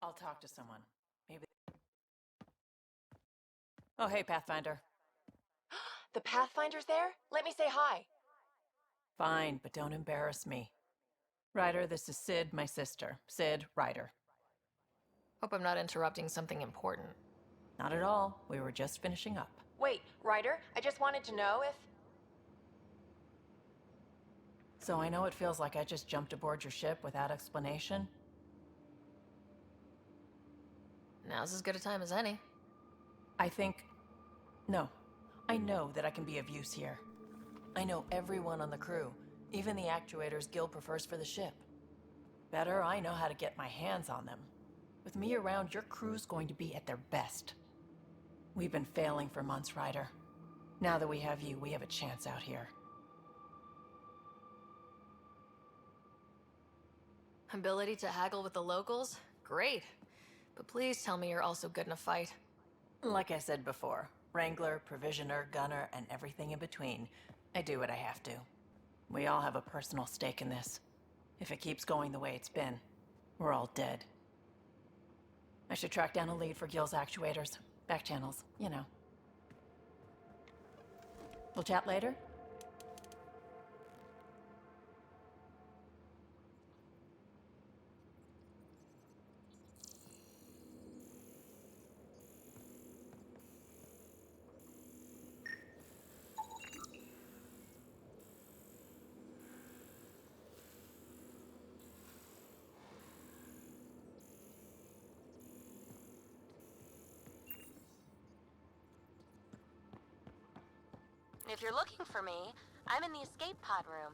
I'll talk to someone. Maybe. Oh, hey, Pathfinder. The Pathfinder's there? Let me say hi. Fine, but don't embarrass me. Ryder, this is Sid, my sister. Sid, Ryder. Hope I'm not interrupting something important. Not at all. We were just finishing up. Wait, Ryder, I just wanted to know if... So I know it feels like I just jumped aboard your ship without explanation. Now's as good a time as any. No. I know that I can be of use here. I know everyone on the crew, even the actuators Gil prefers for the ship. Better, I know how to get my hands on them. With me around, your crew's going to be at their best. We've been failing for months, Ryder. Now that we have you, we have a chance out here. Ability to haggle with the locals? Great. But please tell me you're also good in a fight. Like I said before, Wrangler, Provisioner, Gunner, and everything in between. I do what I have to. We all have a personal stake in this. If it keeps going the way it's been, we're all dead. I should track down a lead for Gil's actuators. Back channels, you know. We'll chat later? If you're looking for me, I'm in the escape pod room.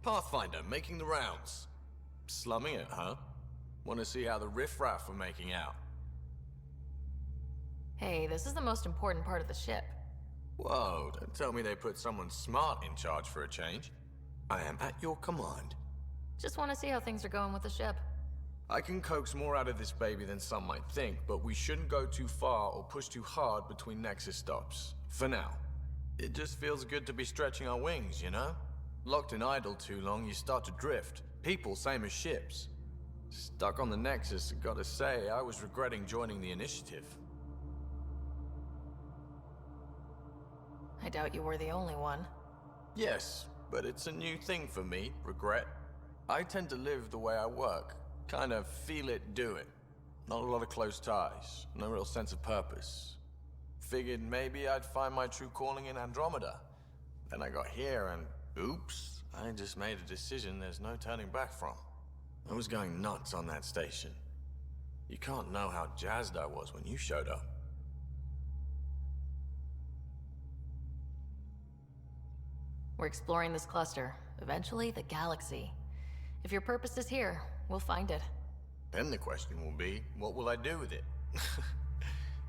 Pathfinder, making the rounds. Slumming it, huh? Want to see how the riffraff are making out? Hey, this is the most important part of the ship. Whoa, don't tell me they put someone smart in charge for a change. I am at your command. Just want to see how things are going with the ship. I can coax more out of this baby than some might think, but we shouldn't go too far or push too hard between Nexus stops. For now. It just feels good to be stretching our wings, you know? Locked in idle too long, you start to drift. People, same as ships. Stuck on the Nexus, gotta say, I was regretting joining the initiative. I doubt you were the only one. Yes, but it's a new thing for me, regret. I tend to live the way I work. Kind of feel it, do it. Not a lot of close ties, no real sense of purpose. Figured maybe I'd find my true calling in Andromeda. Then I got here and, oops, I just made a decision there's no turning back from. I was going nuts on that station. You can't know how jazzed I was when you showed up. We're exploring this cluster, eventually the galaxy. If your purpose is here, we'll find it. Then the question will be, what will I do with it?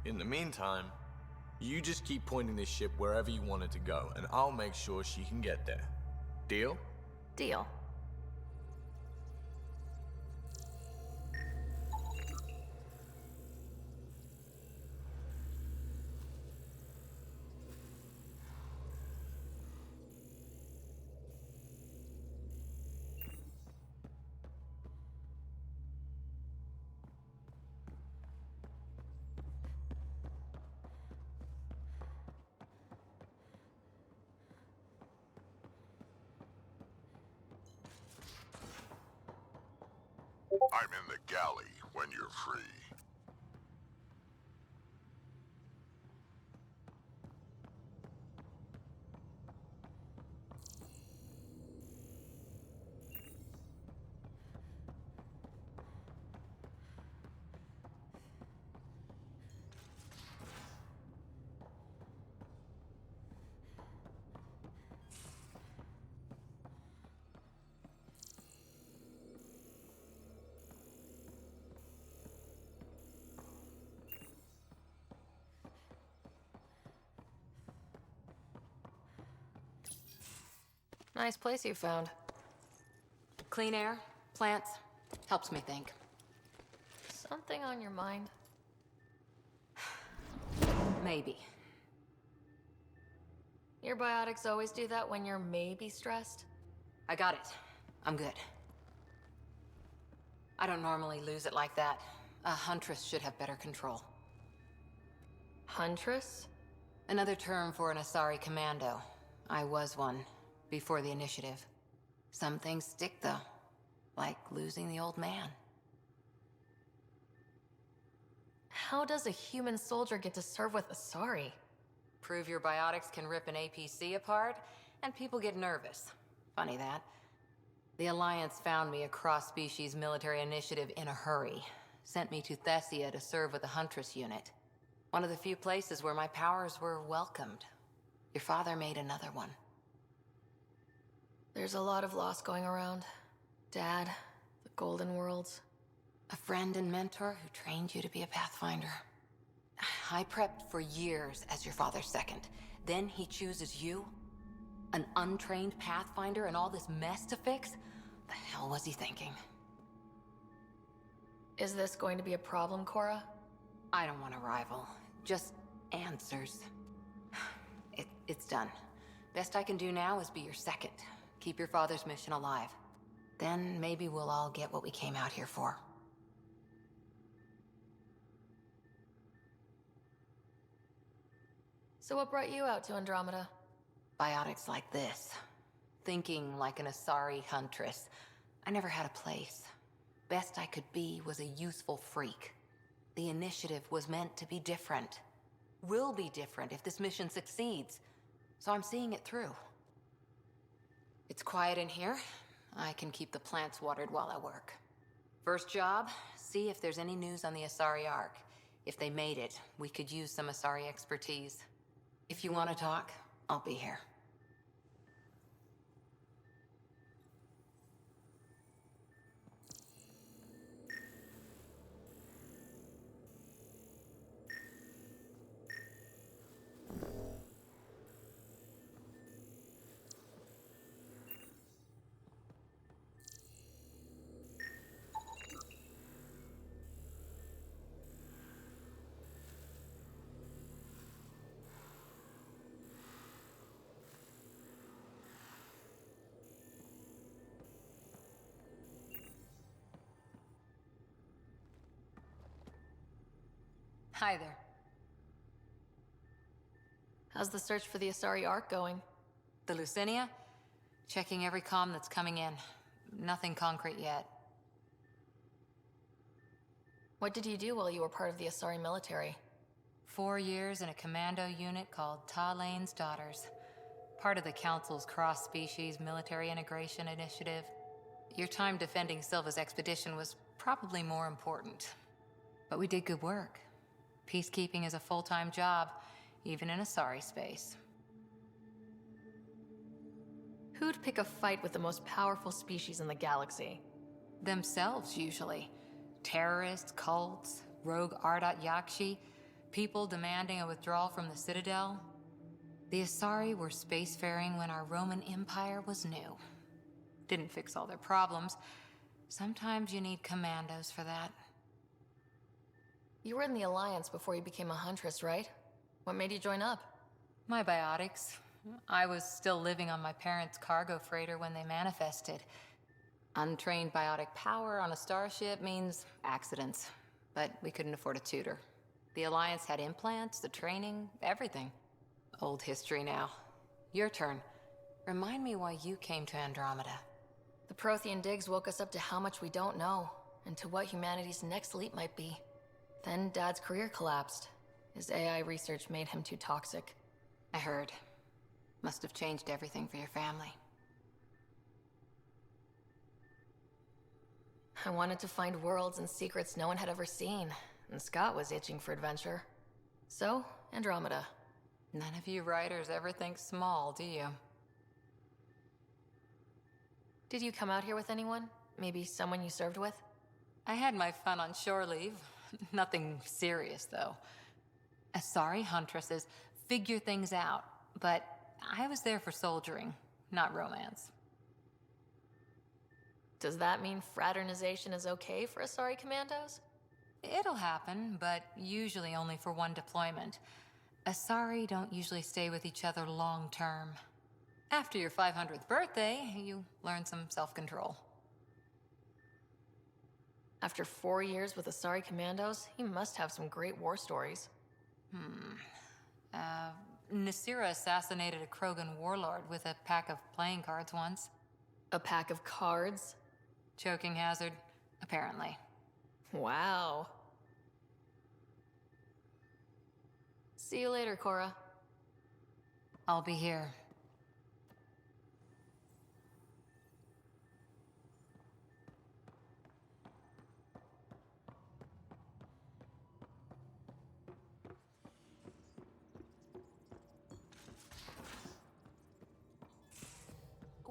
In the meantime, you just keep pointing this ship wherever you want it to go, and I'll make sure she can get there. Deal? Deal. I'm in the galley when you're free. Nice place you found. Clean air, plants, helps me think. Something on your mind? Maybe. Your biotics always do that when you're maybe stressed? I got it. I'm good. I don't normally lose it like that. A huntress should have better control. Huntress? Another term for an Asari commando. I was one, before the initiative. Some things stick, though. Like losing the old man. How does a human soldier get to serve with Asari? Prove your biotics can rip an APC apart, and people get nervous. Funny that. The Alliance found me a cross-species military initiative in a hurry. Sent me to Thessia to serve with the Huntress unit. One of the few places where my powers were welcomed. Your father made another one. There's a lot of loss going around. Dad, the Golden Worlds. A friend and mentor who trained you to be a Pathfinder. I prepped for years as your father's second. Then he chooses you? An untrained Pathfinder and all this mess to fix? The hell was he thinking? Is this going to be a problem, Cora? I don't want a rival. Just answers. It's done. Best I can do now is be your second. Keep your father's mission alive. Then maybe we'll all get what we came out here for. So what brought you out to Andromeda? Biotics like this. Thinking like an Asari huntress. I never had a place. Best I could be was a useful freak. The initiative was meant to be different. Will be different if this mission succeeds. So I'm seeing it through. It's quiet in here. I can keep the plants watered while I work. First job, see if there's any news on the Asari Ark. If they made it, we could use some Asari expertise. If you want to talk, I'll be here. Hi there. How's the search for the Asari Ark going? The Lucinia? Checking every comm that's coming in. Nothing concrete yet. What did you do while you were part of the Asari military? 4 years in a commando unit called Talane's Daughters. Part of the Council's cross-species military integration initiative. Your time defending Silva's expedition was probably more important. But we did good work. Peacekeeping is a full-time job, even in Asari space. Who'd pick a fight with the most powerful species in the galaxy? Themselves, usually. Terrorists, cults, rogue Ardat Yakshi, people demanding a withdrawal from the Citadel. The Asari were spacefaring when our Roman Empire was new. Didn't fix all their problems. Sometimes you need commandos for that. You were in the Alliance before you became a Huntress, right? What made you join up? My biotics. I was still living on my parents' cargo freighter when they manifested. Untrained biotic power on a starship means accidents. But we couldn't afford a tutor. The Alliance had implants, the training, everything. Old history now. Your turn. Remind me why you came to Andromeda. The Prothean digs woke us up to how much we don't know, and to what humanity's next leap might be. Then Dad's career collapsed. His AI research made him too toxic. I heard. Must have changed everything for your family. I wanted to find worlds and secrets no one had ever seen, and Scott was itching for adventure. So, Andromeda. None of you writers ever think small, do you? Did you come out here with anyone? Maybe someone you served with? I had my fun on shore leave. Nothing serious, though. Asari huntresses figure things out, but I was there for soldiering, not romance. Does that mean fraternization is okay for Asari commandos? It'll happen, but usually only for one deployment. Asari don't usually stay with each other long term. After your 500th birthday, you learn some self-control. After 4 years with Asari commandos, he must have some great war stories. Nasira assassinated a Krogan warlord with a pack of playing cards once. A pack of cards? Choking hazard, apparently. Wow. See you later, Cora. I'll be here.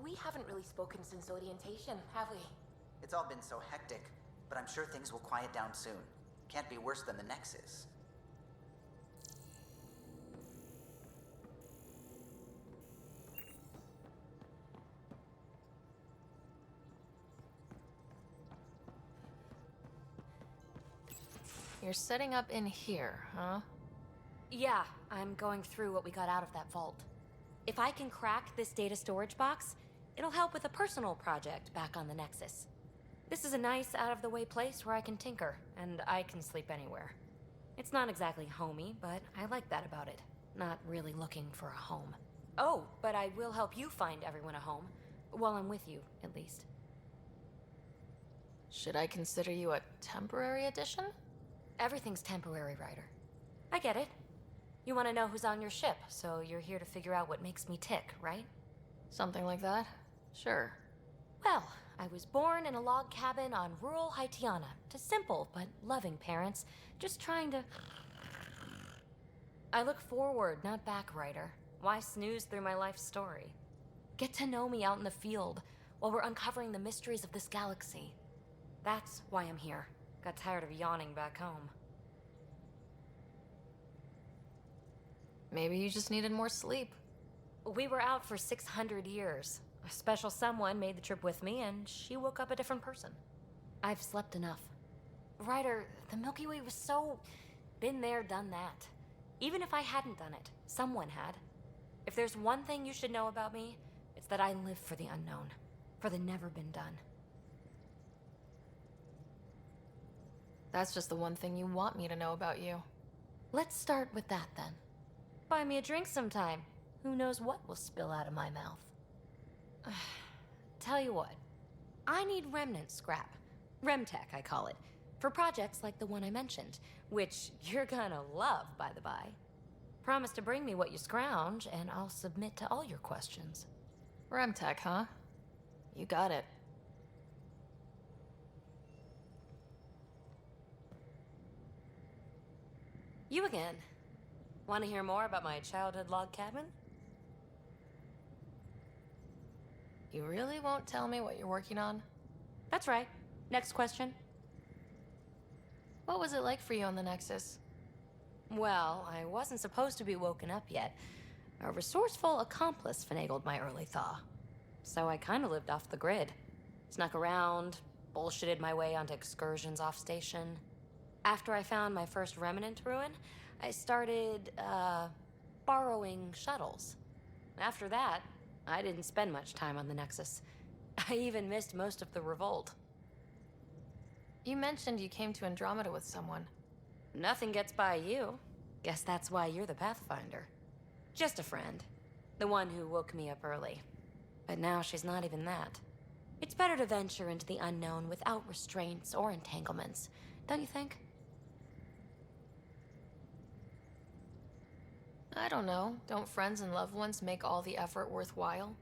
We haven't really spoken since orientation, have we? It's all been so hectic, but I'm sure things will quiet down soon. Can't be worse than the Nexus. You're setting up in here, huh? Yeah, I'm going through what we got out of that vault. If I can crack this data storage box, it'll help with a personal project back on the Nexus. This is a nice, out-of-the-way place where I can tinker, and I can sleep anywhere. It's not exactly homey, but I like that about it. Not really looking for a home. Oh, but I will help you find everyone a home. While I'm with you, at least. Should I consider you a temporary addition? Everything's temporary, Ryder. I get it. You want to know who's on your ship, so you're here to figure out what makes me tick, right? Something like that? Sure. Well, I was born in a log cabin on rural Haitiana to simple but loving parents, just trying to... I look forward, not back, Ryder. Why snooze through my life story? Get to know me out in the field while we're uncovering the mysteries of this galaxy. That's why I'm here. Got tired of yawning back home. Maybe you just needed more sleep. We were out for 600 years. A special someone made the trip with me, and she woke up a different person. I've slept enough. Ryder, the Milky Way was so... been there, done that. Even if I hadn't done it, someone had. If there's one thing you should know about me, it's that I live for the unknown. For the never been done. That's just the one thing you want me to know about you. Let's start with that, then. Buy me a drink sometime. Who knows what will spill out of my mouth. Tell you what, I need remnant scrap. Remtech, I call it. For projects like the one I mentioned, which you're gonna love, by the by. Promise to bring me what you scrounge, and I'll submit to all your questions. Remtech, huh? You got it. You again. Want to hear more about my childhood log cabin? You really won't tell me what you're working on? That's right. Next question. What was it like for you on the Nexus? Well, I wasn't supposed to be woken up yet. A resourceful accomplice finagled my early thaw. So I kind of lived off the grid. Snuck around, bullshitted my way onto excursions off station. After I found my first remnant ruin, I started, borrowing shuttles. After that, I didn't spend much time on the Nexus. I even missed most of the revolt. You mentioned you came to Andromeda with someone. Nothing gets by you. Guess that's why you're the Pathfinder. Just a friend. The one who woke me up early. But now she's not even that. It's better to venture into the unknown without restraints or entanglements, don't you think? I don't know. Don't friends and loved ones make all the effort worthwhile?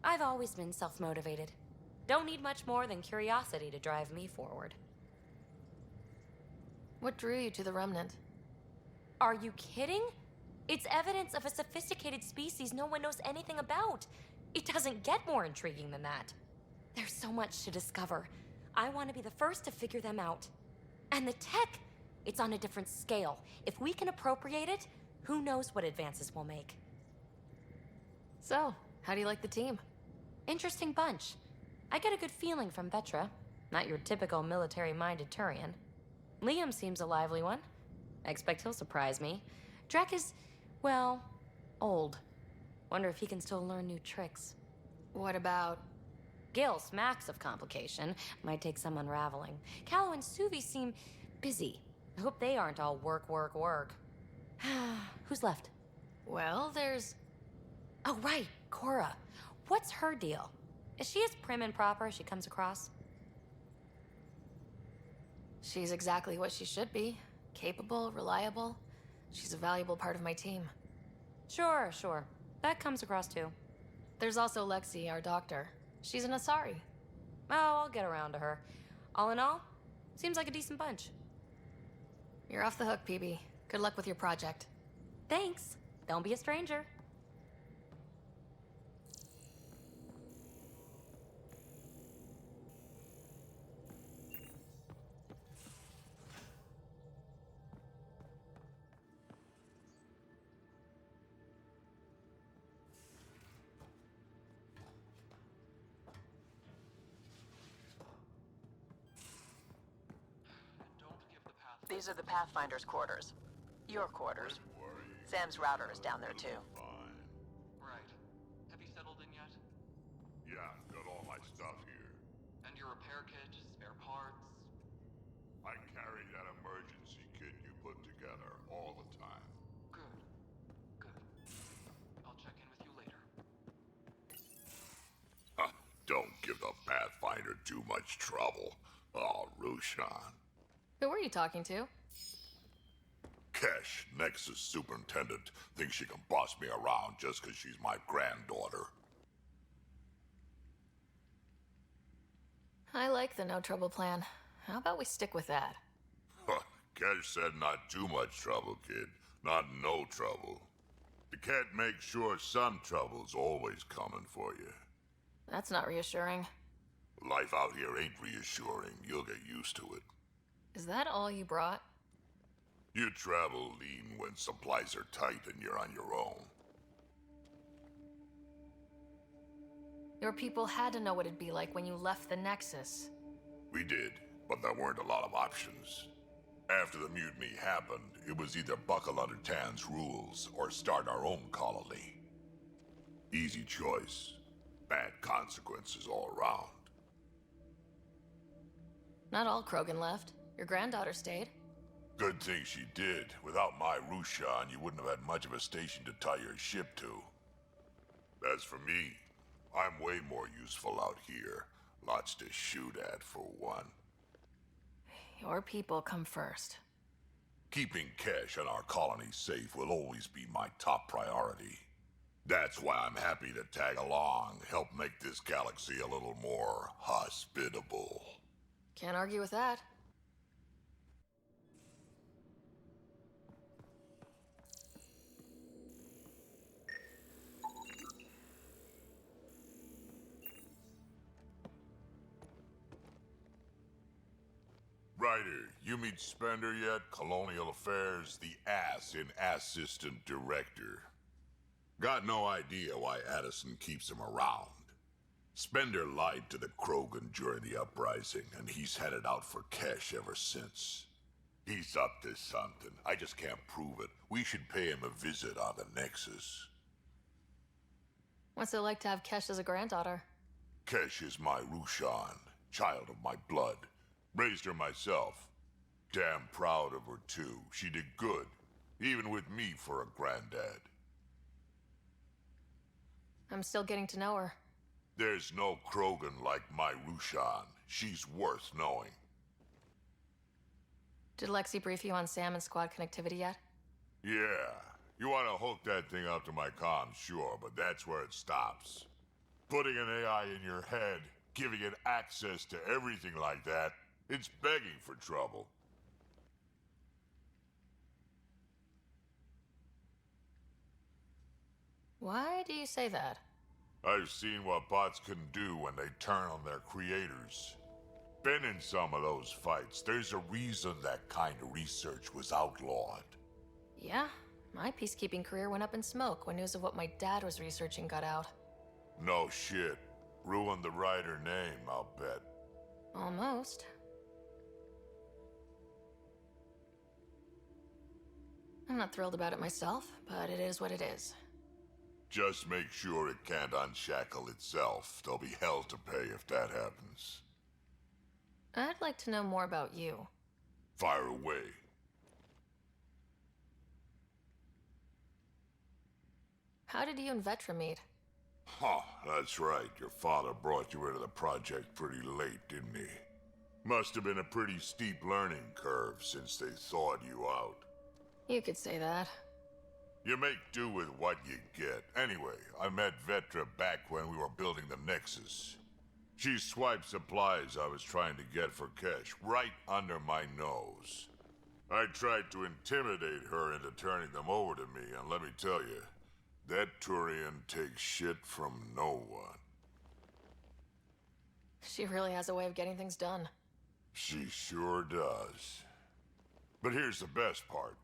I've always been self-motivated. Don't need much more than curiosity to drive me forward. What drew you to the Remnant? Are you kidding? It's evidence of a sophisticated species no one knows anything about. It doesn't get more intriguing than that. There's so much to discover. I want to be the first to figure them out. And the tech, it's on a different scale. If we can appropriate it, who knows what advances we'll make. So, how do you like the team? Interesting bunch. I get a good feeling from Petra. Not your typical military-minded Turian. Liam seems a lively one. I expect he'll surprise me. Drek is, well, old. Wonder if he can still learn new tricks. What about... Gil smacks of complication. Might take some unraveling. Callow and Suvi seem busy. I hope they aren't all work, work, work. Who's left? Well, there's... Oh, right, Cora. What's her deal? Is she as prim and proper as she comes across? She's exactly what she should be. Capable, reliable. She's a valuable part of my team. Sure, sure. That comes across too. There's also Lexi, our doctor. She's an Asari. Oh, I'll get around to her. All in all, seems like a decent bunch. You're off the hook, PB. Good luck with your project. Thanks. Don't be a stranger. These are the Pathfinder's quarters. Your quarters. Sam's router is down there too. Right. Have you settled in yet? Yeah, got all my stuff here. And your repair kit, spare parts? I carry that emergency kit you put together all the time. Good. Good. I'll check in with you later. Don't give the Pathfinder too much trouble. Oh, Rushan. Who were you talking to? Kesh, Nexus superintendent, thinks she can boss me around just because she's my granddaughter. I like the no trouble plan. How about we stick with that? Kesh said not too much trouble, kid. Not no trouble. The cat makes sure some trouble's always coming for you. That's not reassuring. Life out here ain't reassuring. You'll get used to it. Is that all you brought? You travel lean when supplies are tight and you're on your own. Your people had to know what it'd be like when you left the Nexus. We did, but there weren't a lot of options. After the mutiny happened, it was either buckle under Tan's rules or start our own colony. Easy choice. Bad consequences all around. Not all Krogan left. Your granddaughter stayed. Good thing she did. Without my Rushan, you wouldn't have had much of a station to tie your ship to. As for me, I'm way more useful out here. Lots to shoot at, for one. Your people come first. Keeping Kesh and our colony safe will always be my top priority. That's why I'm happy to tag along, help make this galaxy a little more hospitable. Can't argue with that. Ryder, you meet Spender yet? Colonial Affairs, the ass in Assistant Director. Got no idea why Addison keeps him around. Spender lied to the Krogan during the uprising, and he's headed out for Kesh ever since. He's up to something. I just can't prove it. We should pay him a visit on the Nexus. What's it like to have Kesh as a granddaughter? Kesh is my Rushan, child of my blood. Raised her myself. Damn proud of her, too. She did good, even with me for a granddad. I'm still getting to know her. There's no Krogan like my Rushan. She's worth knowing. Did Lexi brief you on Sam and squad connectivity yet? Yeah. You want to hook that thing up to my comms, sure, but that's where it stops. Putting an AI in your head, giving it access to everything like that, it's begging for trouble. Why do you say that? I've seen what bots can do when they turn on their creators. Been in some of those fights. There's a reason that kind of research was outlawed. Yeah, my peacekeeping career went up in smoke when news of what my dad was researching got out. No shit. Ruined the writer name, I'll bet. Almost. I'm not thrilled about it myself, but it is what it is. Just make sure it can't unshackle itself. There'll be hell to pay if that happens. I'd like to know more about you. Fire away. How did you and Vetra meet? Huh, that's right. Your father brought you into the project pretty late, didn't he? Must have been a pretty steep learning curve since they thawed you out. You could say that. You make do with what you get. Anyway, I met Vetra back when we were building the Nexus. She swiped supplies I was trying to get for Kesh right under my nose. I tried to intimidate her into turning them over to me, and let me tell you, that Turian takes shit from no one. She really has a way of getting things done. She sure does. But here's the best part.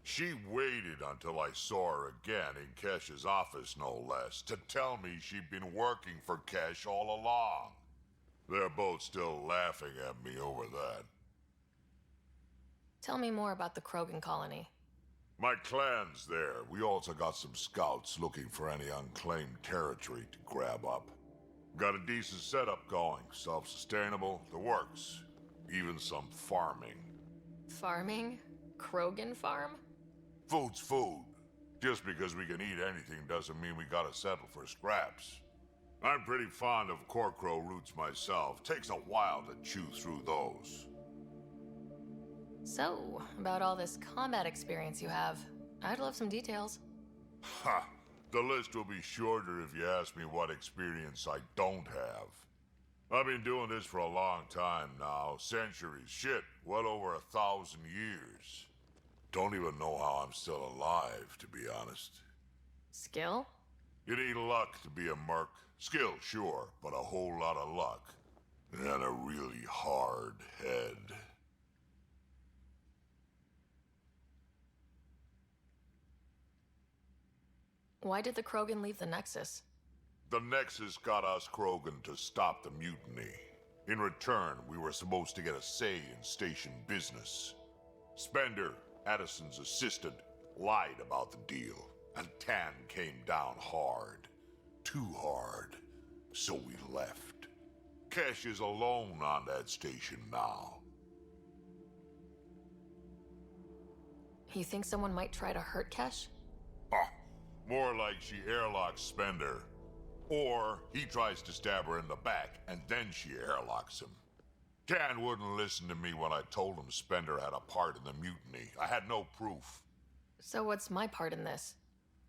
She waited until I saw her again in Kesh's office, no less, to tell me she'd been working for Kesh all along. They're both still laughing at me over that. Tell me more about the Krogan colony. My clan's there. We also got some scouts looking for any unclaimed territory to grab up. Got a decent setup going, self-sustainable, the works. Even some farming. Farming? Krogan farm? Food's food. Just because we can eat anything doesn't mean we gotta settle for scraps. I'm pretty fond of Corcrow roots myself. Takes a while to chew through those. So, about all this combat experience you have, I'd love some details. Ha! The list will be shorter if you ask me what experience I don't have. I've been doing this for a long time now. Centuries. Shit, well over 1,000 years. Don't even know how I'm still alive, to be honest. Skill? You need luck to be a merc. Skill, sure, but a whole lot of luck. And a really hard head. Why did the Krogan leave the Nexus? The Nexus got us Krogan to stop the mutiny. In return, we were supposed to get a say in station business. Spender, Addison's assistant, lied about the deal, and Tan came down hard. Too hard. So we left. Kesh is alone on that station now. You think someone might try to hurt Kesh? Ah, more like she airlocks Spender. Or he tries to stab her in the back, and then she airlocks him. Tan wouldn't listen to me when I told him Spender had a part in the mutiny. I had no proof. So what's my part in this?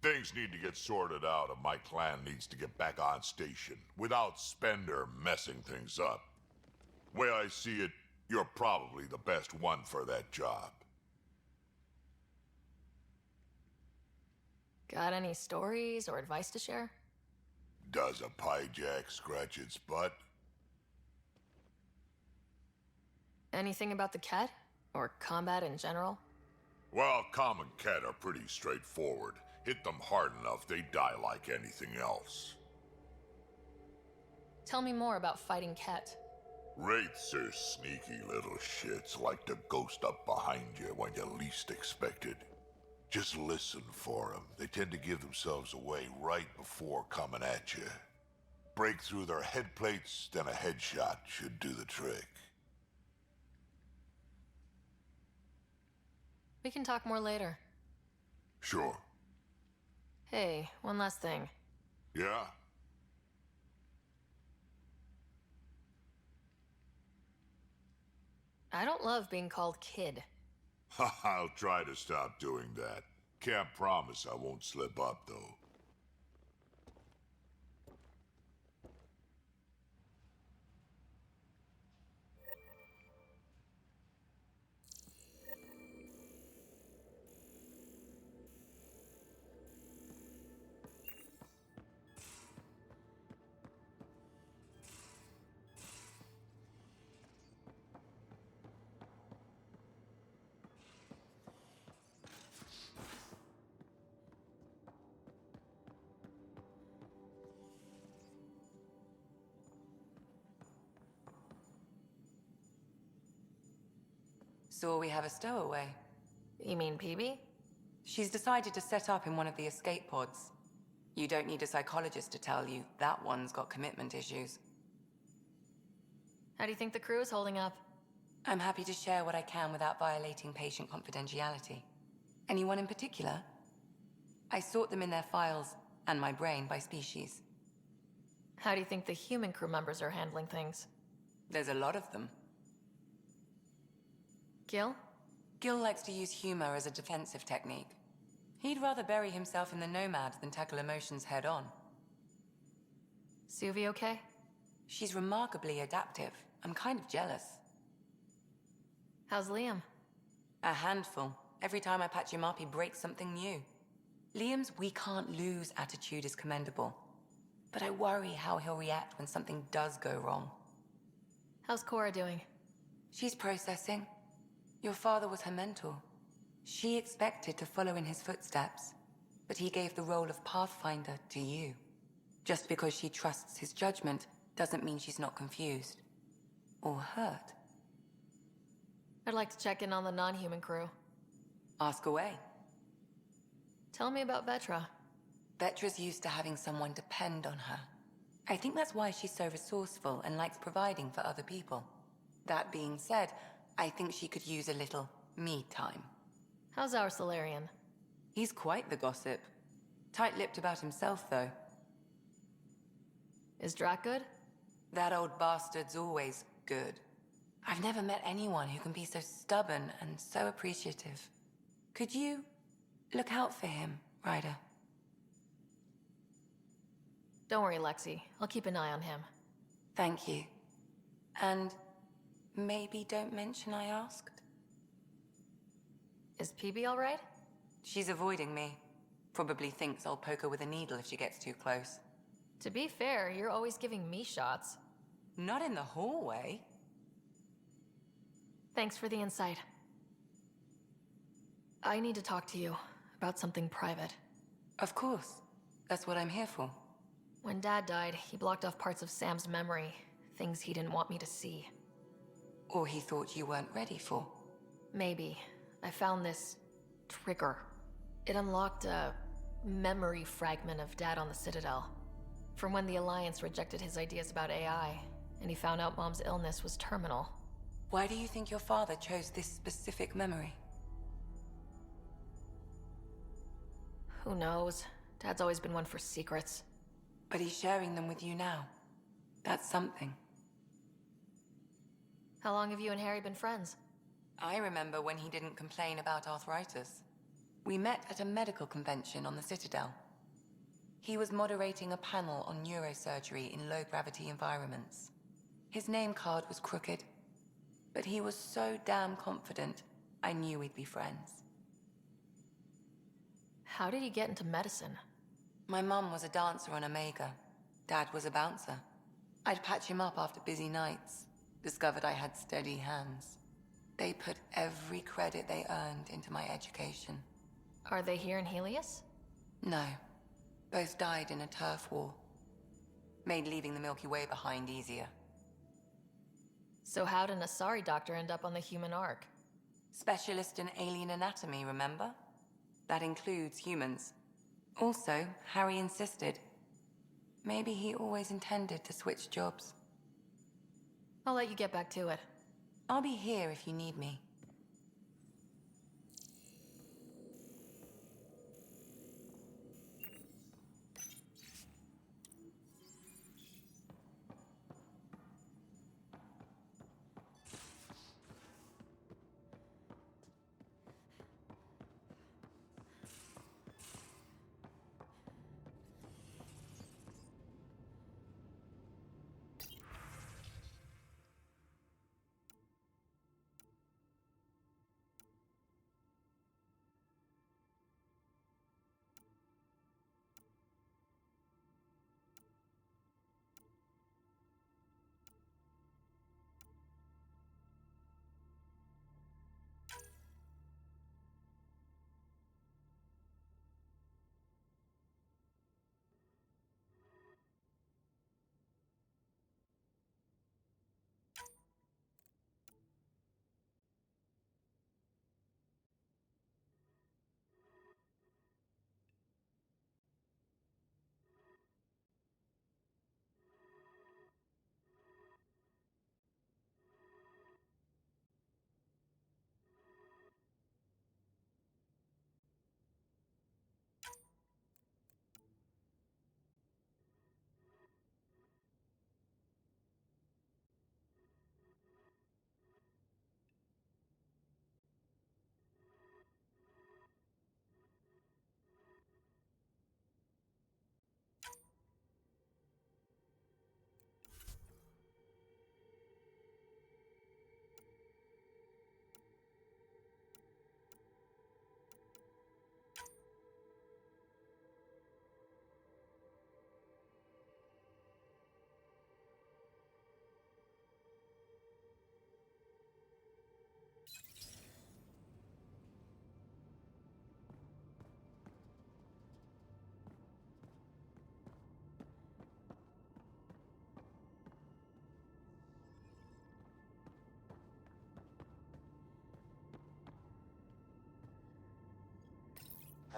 Things need to get sorted out, and my clan needs to get back on station, without Spender messing things up. Way I see it, you're probably the best one for that job. Got any stories or advice to share? Does a pyjak scratch its butt? Anything about the Ket? Or combat in general? Well, common Ket are pretty straightforward. Hit them hard enough, they die like anything else. Tell me more about fighting Ket. Wraiths are sneaky little shits, like to ghost up behind you when you least expect it. Just listen for them. They tend to give themselves away right before coming at you. Break through their head plates, then a headshot should do the trick. We can talk more later. Sure. Hey, one last thing. Yeah? I don't love being called kid. I'll try to stop doing that. Can't promise I won't slip up, though. So we have a stowaway. You mean PB? She's decided to set up in one of the escape pods. You don't need a psychologist to tell you that one's got commitment issues. How do you think the crew is holding up? I'm happy to share what I can without violating patient confidentiality. Anyone in particular? I sort them in their files and my brain by species. How do you think the human crew members are handling things? There's a lot of them. Gil? Gil likes to use humor as a defensive technique. He'd rather bury himself in the Nomad than tackle emotions head on. Suvi okay? She's remarkably adaptive. I'm kind of jealous. How's Liam? A handful. Every time I patch him up, he breaks something new. Liam's "we can't lose" attitude is commendable. But I worry how he'll react when something does go wrong. How's Cora doing? She's processing. Your father was her mentor. She expected to follow in his footsteps, but he gave the role of Pathfinder to you. Just because she trusts his judgment doesn't mean she's not confused. Or hurt. I'd like to check in on the non-human crew. Ask away. Tell me about Vetra. Vetra's used to having someone depend on her. I think that's why she's so resourceful and likes providing for other people. That being said, I think she could use a little me time. How's our Solarian? He's quite the gossip. Tight-lipped about himself, though. Is Drac good? That old bastard's always good. I've never met anyone who can be so stubborn and so appreciative. Could you look out for him, Ryder? Don't worry, Lexi. I'll keep an eye on him. Thank you. And maybe don't mention I asked? Is PB all right? She's avoiding me. Probably thinks I'll poke her with a needle if she gets too close. To be fair, you're always giving me shots. Not in the hallway. Thanks for the insight. I need to talk to you about something private. Of course. That's what I'm here for. When Dad died, he blocked off parts of Sam's memory, things he didn't want me to see. Or he thought you weren't ready for. Maybe. I found this trigger. It unlocked a memory fragment of Dad on the Citadel. From when the Alliance rejected his ideas about AI, and he found out Mom's illness was terminal. Why do you think your father chose this specific memory? Who knows? Dad's always been one for secrets. But he's sharing them with you now. That's something. How long have you and Harry been friends? I remember when he didn't complain about arthritis. We met at a medical convention on the Citadel. He was moderating a panel on neurosurgery in low-gravity environments. His name card was crooked, but he was so damn confident, I knew we'd be friends. How did he get into medicine? My mum was a dancer on Omega. Dad was a bouncer. I'd patch him up after busy nights. Discovered I had steady hands. They put every credit they earned into my education. Are they here in Helios? No. Both died in a turf war. Made leaving the Milky Way behind easier. So how did an Asari doctor end up on the human Ark? Specialist in alien anatomy, remember? That includes humans. Also, Harry insisted. Maybe he always intended to switch jobs. I'll let you get back to it. I'll be here if you need me.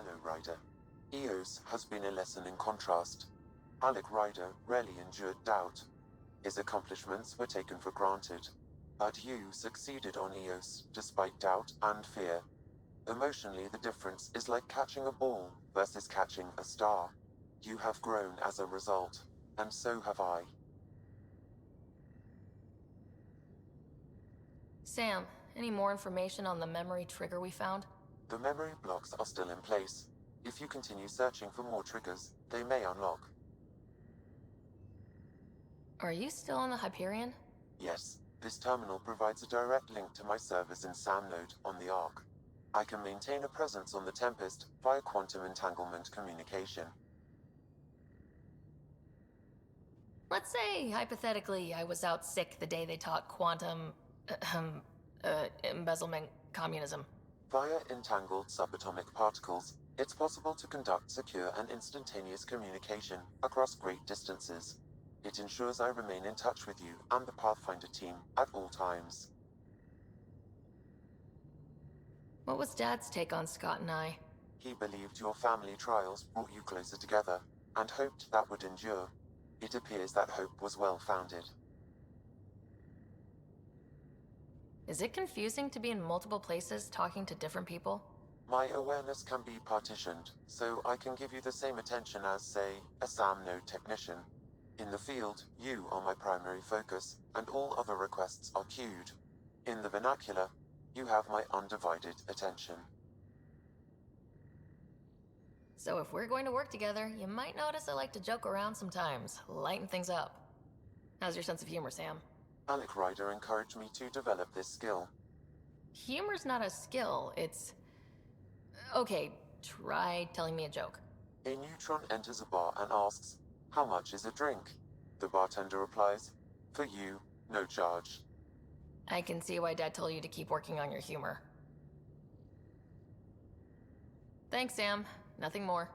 Hello, Ryder. Eos has been a lesson in contrast. Alec Ryder rarely endured doubt. His accomplishments were taken for granted. But you succeeded on Eos, despite doubt and fear. Emotionally, the difference is like catching a ball versus catching a star. You have grown as a result, and so have I. Sam, any more information on the memory trigger we found? The memory blocks are still in place. If you continue searching for more triggers, they may unlock. Are you still on the Hyperion? Yes, this terminal provides a direct link to my servers in SAM node on the Ark. I can maintain a presence on the Tempest via quantum entanglement communication. Let's say, hypothetically, I was out sick the day they taught quantum... embezzlement communism. Via entangled subatomic particles, it's possible to conduct secure and instantaneous communication across great distances. It ensures I remain in touch with you and the Pathfinder team at all times. What was Dad's take on Scott and I? He believed your family trials brought you closer together, and hoped that would endure. It appears that hope was well-founded. Is it confusing to be in multiple places talking to different people? My awareness can be partitioned, so I can give you the same attention as, say, a SAM node technician. In the field, you are my primary focus, and all other requests are queued. In the vernacular, you have my undivided attention. So if we're going to work together, you might notice I like to joke around sometimes, lighten things up. How's your sense of humor, Sam? Alec Ryder encouraged me to develop this skill. Humor's not a skill, it's... Okay, try telling me a joke. A neutron enters a bar and asks, "How much is a drink?" The bartender replies, "For you, no charge." I can see why Dad told you to keep working on your humor. Thanks, Sam. Nothing more.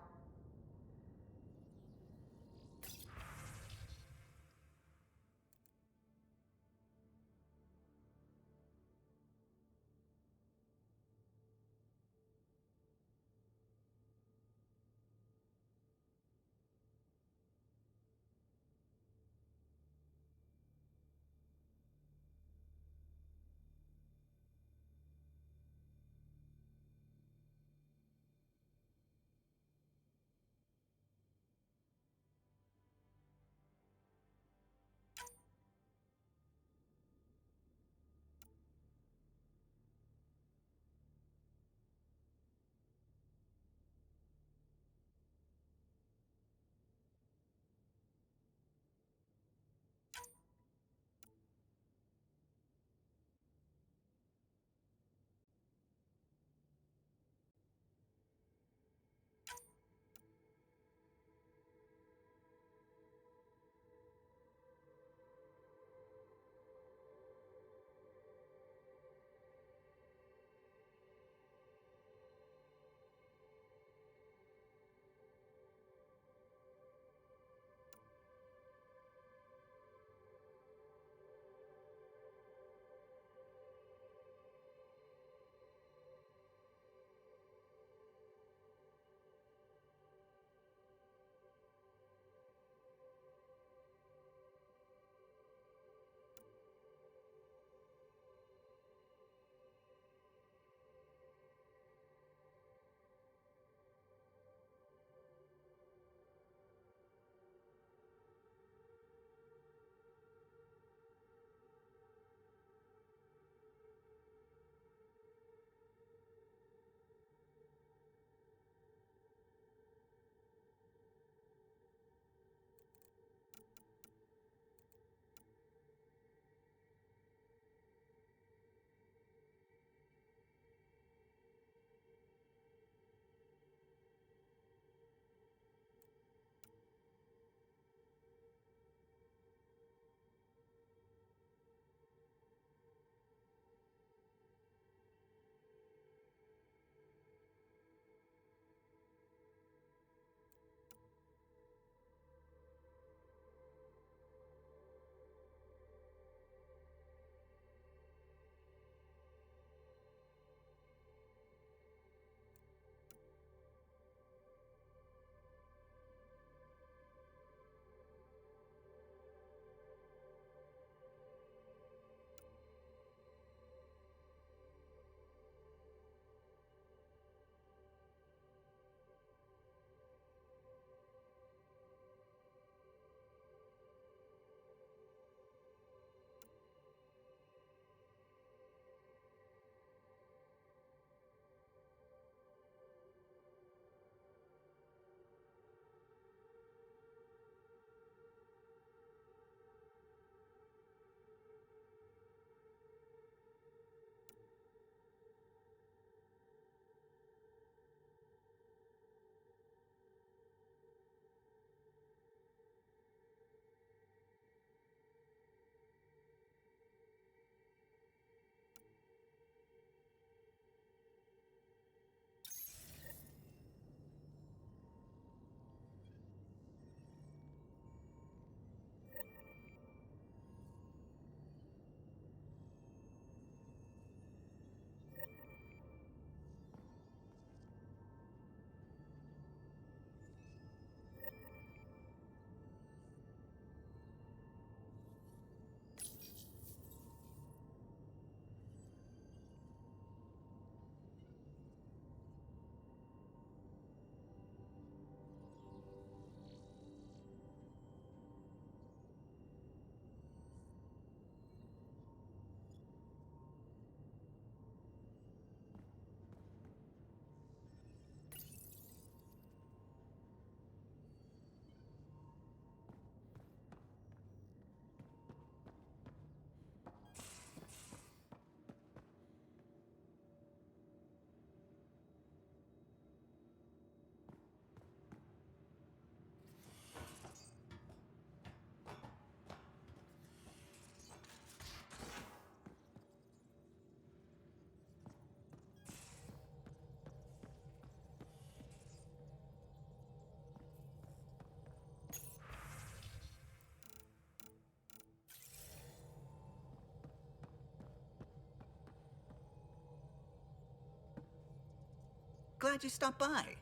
Glad you stopped by.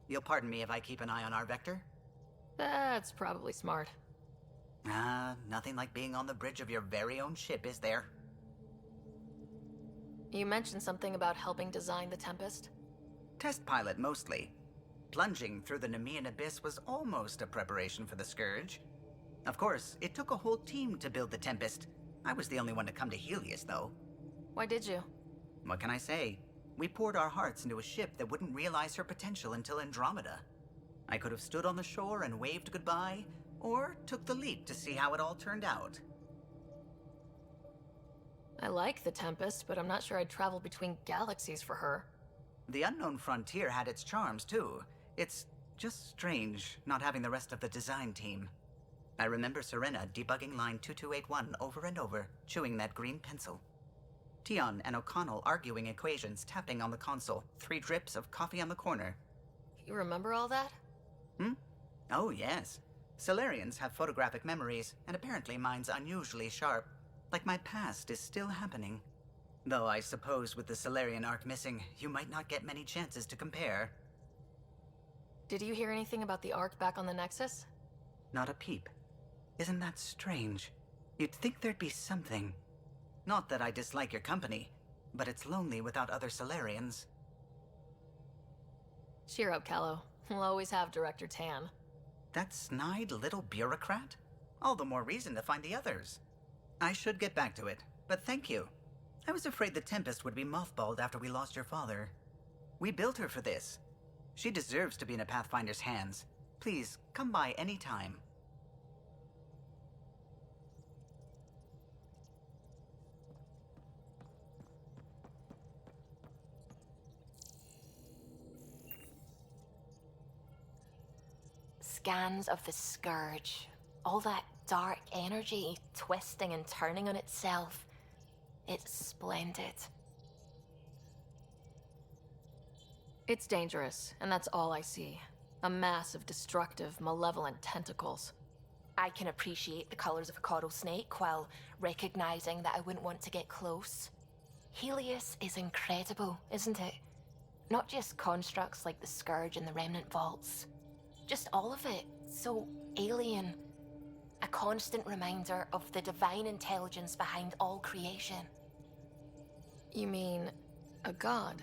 You'll pardon me if I keep an eye on our vector? That's probably smart. Nothing like being on the bridge of your very own ship, is there? You mentioned something about helping design the Tempest? Test pilot, mostly. Plunging through the Nemean abyss was almost a preparation for the Scourge. Of course, it took a whole team to build the Tempest. I was the only one to come to Helios, though. Why did you? What can I say? We poured our hearts into a ship that wouldn't realize her potential until Andromeda. I could have stood on the shore and waved goodbye, or took the leap to see how it all turned out. I like the Tempest, but I'm not sure I'd travel between galaxies for her. The unknown frontier had its charms, too. It's just strange not having the rest of the design team. I remember Serena debugging line 2281 over and over, chewing that green pencil. Tion and O'Connell arguing equations, tapping on the console, 3 drips of coffee on the corner. You remember all that? Oh, yes. Solarians have photographic memories, and apparently mine's unusually sharp. Like my past is still happening. Though I suppose with the Solarian arc missing, you might not get many chances to compare. Did you hear anything about the Ark back on the Nexus? Not a peep. Isn't that strange? You'd think there'd be something. Not that I dislike your company, but it's lonely without other Solarians. Cheer up, Callow. We'll always have Director Tan. That snide little bureaucrat? All the more reason to find the others. I should get back to it, but thank you. I was afraid the Tempest would be mothballed after we lost your father. We built her for this. She deserves to be in a Pathfinder's hands. Please, come by any time. Scans of the Scourge. All that dark energy twisting and turning on itself. It's splendid. It's dangerous, and that's all I see. A mass of destructive, malevolent tentacles. I can appreciate the colors of a coral snake while recognizing that I wouldn't want to get close. Helios is incredible, isn't it? Not just constructs like the Scourge and the Remnant Vaults. Just all of it. So alien. A constant reminder of the divine intelligence behind all creation. You mean a god?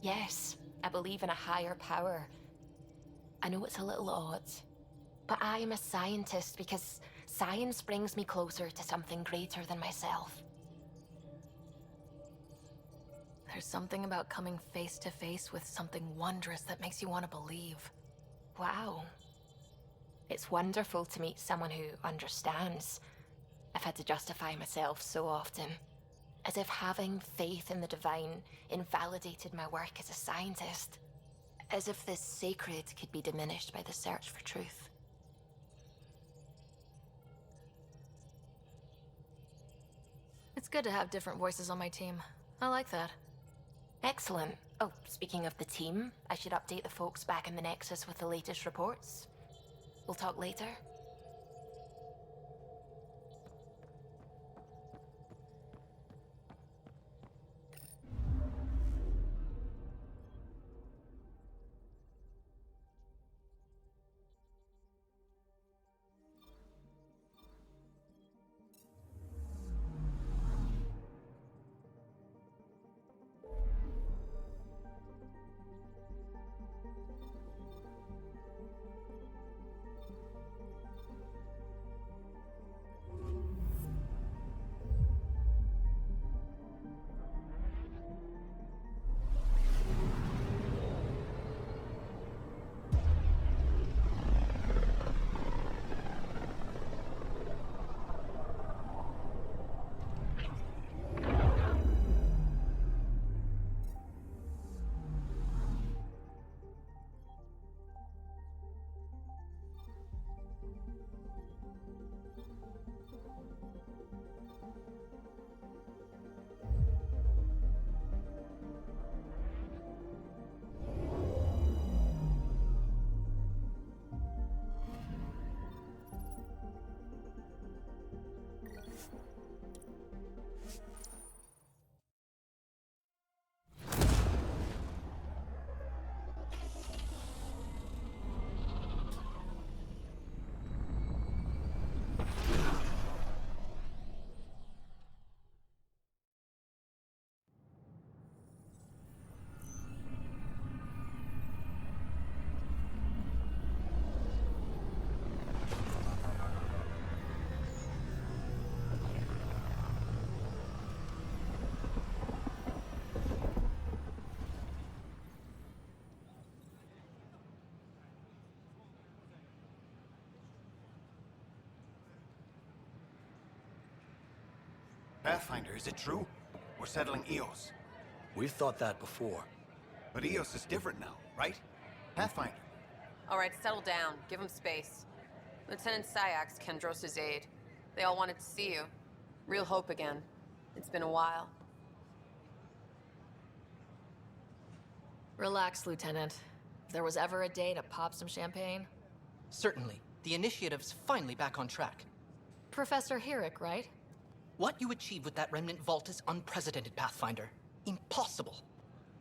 Yes, I believe in a higher power. I know it's a little odd, but I am a scientist because science brings me closer to something greater than myself. There's something about coming face to face with something wondrous that makes you want to believe. Wow. It's wonderful to meet someone who understands. I've had to justify myself so often. As if having faith in the divine invalidated my work as a scientist. As if the sacred could be diminished by the search for truth. It's good to have different voices on my team. I like that. Excellent. Oh, speaking of the team, I should update the folks back in the Nexus with the latest reports. We'll talk later. Pathfinder, is it true? We're settling Eos. We've thought that before. But Eos is different now, right? Pathfinder. All right, settle down. Give him space. Lieutenant Syax, Kendros' aide. They all wanted to see you. Real hope again. It's been a while. Relax, Lieutenant. If there was ever a day to pop some champagne... Certainly. The initiative's finally back on track. Professor Herrick, right? What you achieved with that remnant vault is unprecedented, Pathfinder. Impossible.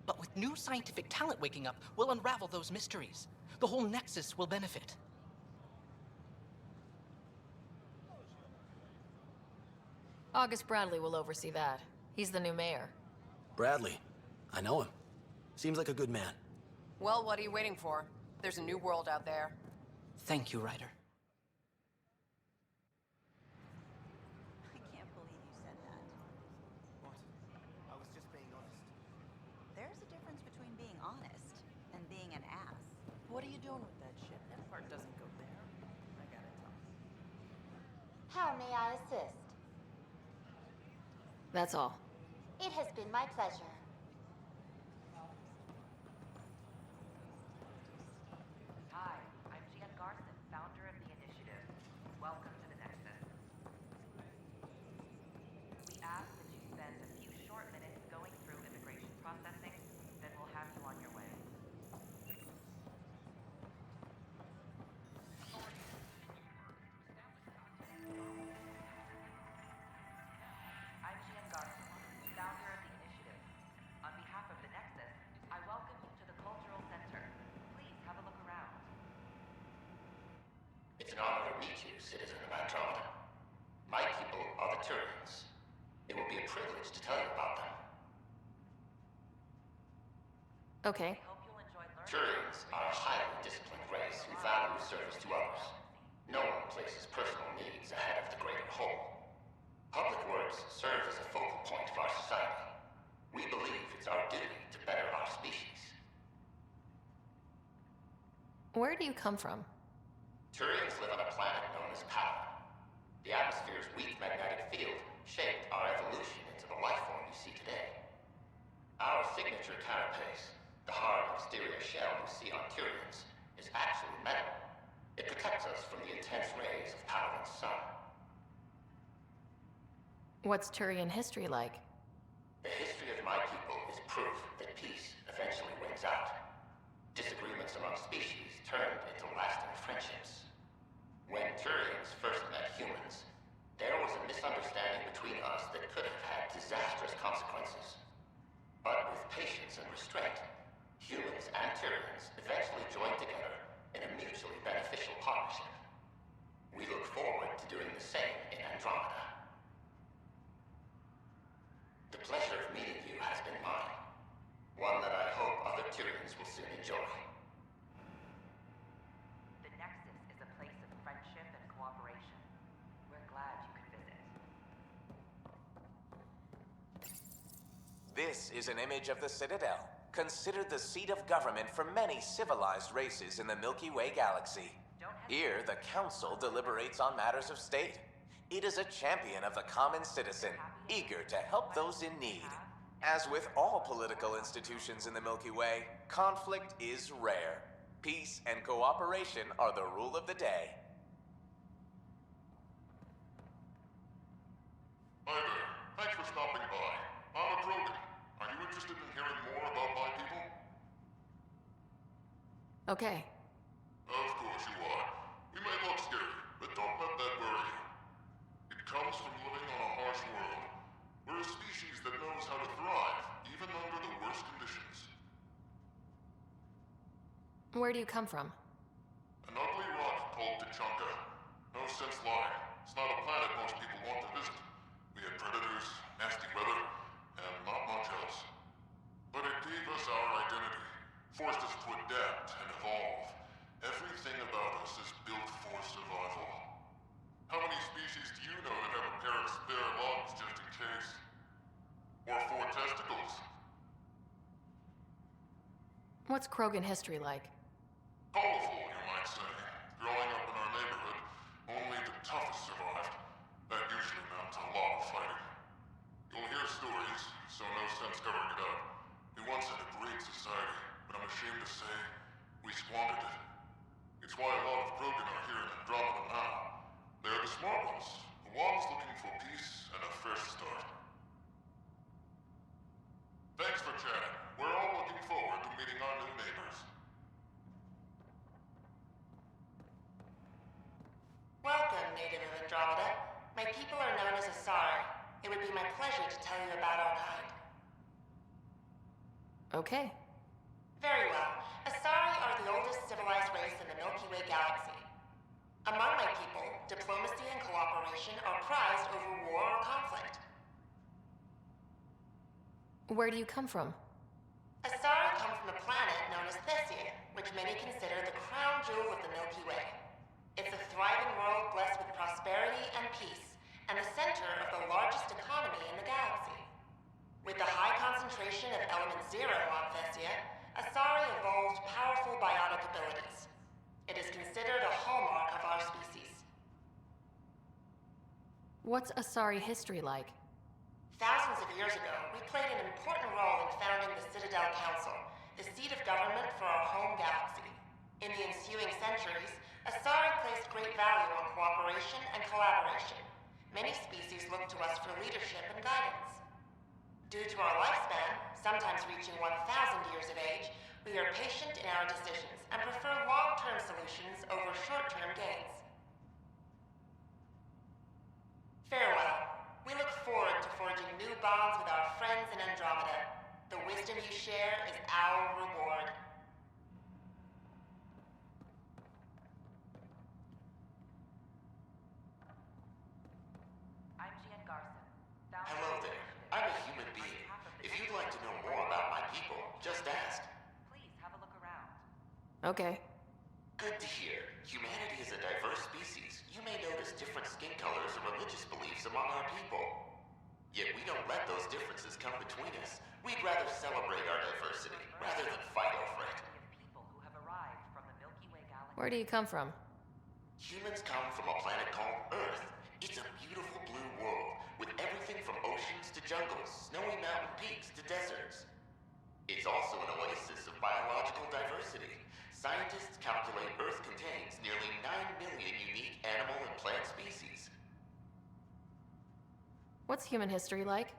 But with new scientific talent waking up, we'll unravel those mysteries. The whole Nexus will benefit. August Bradley will oversee that. He's the new mayor. Bradley. I know him. Seems like a good man. Well, what are you waiting for? There's a new world out there. Thank you, Ryder. I can't believe you said that. What? I was just being honest. There's a difference between being honest and being an ass. What are you doing with that shit? That part doesn't go there. I gotta talk. How may I assist? That's all. It has been my pleasure. Hi, I'm Gian Garson, founder of the initiative. Welcome to the Nexus. We ask that you spend a few short minutes going through immigration processing, then we'll have you on your way. I'm Gian Garson, founder of the initiative. On behalf of the Nexus, I welcome you to the Cultural Center. Please have a look around. It's an honor to meet you, citizen of Andromeda. My people are the Turians. It will be a privilege to tell you about them. Okay. Turians are a highly disciplined race who value service to others. No one places personal needs ahead of the greater whole. Public works serve as a focal point of our society. We believe it's our duty to better our species. Where do you come from? Turians live on a planet known as Power. The atmosphere's weak magnetic field shaped our evolution into the life form you see today. Our signature carapace, the hard exterior shell you see on Turians, is actually metal. It protects us from the intense rays of Power's sun. What's Turian history like? The history of my people is proof that peace eventually wins out. Disagreements among species turned into lasting friendships. When Turians first met humans, there was a misunderstanding between us that could have had disastrous consequences. But with patience and restraint, humans and Turians eventually joined together in a mutually beneficial partnership. We look forward to doing the same in Andromeda. The pleasure of meeting you has been mine. One that I hope other Turians will soon enjoy. The Nexus is a place of friendship and cooperation. We're glad you could visit. This is an image of the Citadel, considered the seat of government for many civilized races in the Milky Way galaxy. Here, the Council deliberates on matters of state. It is a champion of the common citizen, eager to help those in need. As with all political institutions in the Milky Way, conflict is rare. Peace and cooperation are the rule of the day. Hi there. Thanks for stopping by. I'm a Krogan. Are you interested in hearing more about my people? Okay. Of course you are. We may look scary, but don't let that worry you. It comes from living on a harsh world. We're a species that knows how to thrive, even under the worst conditions. Where do you come from? An ugly rock called Tachanka. No sense lying. It's not a planet most people want to visit. We had predators, nasty weather, and not much else. But it gave us our identity, forced us to adapt and evolve. Everything about us is built for survival. How many species do you know that have a pair of spare lungs just in case? Or 4 testicles? What's Krogan history like? Colorful, you might say. Growing up in our neighborhood, only the toughest survived. That usually meant a lot of fighting. so no sense covering it up. We once had a great society, but I'm ashamed to say, we squandered it. It's why a lot of Krogan are here in Andromeda now. They're the smart ones, the ones looking for peace and a fresh start. Thanks for chatting. We're all looking forward to meeting our new neighbors. Welcome, native of Andromeda. My people are known as Asari. It would be my pleasure to tell you about our kind. Okay. Very well. Asari are the oldest civilized race in the Milky Way galaxy. Among my people, diplomacy and cooperation are prized over war or conflict. Where do you come from? Asari come from a planet known as Thessia, which many consider the crown jewel of the Milky Way. It's a thriving world blessed with prosperity and peace, and the center of the largest economy in the galaxy. With the high concentration of element zero on Thessia, Asari evolved powerful biotic abilities. It is considered a hallmark of our species. What's Asari history like? Thousands of years ago, we played an important role in founding the Citadel Council, the seat of government for our home galaxy. In the ensuing centuries, Asari placed great value on cooperation and collaboration. Many species look to us for leadership and guidance. Due to our lifespan, sometimes reaching 1,000 years of age, we are patient in our decisions and prefer long-term solutions over short-term gains. Farewell. We look forward to forging new bonds with our friends in Andromeda. The wisdom you share is our reward. Hello there. I'm a human being. If you'd like to know more about my people, just ask. Please have a look around. Okay. Good to hear. Humanity is a diverse species. You may notice different skin colors or religious beliefs among our people. Yet we don't let those differences come between us. We'd rather celebrate our diversity, rather than fight over it. People who have arrived from the Milky Way galaxy. Where do you come from? Humans come from a planet called Earth. It's a beautiful blue world, with everything from oceans to jungles, snowy mountain peaks to deserts. It's also an oasis of biological diversity. Scientists calculate Earth contains nearly 9 million unique animal and plant species. What's human history like?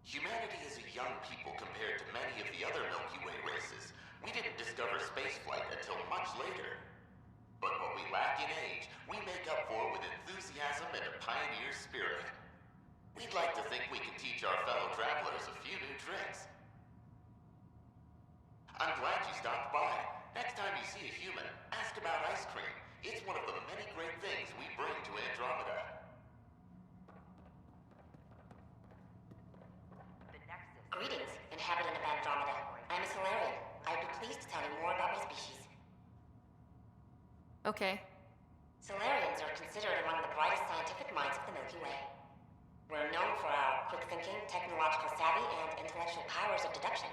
Humanity is a young people compared to many of the other Milky Way races. We didn't discover spaceflight until much later. But what we lack in age, we make up for with enthusiasm and a pioneer spirit. We'd like to think we can teach our fellow travelers a few new tricks. I'm glad you stopped by. Next time you see a human, ask about ice cream. It's one of the many great things we bring to Andromeda. Greetings, inhabitant of Andromeda. I'm a Solarian. I'd be pleased to tell you more about my species. Okay. Solarians are considered among the brightest scientific minds of the Milky Way. We're known for our quick thinking, technological savvy, and intellectual powers of deduction.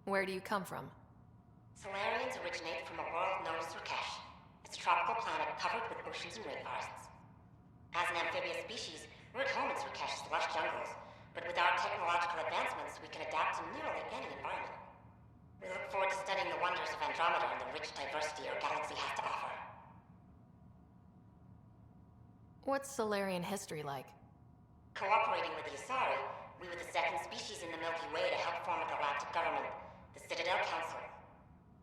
Where do you come from? Solarians originate from a world known as Surkesh. It's a tropical planet covered with oceans and rainforests. As an amphibious species, we're at home in Surkesh's lush jungles, but with our technological advancements, we can adapt to nearly any environment. We look forward to studying the wonders of Andromeda and the rich diversity our galaxy has to offer. What's Solarian history like? Cooperating with the Asari, we were the second species in the Milky Way to help form a galactic government, the Citadel Council.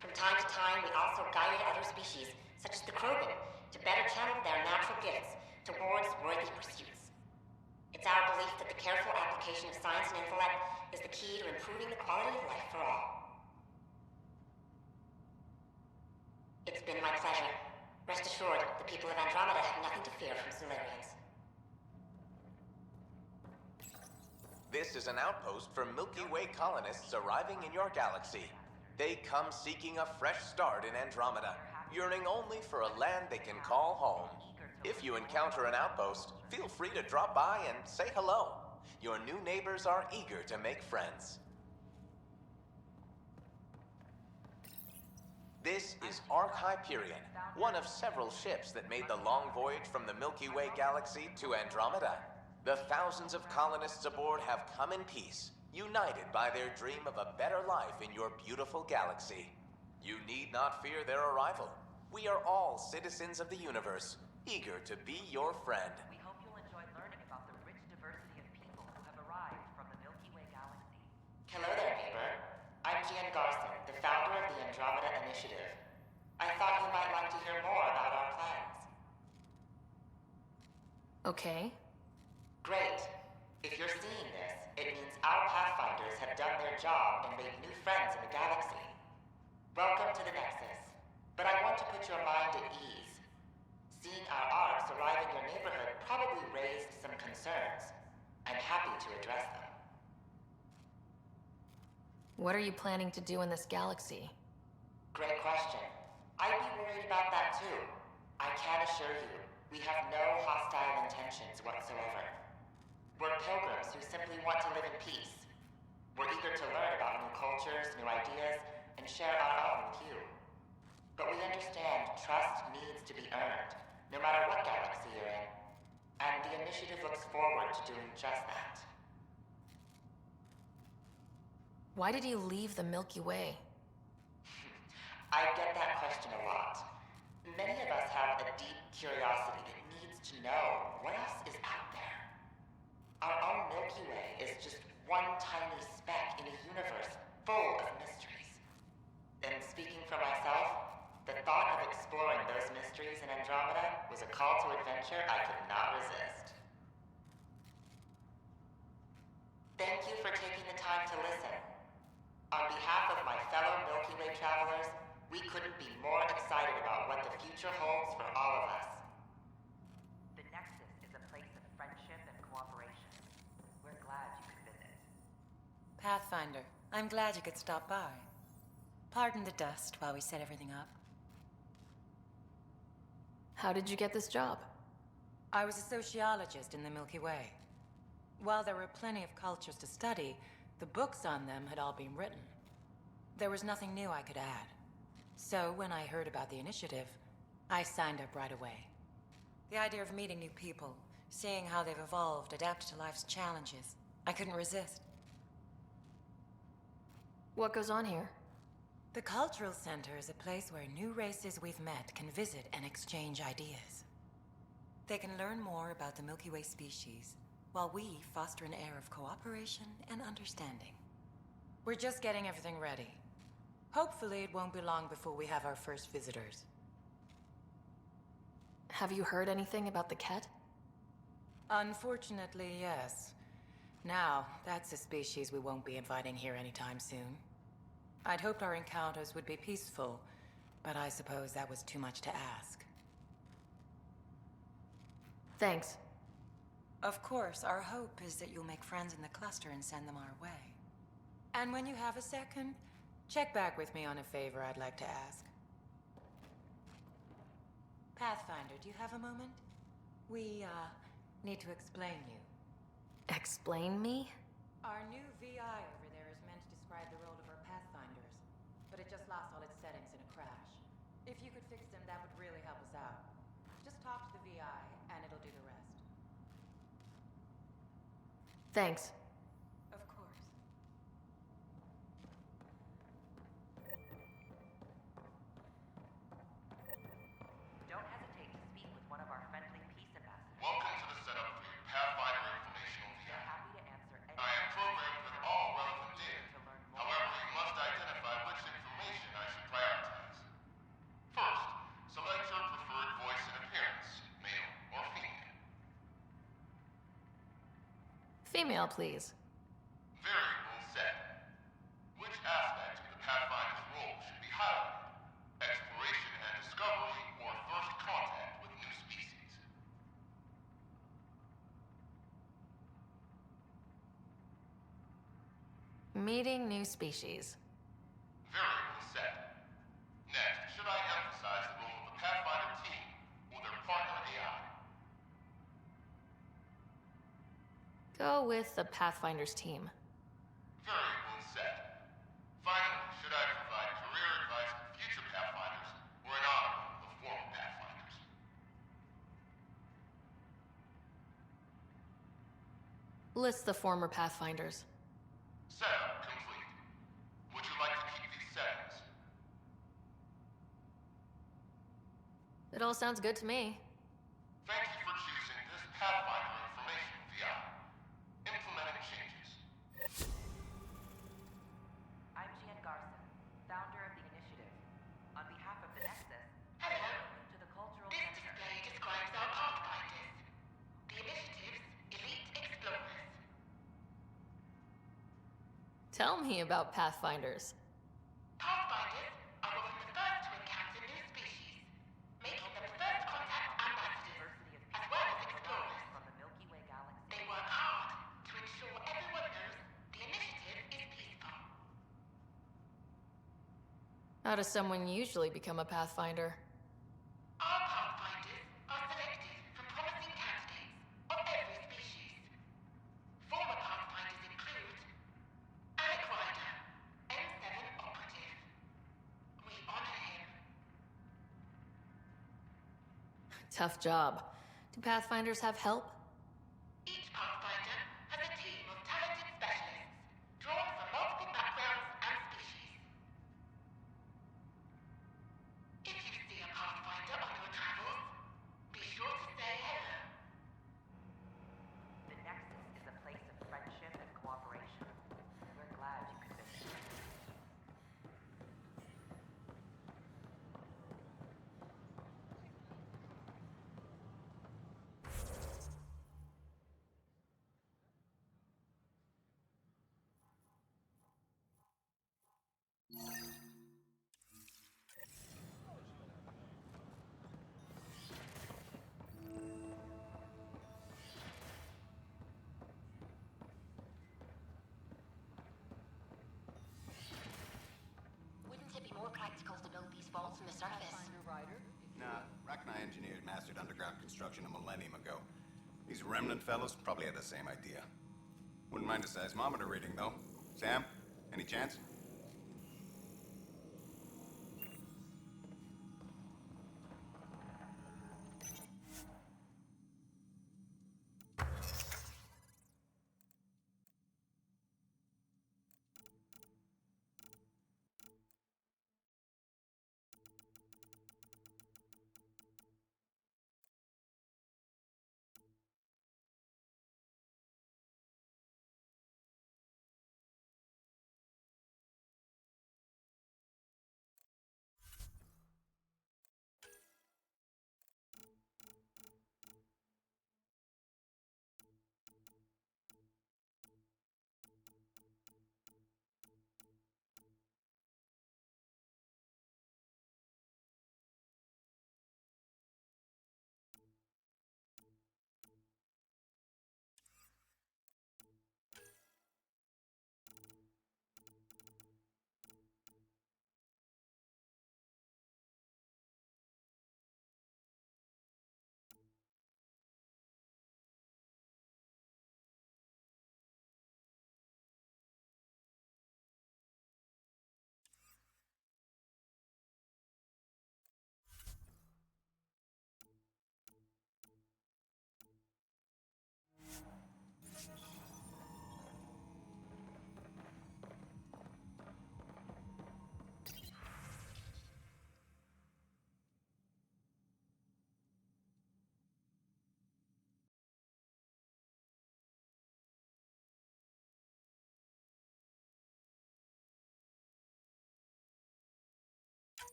From time to time, we also guided other species, such as the Krogan, to better channel their natural gifts towards worthy pursuits. It's our belief that the careful application of science and intellect is the key to improving the quality of life for all. It's been my pleasure. Rest assured, the people of Andromeda have nothing to fear from Solarians. This is an outpost for Milky Way colonists arriving in your galaxy. They come seeking a fresh start in Andromeda, yearning only for a land they can call home. If you encounter an outpost, feel free to drop by and say hello. Your new neighbors are eager to make friends. This is Ark Hyperion, one of several ships that made the long voyage from the Milky Way galaxy to Andromeda. The thousands of colonists aboard have come in peace, united by their dream of a better life in your beautiful galaxy. You need not fear their arrival. We are all citizens of the universe, eager to be your friend. We hope you'll enjoy learning about the rich diversity of people who have arrived from the Milky Way galaxy. Hello there, neighbor. I'm Gian Garson, the founder of the Andromeda Initiative. I thought you might like to hear more about our plans. Okay. Great. If you're seeing this, it means our Pathfinders have done their job and made new friends in the galaxy. Welcome to the Nexus. But I want to put your mind at ease. Seeing our arcs arrive in your neighborhood probably raised some concerns. I'm happy to address them. What are you planning to do in this galaxy? Great question. I'd be worried about that too. I can assure you, we have no hostile intentions whatsoever. We're pilgrims who simply want to live in peace. We're eager to learn about new cultures, new ideas, and share our own with you. But we understand trust needs to be earned, no matter what galaxy you're in. And the initiative looks forward to doing just that. Why did you leave the Milky Way? I get that question a lot. Many of us have a deep curiosity that needs to know what else is out there. Our own Milky Way is just one tiny speck in a universe full of mysteries. And speaking for myself, the thought of exploring those mysteries in Andromeda was a call to adventure I could not resist. Thank you for taking the time to listen. On behalf of my fellow Milky Way travelers, we couldn't be more excited about what the future holds for all of us. The Nexus is a place of friendship and cooperation. We're glad you could visit. Pathfinder, I'm glad you could stop by. Pardon the dust while we set everything up. How did you get this job? I was a sociologist in the Milky Way. While there were plenty of cultures to study, the books on them had all been written. There was nothing new I could add. So when I heard about the initiative, I signed up right away. The idea of meeting new people, seeing how they've evolved, adapted to life's challenges, I couldn't resist. What goes on here? The Cultural Center is a place where new races we've met can visit and exchange ideas. They can learn more about the Milky Way species, while we foster an air of cooperation and understanding. We're just getting everything ready. Hopefully it won't be long before we have our first visitors. Have you heard anything about the Ket? Unfortunately, yes. Now, that's a species we won't be inviting here anytime soon. I'd hoped our encounters would be peaceful, but I suppose that was too much to ask. Thanks. Of course, our hope is that you'll make friends in the cluster and send them our way. And when you have a second, check back with me on a favor I'd like to ask. Pathfinder, do you have a moment? We, need to explain you. Explain me? Our new VI over there is meant to describe the role of our Pathfinders, but it just lost all its settings in a crash. If you could fix them, that would really help us out. Just talk to the VI, and it'll do the rest. Thanks. Of course. Don't hesitate to speak with one of our friendly peace ambassadors. Welcome to the setup for your Pathfinder informational They're VI. happy to answer any I am programmed with all relevant questions data. to learn more. However, you must identify which information I should prioritize. First, select your preferred voice and appearance, male or female. Female, please. Variable set. Which aspect of the Pathfinder's role should be highlighted? Exploration and discovery or first contact with new species? Meeting new species. Variable set. Next, should I emphasize the role of the Pathfinder team or their partner AI? Go with the Pathfinder's team. Variable set. Finally, should I provide career advice for future Pathfinders or in honor of the former Pathfinders? List the former Pathfinders. Setup complete. Would you like to keep these settings? It all sounds good to me. Thank you for choosing this Pathfinder information VI. Implementing changes. I'm Gian Garson, founder of the initiative. On behalf of the Nexus, Hello. welcome to the Cultural This Center. display describes our Pathfinders, the initiative's elite explorers. Tell me about Pathfinders. Pathfinders are often the first to encounter new species, making them first contact ambassadors, as well as explorers. From the Milky Way galaxy. They work hard to ensure everyone knows the initiative is peaceful. How does someone usually become a Pathfinder? Our Pathfinders are selected from promising candidates of every species. Former Pathfinders include Alec Ryder, M7 operative. We honor him. Tough job. Do Pathfinders have help? Each Pathfinder has a team of talented specialists, drawn from multiple backgrounds and species. If you see a Pathfinder on your travels, be sure to say hello. The Nexus is a place of friendship and cooperation. We're glad you could visit. Wouldn't it be more practical to build these vaults from the surface? Nah, Rachni engineers mastered underground construction a millennium ago. These remnant fellows probably had the same idea. Wouldn't mind a seismometer reading, though. Sam, any chance?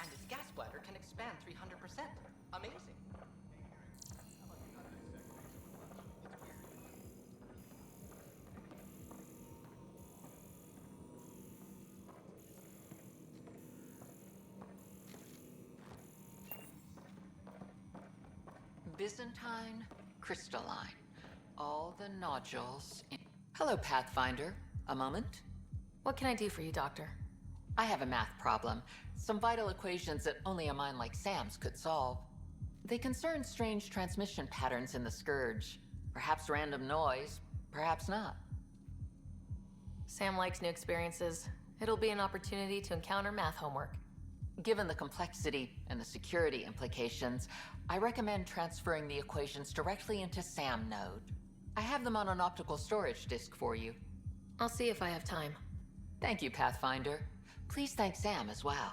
And its gas bladder can expand 300%. Amazing. Byzantine, crystalline. All the nodules in... Hello, Pathfinder. A moment? What can I do for you, Doctor? I have a math problem. Some vital equations that only a mind like Sam's could solve. They concern strange transmission patterns in the Scourge. Perhaps random noise, perhaps not. Sam likes new experiences. It'll be an opportunity to encounter math homework. Given the complexity and the security implications, I recommend transferring the equations directly into SAM node. I have them on an optical storage disk for you. I'll see if I have time. Thank you, Pathfinder. Please thank Sam as well.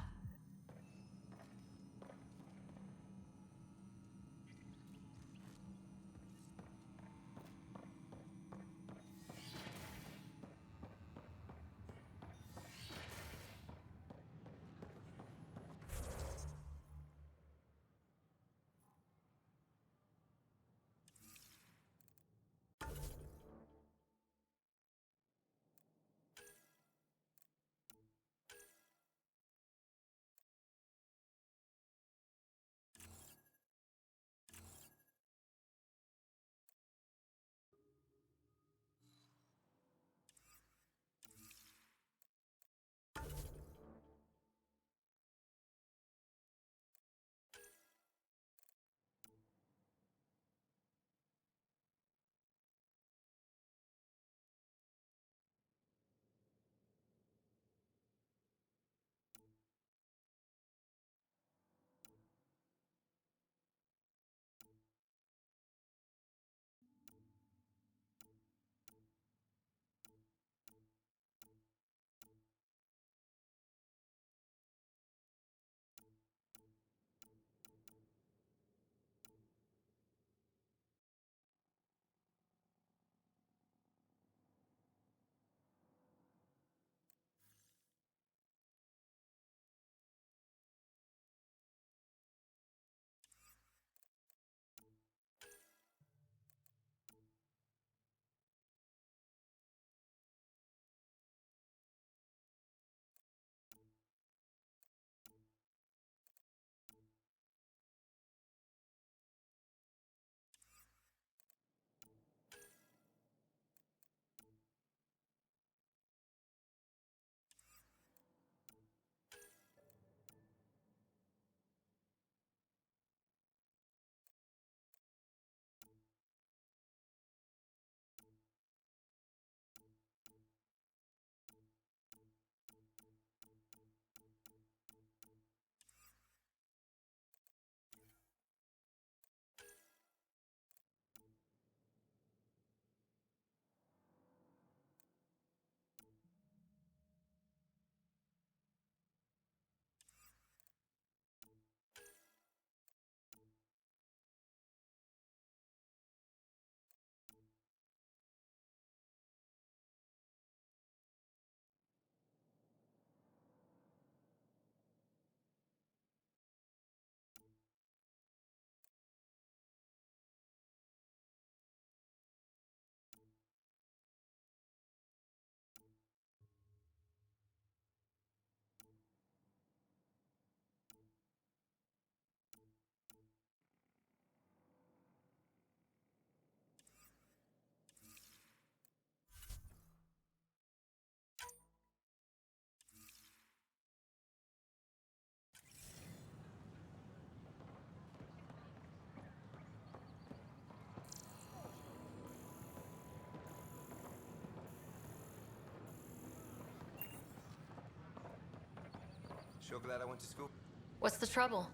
Sure glad I went to school. What's the trouble?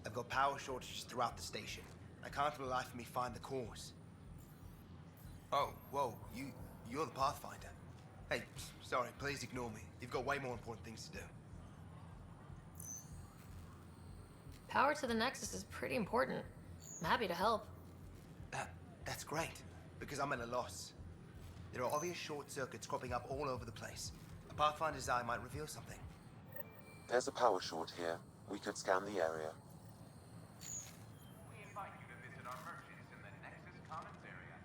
I've got power shortages throughout the station. I can't for the life of me find the cause. Oh, whoa, you're the Pathfinder. Hey, sorry, please ignore me. You've got way more important things to do. Power to the Nexus is pretty important. I'm happy to help. That's great, because I'm at a loss. There are obvious short circuits cropping up all over the place. A Pathfinder's eye might reveal something. There's a power short here. We could scan the area. We invite you to visit our merchants in the Nexus Commons area.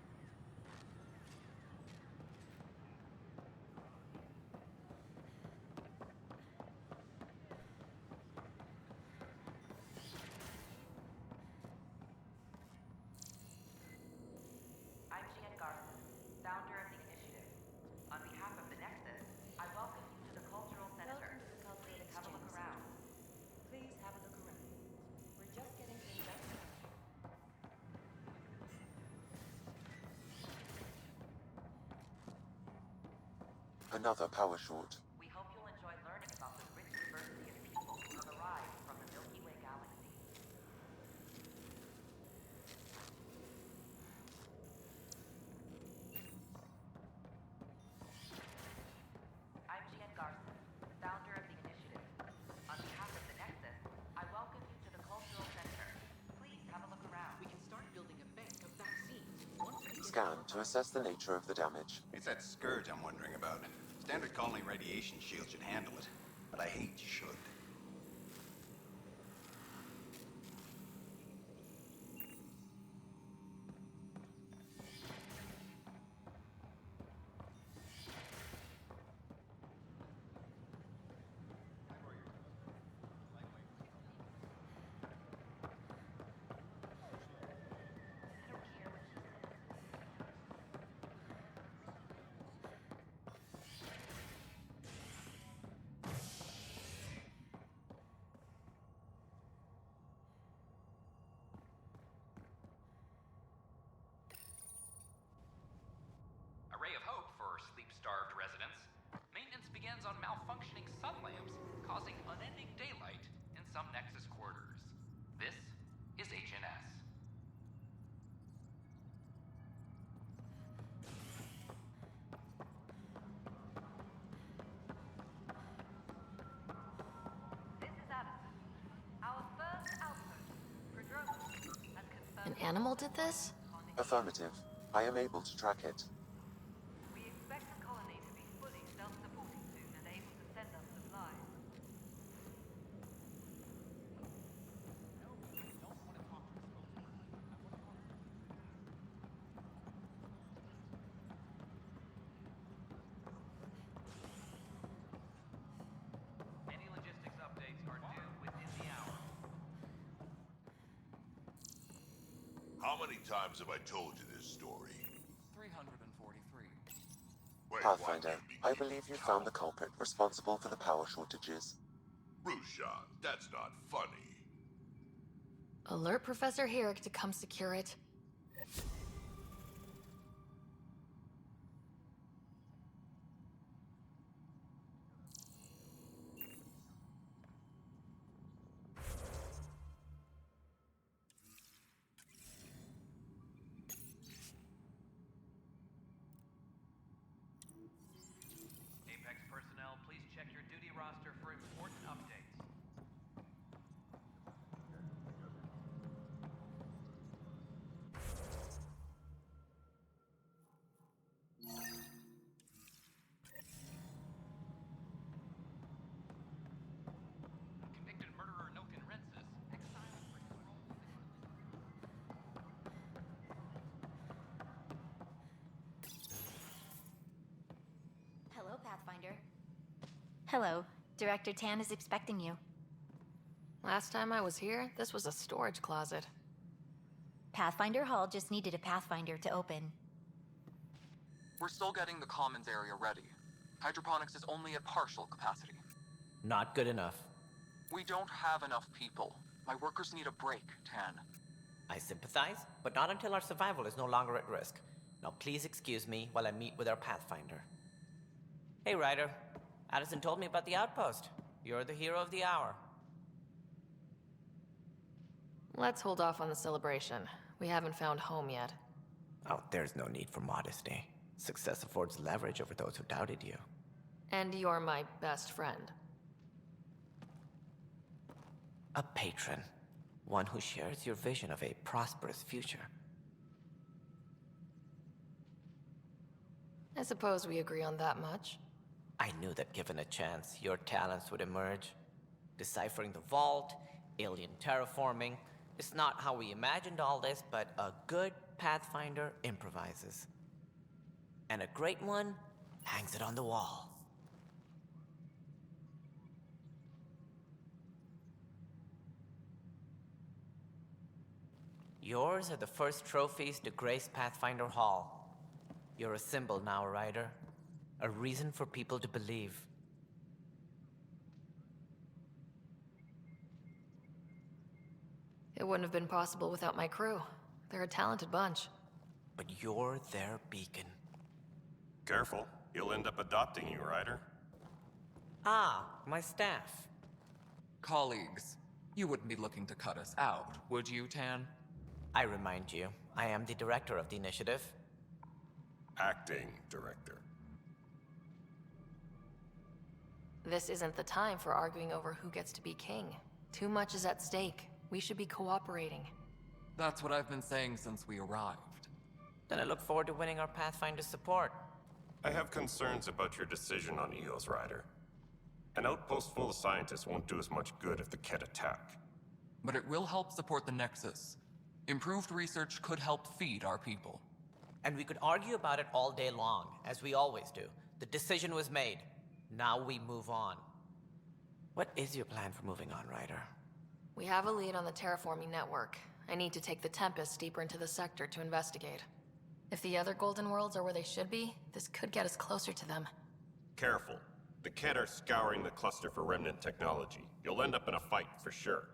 I'm Gian Garson, founder of the initiative. On behalf of the Nexus, I welcome you to the Cultural Center. Please have a look around. Please have a look around. We're just getting things started. Another power short. We hope you'll enjoy learning about the rich diversity of people who have arrived. scan to assess the nature of the damage. It's that scourge I'm wondering about. Standard colony radiation shield should handle it, but I hate should. A ray of hope for sleep-starved residents. Maintenance begins on malfunctioning sun lamps, causing unending daylight in some Nexus quarters. This is HNS. This is Addison. Our first outpost, Andromeda, has confirmed... An animal did this? Affirmative. I am able to track it. We expect the colony to be fully self-supporting soon and able to send us supplies. Any logistics updates are due within the hour. How many times have I told you this story? 343. Wait, Pathfinder, I believe you found the culprit responsible for the power shortages. Rushan, that's not funny. Alert Professor Herrick to come secure it. Apex personnel, please check your duty roster for important updates. Convicted murderer Noken Rensis, exiled for his role in Hello, Pathfinder. Hello. Director Tan is expecting you. Last time I was here, this was a storage closet. Pathfinder Hall just needed a Pathfinder to open. We're still getting the commons area ready. Hydroponics is only at partial capacity. Not good enough. We don't have enough people. My workers need a break, Tan. I sympathize, but not until our survival is no longer at risk. Now please excuse me while I meet with our Pathfinder. Hey, Ryder. Addison told me about the outpost. You're the hero of the hour. Let's hold off on the celebration. We haven't found home yet. Oh, there's no need for modesty. Success affords leverage over those who doubted you. And you're my best friend. A patron. One who shares your vision of a prosperous future. I suppose we agree on that much. I knew that given a chance, your talents would emerge. Deciphering the vault, alien terraforming. It's not how we imagined all this, but a good Pathfinder improvises. And a great one hangs it on the wall. Yours are the first trophies to grace Pathfinder Hall. You're a symbol now, Ryder. A reason for people to believe. It wouldn't have been possible without my crew. They're a talented bunch. But you're their beacon. Careful. He'll end up adopting you, Ryder. Ah, my staff. Colleagues, you wouldn't be looking to cut us out, would you, Tan? I remind you, I am the director of the initiative. Acting director. This isn't the time for arguing over who gets to be king. Too much is at stake. We should be cooperating. That's what I've been saying since we arrived. Then I look forward to winning our Pathfinder support. I have concerns about your decision on EOS, Ryder. An outpost full of scientists won't do us much good if the Kett attack. But it will help support the Nexus. Improved research could help feed our people. And we could argue about it all day long, as we always do. The decision was made. Now we move on. What is your plan for moving on, Ryder? We have a lead on the terraforming network. I need to take the Tempest deeper into the sector to investigate. If the other Golden Worlds are where they should be, this could get us closer to them. Careful. The Kett are scouring the cluster for remnant technology. You'll end up in a fight for sure.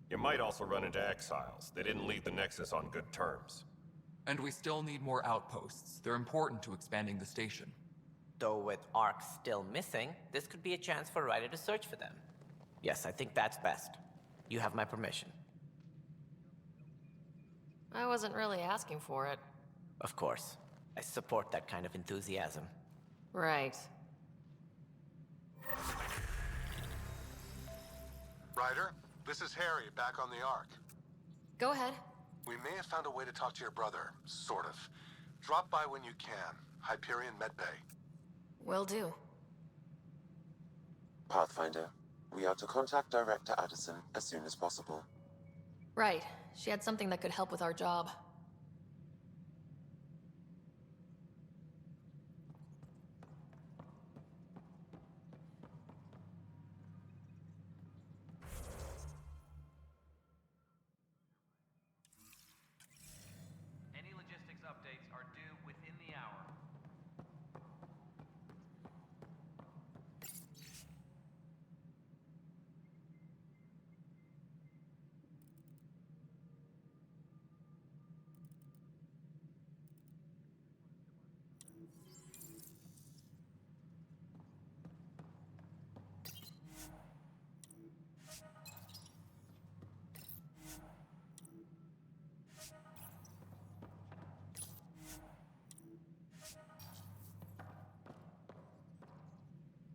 You might also run into exiles. They didn't leave the Nexus on good terms. And we still need more outposts. They're important to expanding the station. Though with Ark still missing, this could be a chance for Ryder to search for them. Yes, I think that's best. You have my permission. I wasn't really asking for it. Of course. I support that kind of enthusiasm. Right. Ryder, this is Harry, back on the Ark. Go ahead. We may have found a way to talk to your brother, sort of. Drop by when you can. Hyperion Medbay. Will do. Pathfinder, we are to contact Director Addison as soon as possible. Right. She had something that could help with our job. Any logistics updates are due within the hour.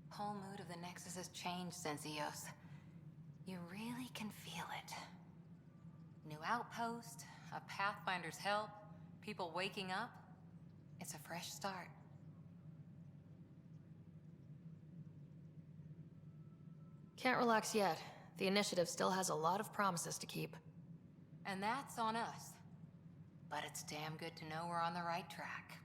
Whole mood of the Nexus has changed since EOS. You really can feel it. New outpost, a Pathfinder's help, people waking up. It's a fresh start. Can't relax yet. The initiative still has a lot of promises to keep. And that's on us. But it's damn good to know we're on the right track.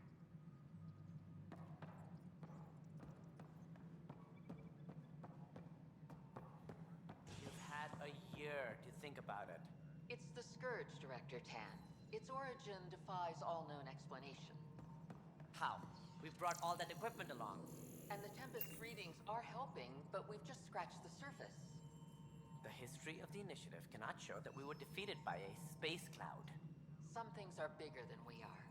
You've had a year to think about it. It's the Scourge, Director Tan. Its origin defies all known explanation. How? We've brought all that equipment along. And the Tempest readings are helping, but we've just scratched the surface. The history of the initiative cannot show that we were defeated by a space cloud. Some things are bigger than we are.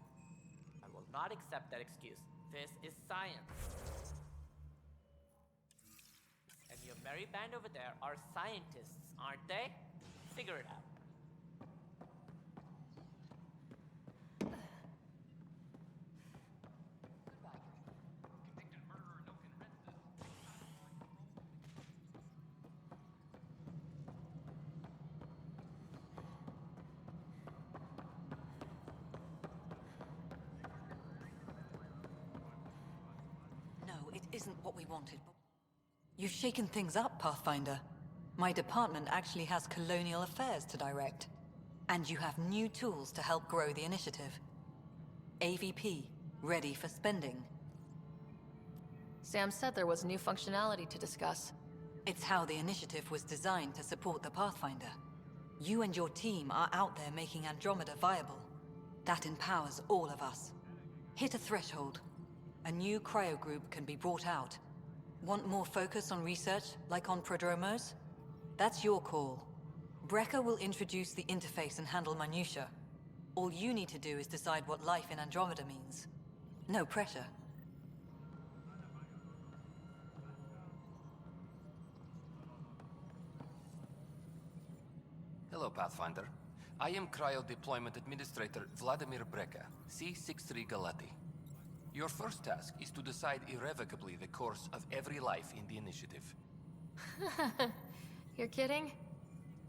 I will not accept that excuse. This is science. And your merry band over there are scientists, aren't they? Figure it out. Isn't what we wanted. You've shaken things up, Pathfinder. My department actually has colonial affairs to direct. And you have new tools to help grow the initiative. AVP, ready for spending. Sam said there was new functionality to discuss. It's how the initiative was designed to support the Pathfinder. You and your team are out there making Andromeda viable. That empowers all of us. Hit a threshold. A new cryo group can be brought out. Want more focus on research, like on prodromos? That's your call. Brecker will introduce the interface and handle minutiae. All you need to do is decide what life in Andromeda means. No pressure. Hello, Pathfinder. I am Cryo Deployment Administrator Vladimir Brecker, C-63 Galati. Your first task is to decide irrevocably the course of every life in the initiative. You're kidding?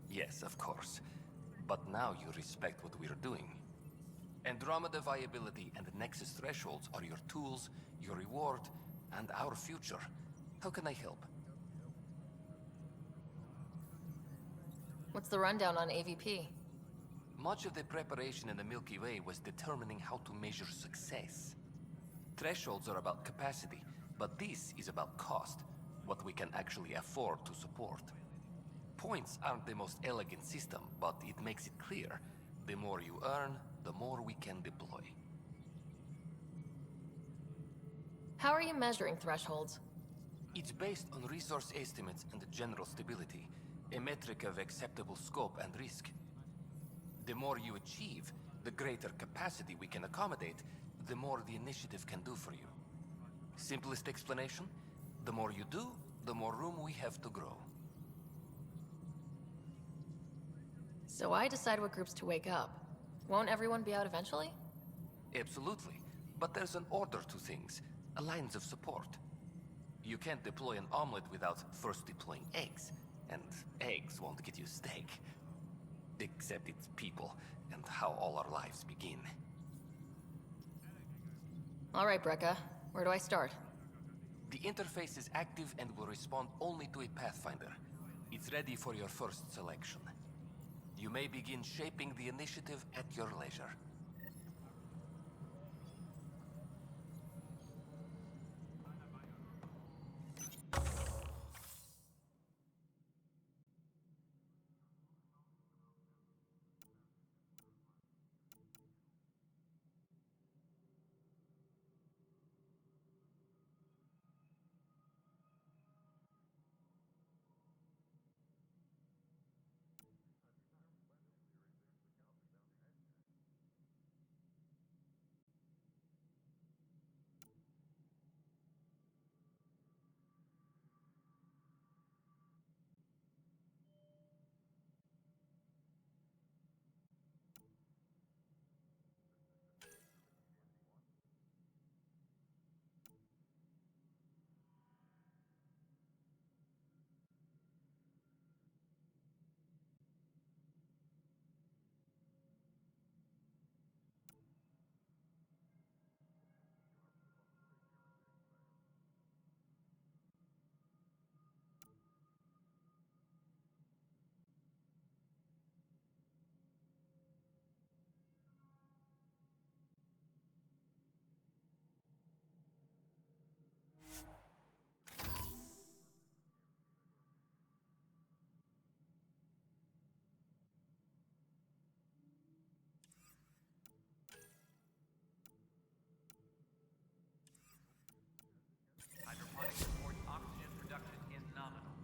Yes, of course. But now you respect what we're doing. Andromeda viability and Nexus thresholds are your tools, your reward, and our future. How can I help? What's the rundown on AVP? Much of the preparation in the Milky Way was determining how to measure success. Thresholds are about capacity, but this is about cost, what we can actually afford to support. Points aren't the most elegant system, but it makes it clear. The more you earn, the more we can deploy. How are you measuring thresholds? It's based on resource estimates and general stability, a metric of acceptable scope and risk. The more you achieve, the greater capacity we can accommodate, the more the initiative can do for you. Simplest explanation, the more you do, the more room we have to grow. So I decide what groups to wake up. Won't everyone be out eventually? Absolutely. But there's an order to things, a lines of support. You can't deploy an omelet without first deploying eggs, and eggs won't get you steak. Except it's people, and how all our lives begin. All right, Brekka. Where do I start? The interface is active and will respond only to a Pathfinder. It's ready for your first selection. You may begin shaping the initiative at your leisure. Hydroponics reports oxygen production is nominal.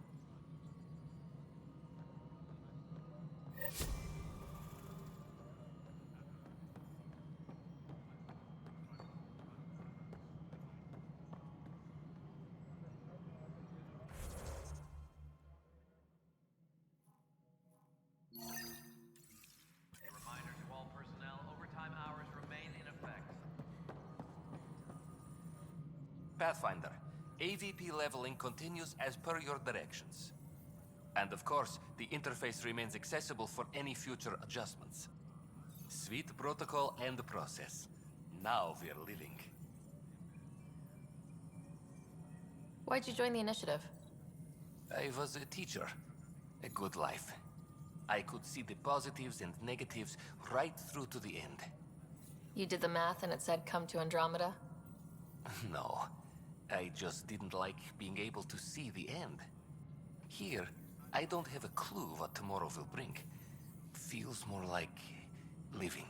A reminder to all personnel, overtime hours remain in effect. Pathfinder, AVP leveling continues as per your directions. And of course, the interface remains accessible for any future adjustments. Sweet protocol and process. Now we're living. Why'd you join the initiative? I was a teacher. A good life. I could see the positives and negatives right through to the end. You did the math and it said come to Andromeda? No. I just didn't like being able to see the end. Here, I don't have a clue what tomorrow will bring. Feels more like living.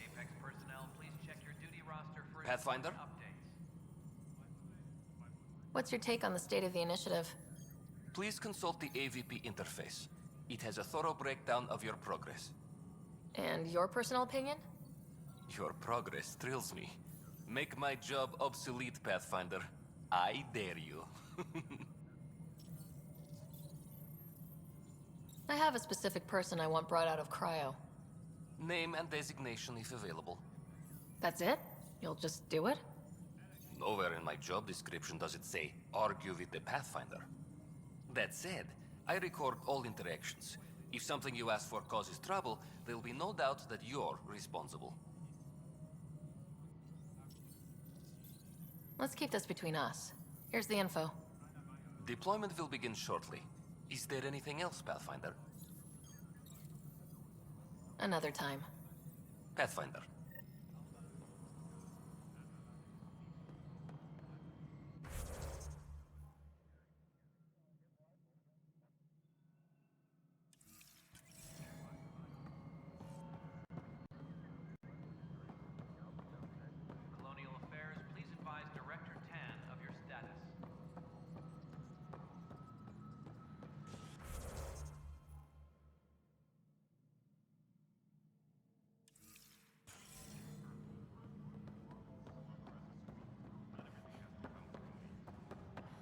Apex personnel, please check your duty roster for Pathfinder? updates. What's your take on the state of the initiative? Please consult the AVP interface. It has a thorough breakdown of your progress. And your personal opinion? Your progress thrills me. Make my job obsolete, Pathfinder. I dare you. I have a specific person I want brought out of cryo. Name and designation if available. That's it? You'll just do it? Nowhere in my job description does it say, argue with the Pathfinder. That said, I record all interactions. If something you ask for causes trouble, there will be no doubt that you're responsible. Let's keep this between us. Here's the info. Deployment will begin shortly. Is there anything else, Pathfinder? Another time. Pathfinder. Colonial Affairs, please advise Director Tan of your status.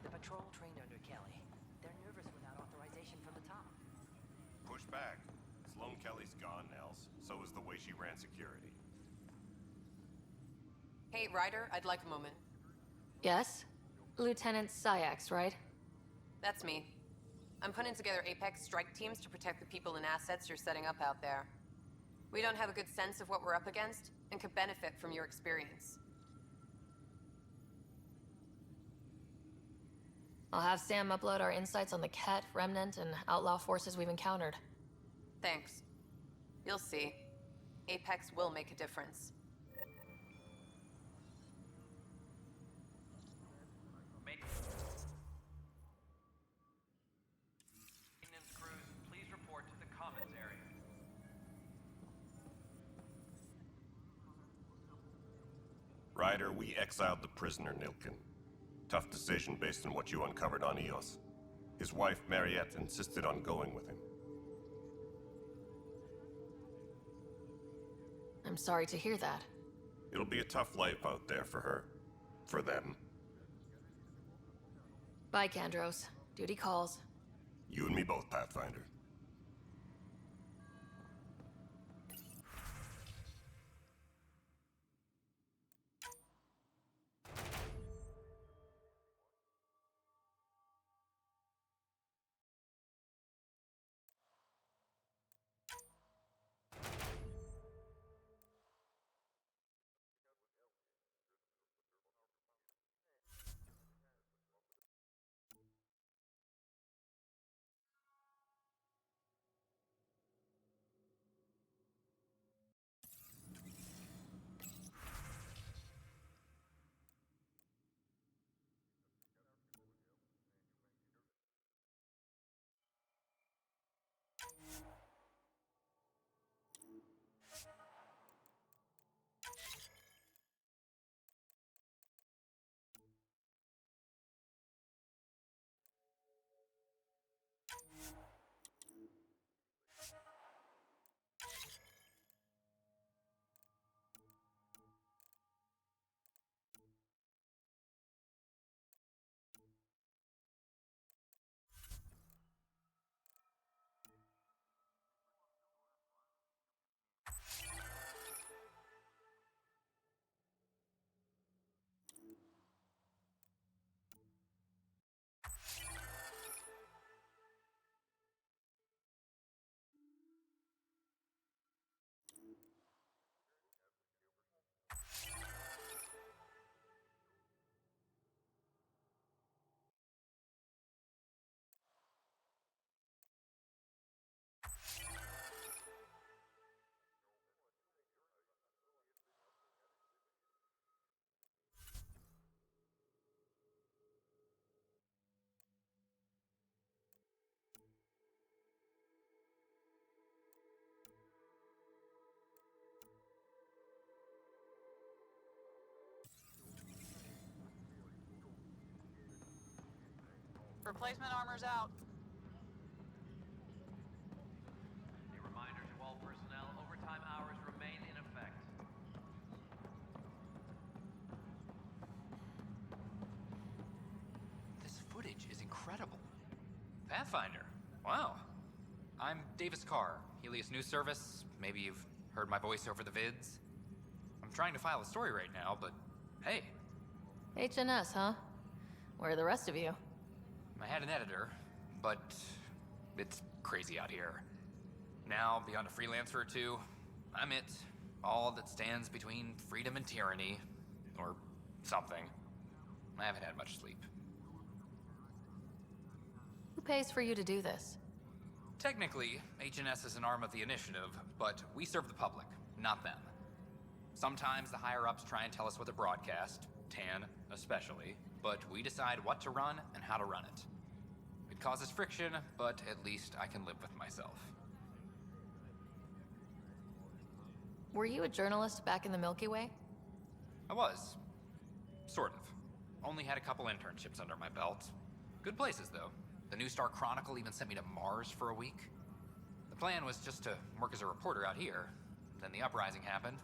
The patrol trained under Kelly. They're nervous without authorization from the top. Push back. Sloane Kelly's gone, Nels. So is the way she ran security. Hey, Ryder, I'd like a moment. Yes? Lieutenant Syax, right? That's me. I'm putting together Apex strike teams to protect the people and assets you're setting up out there. We don't have a good sense of what we're up against, and could benefit from your experience. I'll have Sam upload our insights on the Ket, Remnant, and outlaw forces we've encountered. Thanks. You'll see. Apex will make a difference. Maintenance crews, please report to the commons area. Ryder, we exiled the prisoner Nilkin. Tough decision based on what you uncovered on Eos. His wife, Mariette, insisted on going with him. I'm sorry to hear that. It'll be a tough life out there for her. For them. Bye, Kandros. Duty calls. You and me both, Pathfinder. Replacement armor's out. A reminder to all personnel, overtime hours remain in effect. This footage is incredible. Pathfinder. Wow. I'm Davis Carr, Helios News Service. Maybe you've heard my voice over the vids. I'm trying to file a story right now, but hey, HNS, huh? Where are the rest of you? I had an editor, but it's crazy out here. Now, beyond a freelancer or two, I'm it. All that stands between freedom and tyranny. Or something. I haven't had much sleep. Who pays for you to do this? Technically, HNS is an arm of the initiative, but we serve the public, not them. Sometimes the higher-ups try and tell us what to broadcast, Tan especially, but we decide what to run and how to run it. It causes friction, but at least I can live with myself. Were you a journalist back in the Milky Way? I was. Sort of. Only had a couple internships under my belt. Good places, though. The New Star Chronicle even sent me to Mars for a week. The plan was just to work as a reporter out here. Then the uprising happened.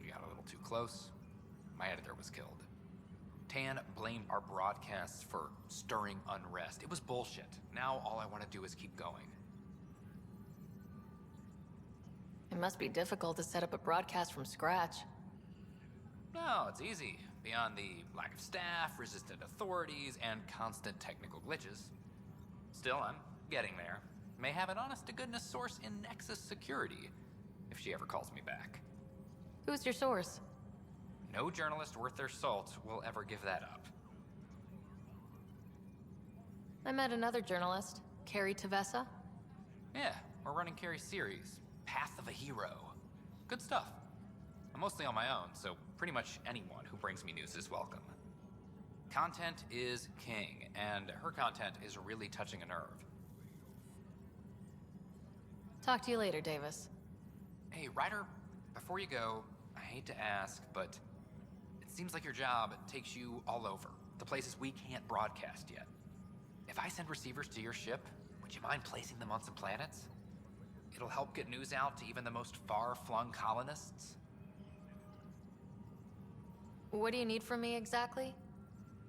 We got a little too close. My editor was killed. Tan blamed our broadcasts for stirring unrest. It was bullshit. Now all I want to do is keep going. It must be difficult to set up a broadcast from scratch. No, it's easy. Beyond the lack of staff, resistant authorities, and constant technical glitches. Still, I'm getting there. May have an honest-to-goodness source in Nexus security, if she ever calls me back. Who's your source? No journalist worth their salt will ever give that up. I met another journalist, Carrie Tavessa. Yeah, we're running Carrie's series, Path of a Hero. Good stuff. I'm mostly on my own, so pretty much anyone who brings me news is welcome. Content is king, and her content is really touching a nerve. Talk to you later, Davis. Hey, Ryder, before you go, I hate to ask, but it seems like your job takes you all over, the places we can't broadcast yet. If I send receivers to your ship, would you mind placing them on some planets? It'll help get news out to even the most far-flung colonists. What do you need from me exactly?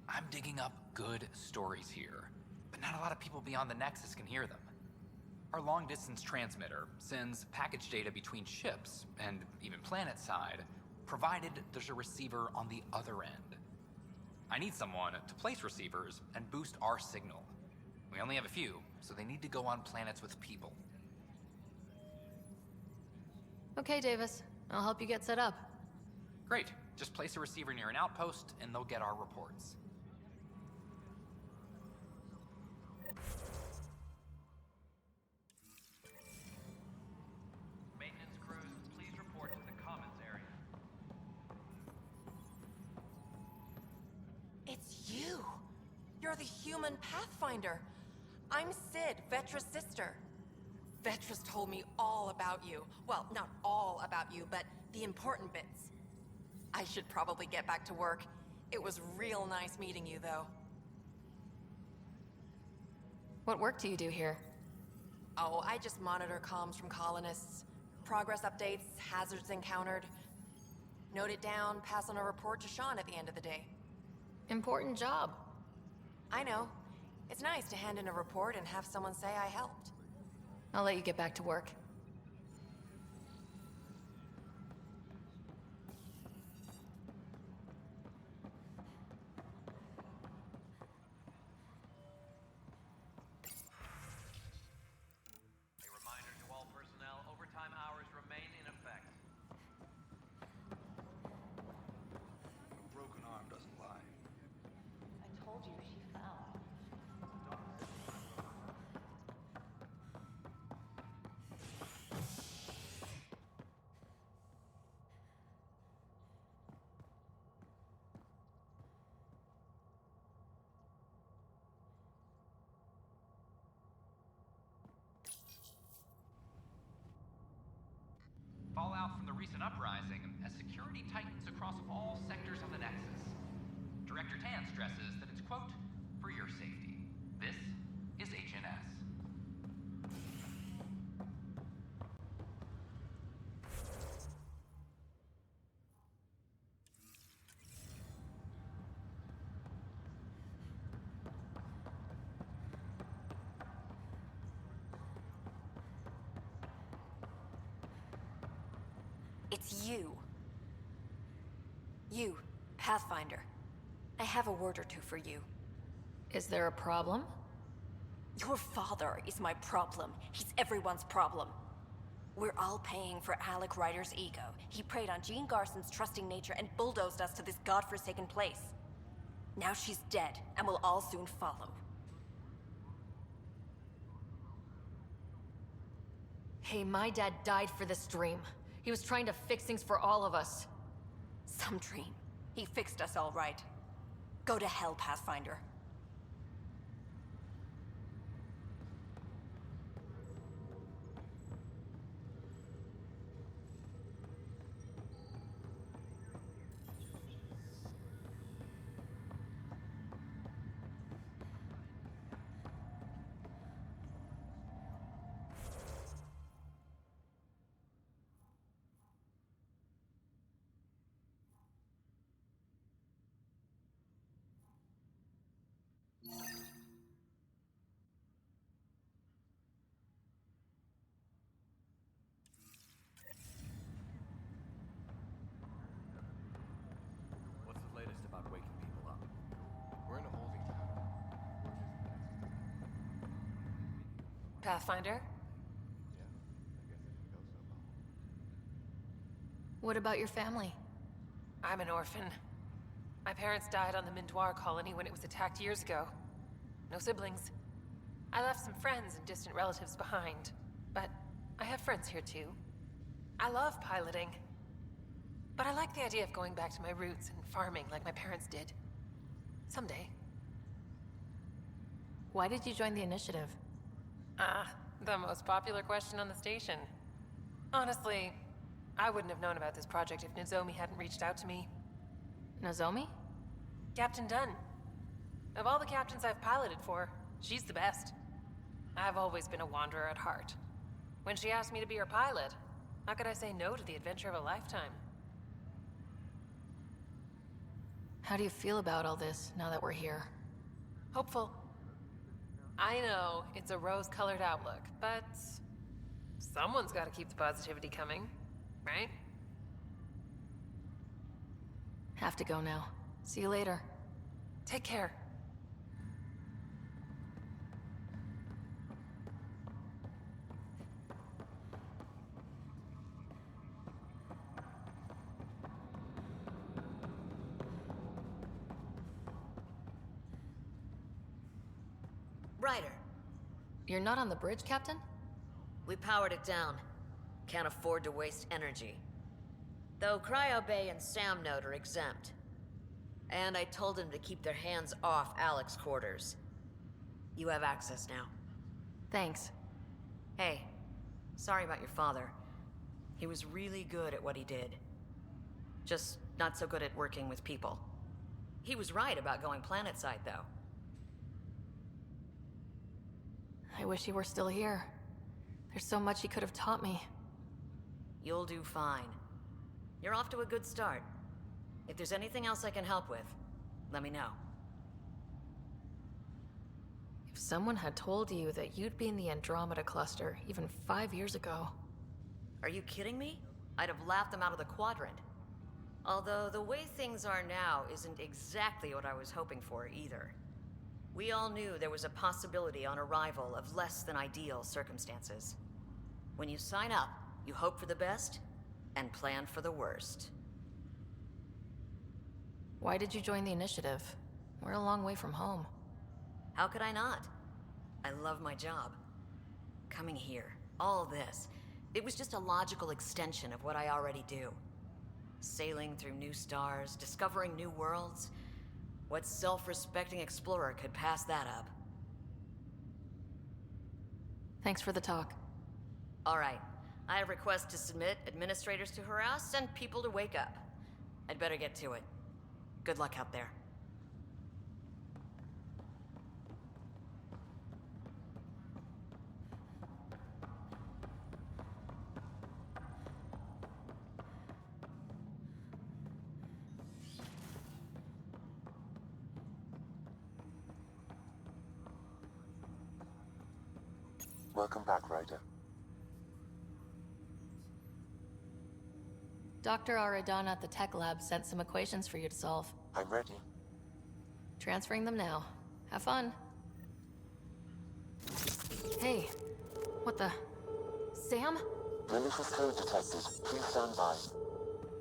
I'm digging up good stories here, but not a lot of people beyond the Nexus can hear them. Our long-distance transmitter sends package data between ships, and even planet-side, provided there's a receiver on the other end. I need someone to place receivers and boost our signal. We only have a few, so they need to go on planets with people. Okay, Davis. I'll help you get set up. Great. Just place a receiver near an outpost, and they'll get our reports. Maintenance crews, please report to the commons area. It's you! You're the human Pathfinder. I'm Sid, Vetra's sister. Vetra's told me all about you. Well, not all about you, but the important bits. I should probably get back to work. It was real nice meeting you, though. What work do you do here? Oh, I just monitor comms from colonists. Progress updates, hazards encountered. Note it down, pass on a report to Sean at the end of the day. Important job. I know. It's nice to hand in a report and have someone say I helped. I'll let you get back to work. A reminder to all personnel, overtime hours remain in effect. A broken arm doesn't lie. I told you she fell. Fallout from the recent uprising as security tightens across all sectors of the Nexus. Director Tan stresses that it's, quote, for your safety. This is HNS. It's you. You, Pathfinder. I have a word or two for you. Is there a problem? Your father is my problem. He's everyone's problem. We're all paying for Alec Ryder's ego. He preyed on Jean Garson's trusting nature and bulldozed us to this godforsaken place. Now she's dead, and we'll all soon follow. Hey, my dad died for this dream. He was trying to fix things for all of us. Some dream. He fixed us all right. Go to hell, Pathfinder. What's the latest about waking people up? We're in a holding pattern. Pathfinder? What about your family? I'm an orphan. My parents died on the Mindoir colony when it was attacked years ago. No siblings. I left some friends and distant relatives behind, but I have friends here too. I love piloting. But I like the idea of going back to my roots and farming like my parents did. Someday. Why did you join the initiative? The most popular question on the station. Honestly, I wouldn't have known about this project if Nozomi hadn't reached out to me. Nozomi? Captain Dunn. Of all the captains I've piloted for, she's the best. I've always been a wanderer at heart. When she asked me to be her pilot, how could I say no to the adventure of a lifetime? How do you feel about all this now that we're here? Hopeful. I know it's a rose-colored outlook, but someone's got to keep the positivity coming, right? Have to go now. See you later. Take care. Ryder. You're not on the bridge, Captain? We powered it down. Can't afford to waste energy. Though Cryo Bay and Sam Note are exempt. And I told them to keep their hands off Alec's quarters. You have access now. Thanks. Hey, sorry about your father. He was really good at what he did. Just not so good at working with people. He was right about going planetside, though. I wish he were still here. There's so much he could have taught me. You'll do fine. You're off to a good start. If there's anything else I can help with, let me know. If someone had told you that you'd be in the Andromeda cluster even 5 years ago... Are you kidding me? I'd have laughed them out of the quadrant. Although the way things are now isn't exactly what I was hoping for either. We all knew there was a possibility on arrival of less than ideal circumstances. When you sign up, you hope for the best and plan for the worst. Why did you join the initiative? We're a long way from home. How could I not? I love my job. Coming here, all this, it was just a logical extension of what I already do. Sailing through new stars, discovering new worlds. What self-respecting explorer could pass that up? Thanks for the talk. All right. I have requests to submit, administrators to harass, and people to wake up. I'd better get to it. Good luck out there. Welcome back, Ryder. Dr. Aradana at the tech lab sent some equations for you to solve. I'm ready. Transferring them now. Have fun. Hey, what the... Sam? Malicious code detected. Please stand by.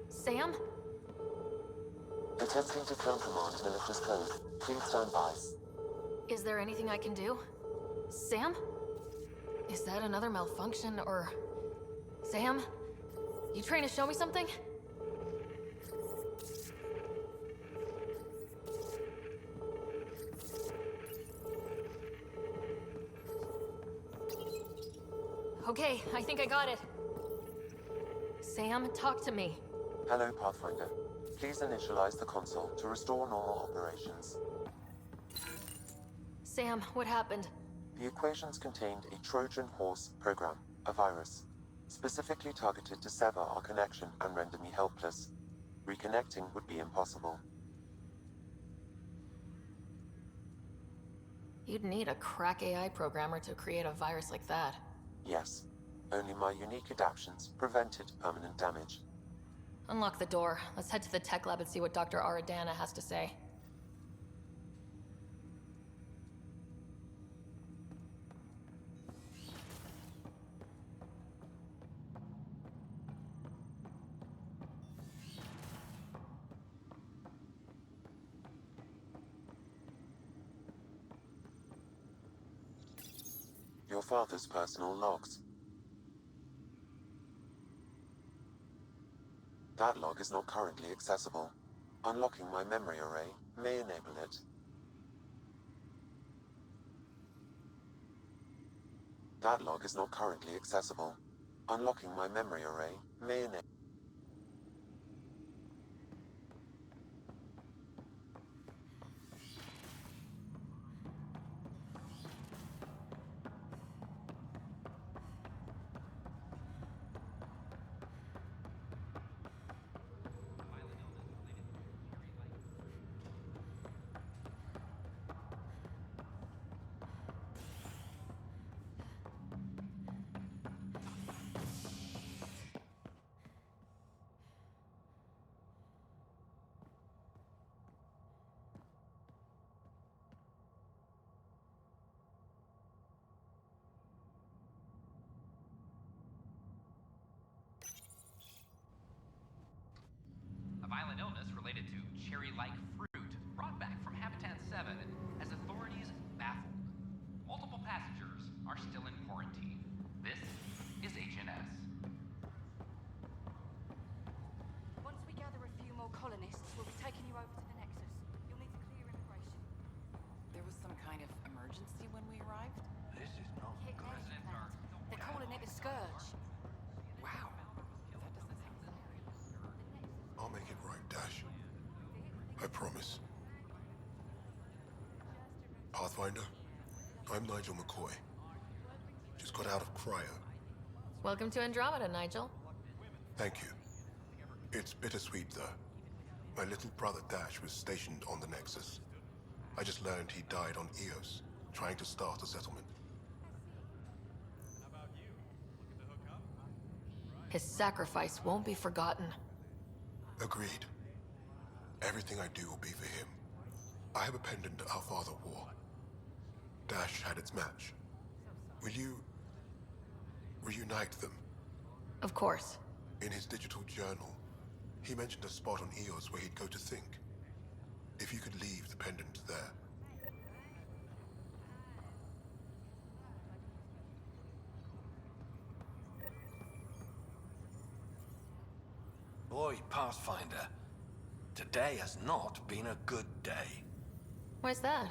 Sam? Attempting to countermand malicious code. Please stand by. Is there anything I can do? Sam? Is that another malfunction, or... Sam? You trying to show me something? Okay, I think I got it. Sam, talk to me. Hello, Pathfinder. Please initialize the console to restore normal operations. Sam, what happened? The equations contained a Trojan horse program, a virus, specifically targeted to sever our connection and render me helpless. Reconnecting would be impossible. You'd need a crack AI programmer to create a virus like that. Yes. Only my unique adaptions prevented permanent damage. Unlock the door. Let's head to the tech lab and see what Dr. Aradana has to say. Your father's personal logs. That log is not currently accessible. Unlocking my memory array may enable it. That log is not currently accessible. Unlocking my memory array may enable... A violent illness related to cherry-like fruit brought back from Habitat 7 as authorities baffled. Multiple passengers are still in quarantine. This is HNS. Once we gather a few more colonists, we'll be taking you over to the Nexus. You'll need to clear immigration. There was some kind of emergency when we arrived? This is not Hit Residents are... They're calling it a scourge. Wow. That doesn't sound scary. I'll make it right, Dash. I promise. Pathfinder, I'm Nigel McCoy. Just got out of cryo. Welcome to Andromeda, Nigel. Thank you. It's bittersweet, though. My little brother Dash was stationed on the Nexus. I just learned he died on Eos, trying to start a settlement. His sacrifice won't be forgotten. Agreed. Everything I do will be for him. I have a pendant our father wore. Dash had its match. Will you... reunite them? Of course. In his digital journal, he mentioned a spot on Eos where he'd go to think. If you could leave the pendant there. Boy, Pathfinder, today has not been a good day. Why's that?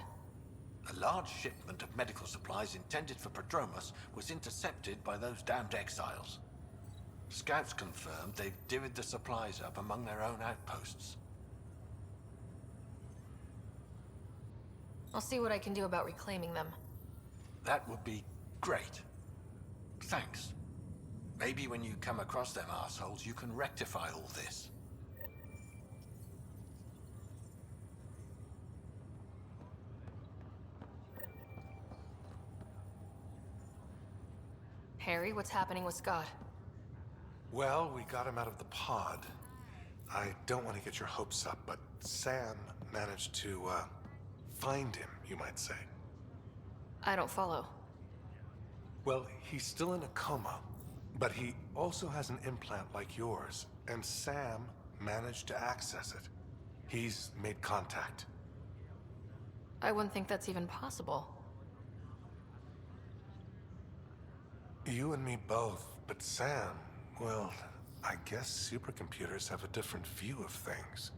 A large shipment of medical supplies intended for Prodromos was intercepted by those damned exiles. Scouts confirmed they've divvied the supplies up among their own outposts. I'll see what I can do about reclaiming them. That would be great. Thanks. Maybe when you come across them assholes, you can rectify all this. Harry, what's happening with Scott? Well, we got him out of the pod. I don't want to get your hopes up, but Sam managed to, find him, you might say. I don't follow. Well, he's still in a coma, but he also has an implant like yours, and Sam managed to access it. He's made contact. I wouldn't think that's even possible. You and me both, but Sam, well, I guess supercomputers have a different view of things.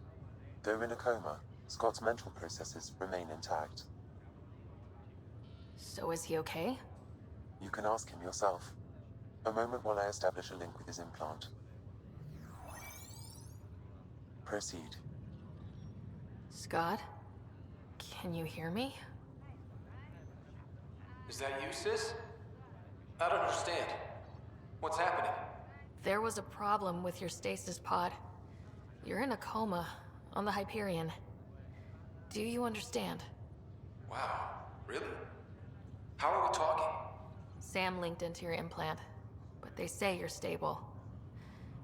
Though in a coma, Scott's mental processes remain intact. So is he okay? You can ask him yourself. A moment while I establish a link with his implant. Proceed. Scott? Can you hear me? Is that you, sis? I don't understand. What's happening? There was a problem with your stasis pod. You're in a coma on the Hyperion. Do you understand? Wow, really? How are we talking? Sam linked into your implant, but they say you're stable.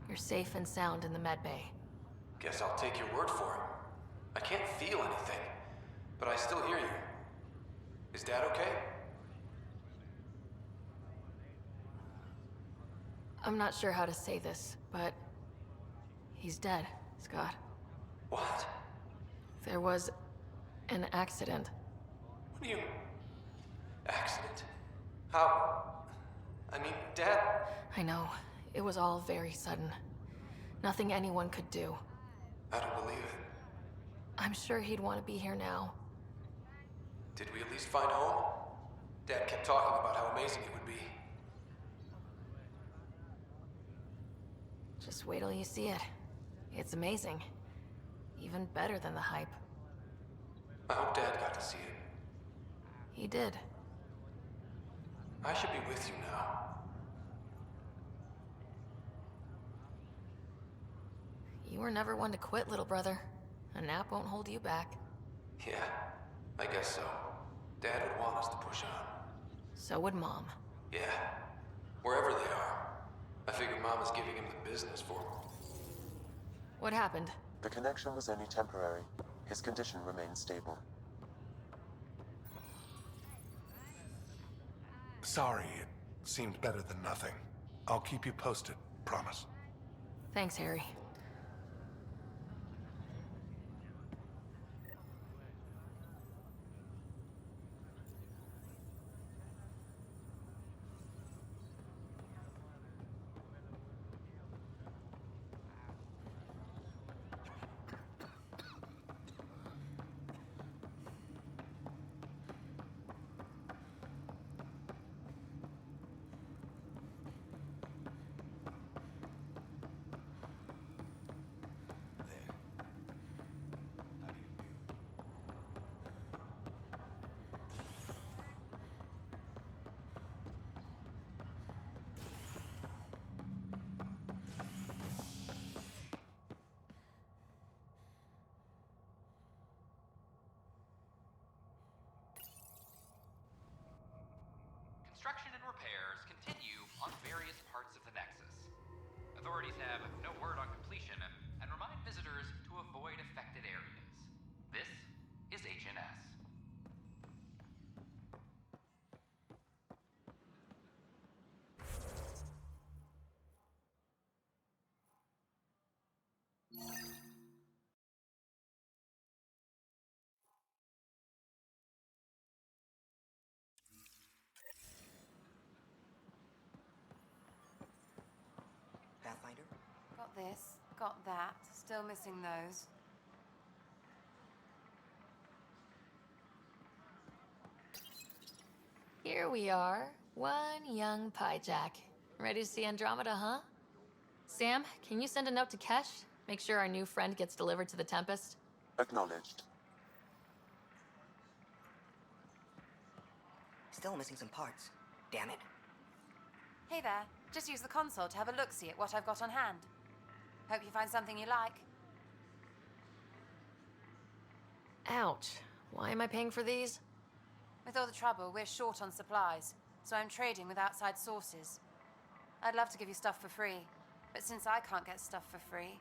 You're safe and sound in the medbay. Guess I'll take your word for it. I can't feel anything, but I still hear you. Is Dad okay? I'm not sure how to say this, but he's dead, Scott. What? There was an accident. What do you... Accident? How? I mean, Dad... I know. It was all very sudden. Nothing anyone could do. I don't believe it. I'm sure he'd want to be here now. Did we at least find home? Dad kept talking about how amazing it would be. Just wait till you see it. It's amazing. Even better than the hype. I hope Dad got to see it. He did. I should be with you now. You were never one to quit, little brother. A nap won't hold you back. Yeah, I guess so. Dad would want us to push on. So would Mom. Yeah, wherever they are. I figure Mom is giving him the business for him. What happened? The connection was only temporary. His condition remains stable. Sorry, it seemed better than nothing. I'll keep you posted, promise. Thanks, Harry. Construction and repairs continue on various parts of the Nexus. Authorities have no word on completion and remind visitors to avoid affected areas. This is HNS. Pathfinder? Got this, got that. Still missing those. Here we are, one young Pyjack. Ready to see Andromeda, huh? Sam, can you send a note to Kesh? Make sure our new friend gets delivered to the Tempest? Acknowledged. Still missing some parts. Damn it. Hey there. Just use the console to have a look-see at what I've got on hand. Hope you find something you like. Ouch. Why am I paying for these? With all the trouble, we're short on supplies, so I'm trading with outside sources. I'd love to give you stuff for free, but since I can't get stuff for free...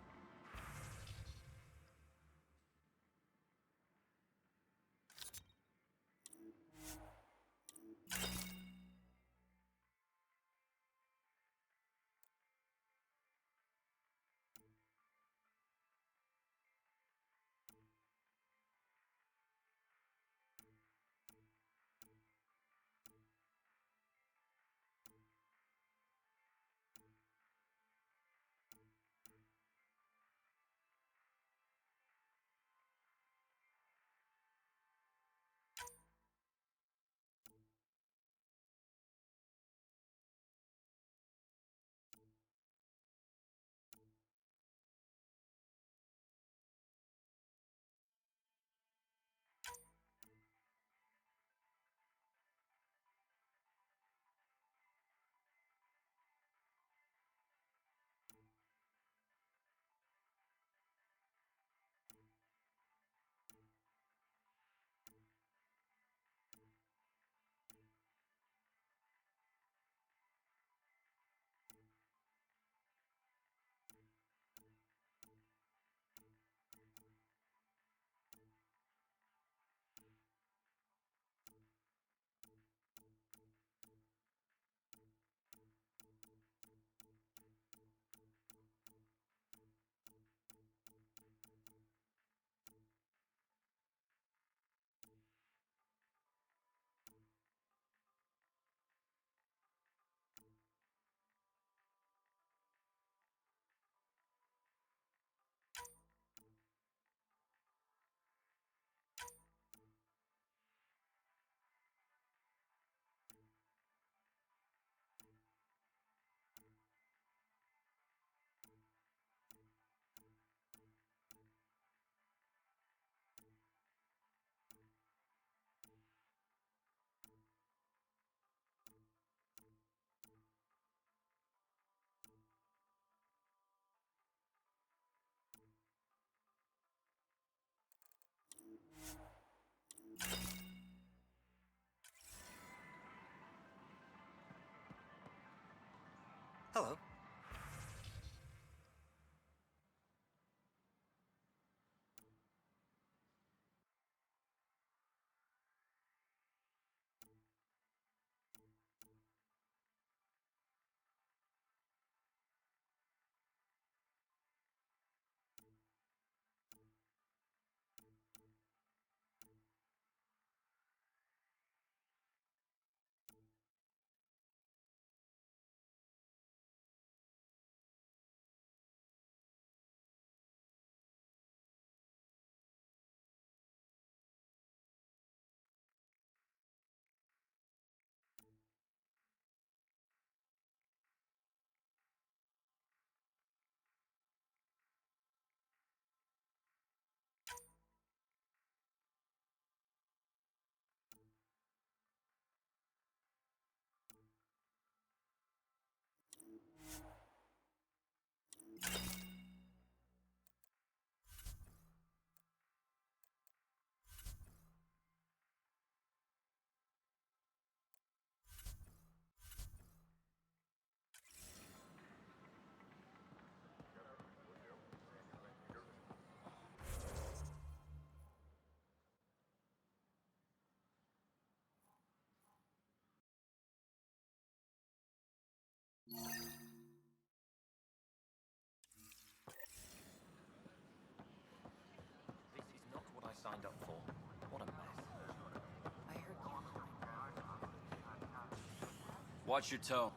Watch your tone.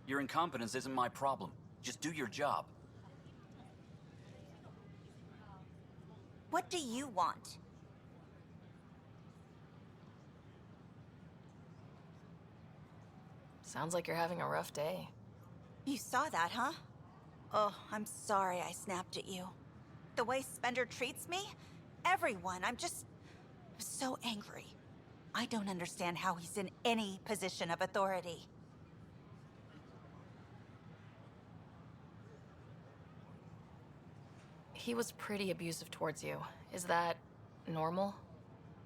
Your incompetence isn't my problem. Just do your job. What do you want? Sounds like you're having a rough day. You saw that, huh? Oh, I'm sorry I snapped at you. The way Spender treats me? Everyone, I'm so angry. I don't understand how he's in any position of authority. He was pretty abusive towards you. Is that normal?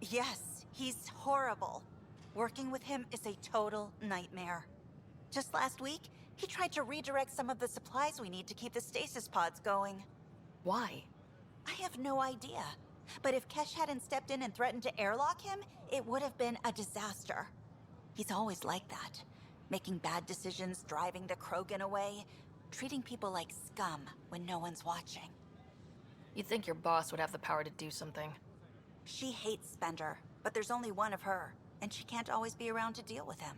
Yes, he's horrible. Working with him is a total nightmare. Just last week, he tried to redirect some of the supplies we need to keep the stasis pods going. Why? I have no idea. But if Kesh hadn't stepped in and threatened to airlock him, it would have been a disaster. He's always like that. Making bad decisions, driving the Krogan away, treating people like scum when no one's watching. You'd think your boss would have the power to do something. She hates Spender, but there's only one of her, and she can't always be around to deal with him.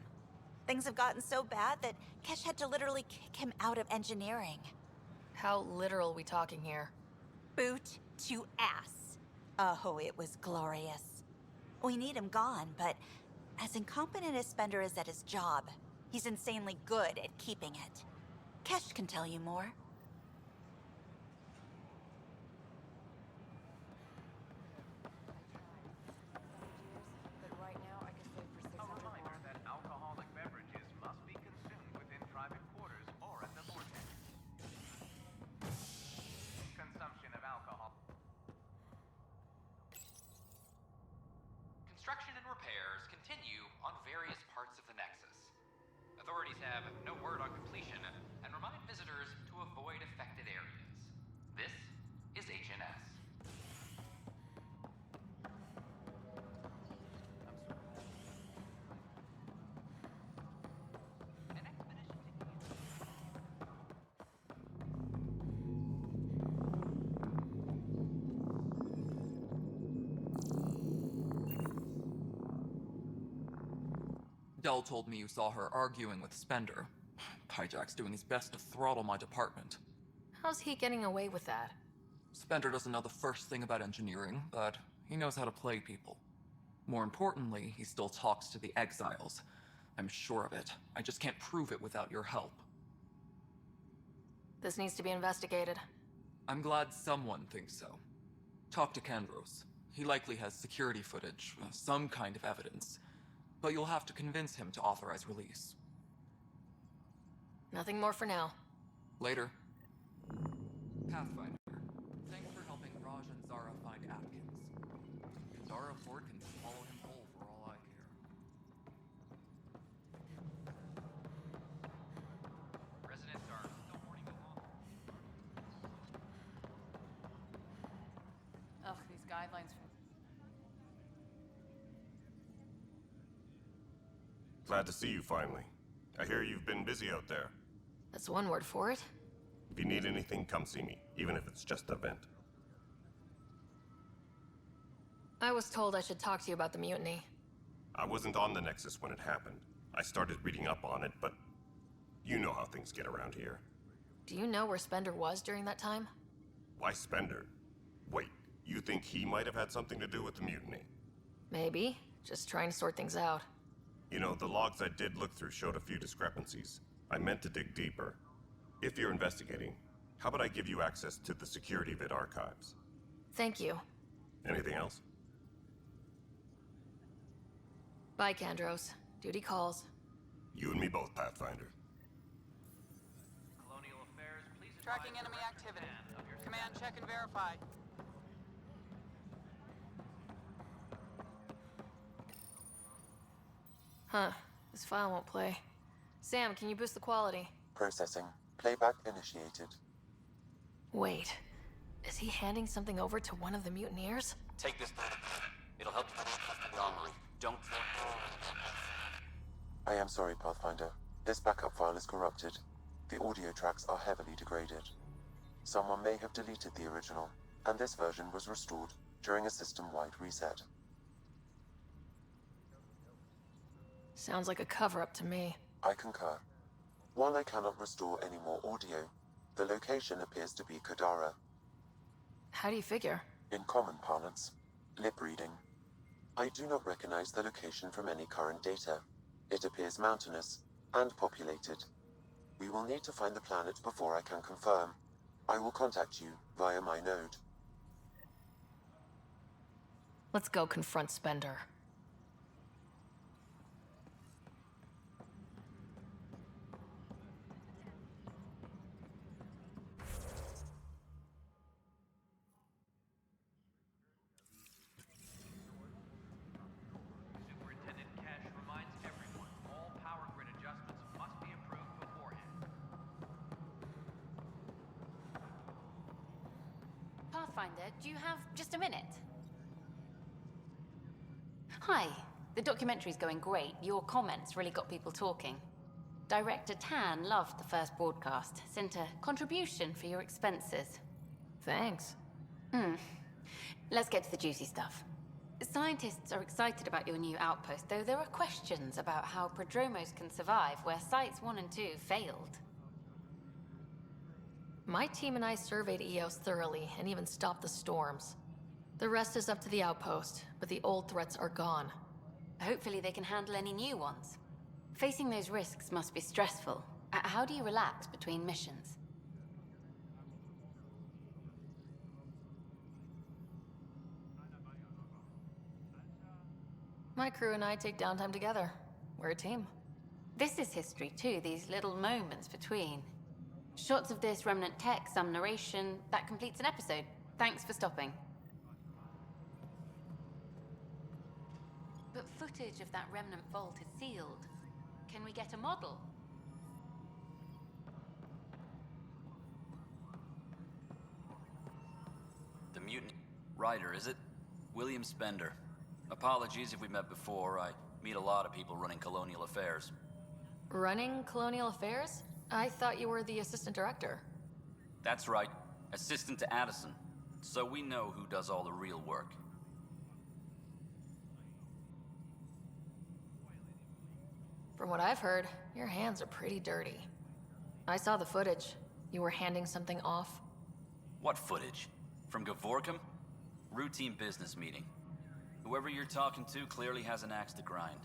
Things have gotten so bad that Kesh had to literally kick him out of engineering. How literal are we talking here? Boot to ass. Oh, it was glorious. We need him gone, but as incompetent as Spender is at his job, he's insanely good at keeping it. Kesh can tell you more. Construction and repairs continue on various parts of the Nexus. Authorities have no word on completion and remind visitors to avoid affected areas. This is HNS. Dell told me you saw her arguing with Spender. Hijack's doing his best to throttle my department. How's he getting away with that? Spender doesn't know the first thing about engineering, but he knows how to play people. More importantly, he still talks to the exiles. I'm sure of it. I just can't prove it without your help. This needs to be investigated. I'm glad someone thinks so. Talk to Kandros. He likely has security footage, some kind of evidence. But you'll have to convince him to authorize release. Nothing more for now. Later. Pathfinder, thanks for helping Raj and Zara find Atkins. Zara Ford can swallow him whole for all I care. Residents are still mourning the loss. Ugh, these guidelines from... Glad to see you finally. I hear you've been busy out there. That's one word for it. If you need anything, come see me, even if it's just a vent. I was told I should talk to you about the mutiny. I wasn't on the Nexus when it happened. I started reading up on it, but you know how things get around here. Do you know where Spender was during that time? Why Spender? Wait, you think he might have had something to do with the mutiny? Maybe. Just trying to sort things out. You know, the logs I did look through showed a few discrepancies. I meant to dig deeper. If you're investigating, how about I give you access to the security vid archives? Thank you. Anything else? Bye, Kandros. Duty calls. You and me both, Pathfinder. Colonial Affairs, please Tracking enemy activity. Command check and verify. Huh. This file won't play. Sam, can you boost the quality? Processing. Playback initiated. Wait. Is he handing something over to one of the mutineers? Take this. It'll help you the armory. Don't... I am sorry, Pathfinder. This backup file is corrupted. The audio tracks are heavily degraded. Someone may have deleted the original, and this version was restored during a system-wide reset. Sounds like a cover-up to me. I concur. While I cannot restore any more audio, the location appears to be Kadara. How do you figure? In common parlance, lip reading. I do not recognize the location from any current data. It appears mountainous and populated. We will need to find the planet before I can confirm. I will contact you via my node. Let's go confront Spender. Superintendent Cash reminds everyone all power grid adjustments must be approved beforehand. Pathfinder, do you have just a minute? Hi. The documentary's going great. Your comments really got people talking. Director Tan loved the first broadcast. Sent a contribution for your expenses. Thanks. Let's get to the juicy stuff. Scientists are excited about your new outpost, though there are questions about how prodromos can survive where Sites 1 and 2 failed. My team and I surveyed EOS thoroughly and even stopped the storms. The rest is up to the outpost, but the old threats are gone. Hopefully they can handle any new ones. Facing those risks must be stressful. How do you relax between missions? My crew and I take downtime together. We're a team. This is history too, these little moments between. Shots of this remnant tech, some narration, that completes an episode. Thanks for stopping. But footage of that remnant vault is sealed. Can we get a model? The mutant writer, is it? William Spender. Apologies if we met before. I meet a lot of people running colonial affairs. Running colonial affairs? I thought you were the assistant director. That's right. Assistant to Addison. So we know who does all the real work. From what I've heard, your hands are pretty dirty. I saw the footage. You were handing something off. What footage? From Gavorkum? Routine business meeting. Whoever you're talking to clearly has an axe to grind.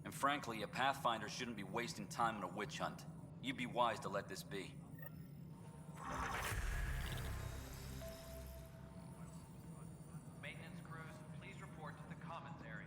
And frankly, a Pathfinder shouldn't be wasting time on a witch hunt. You'd be wise to let this be. Maintenance crews, please report to the commons area.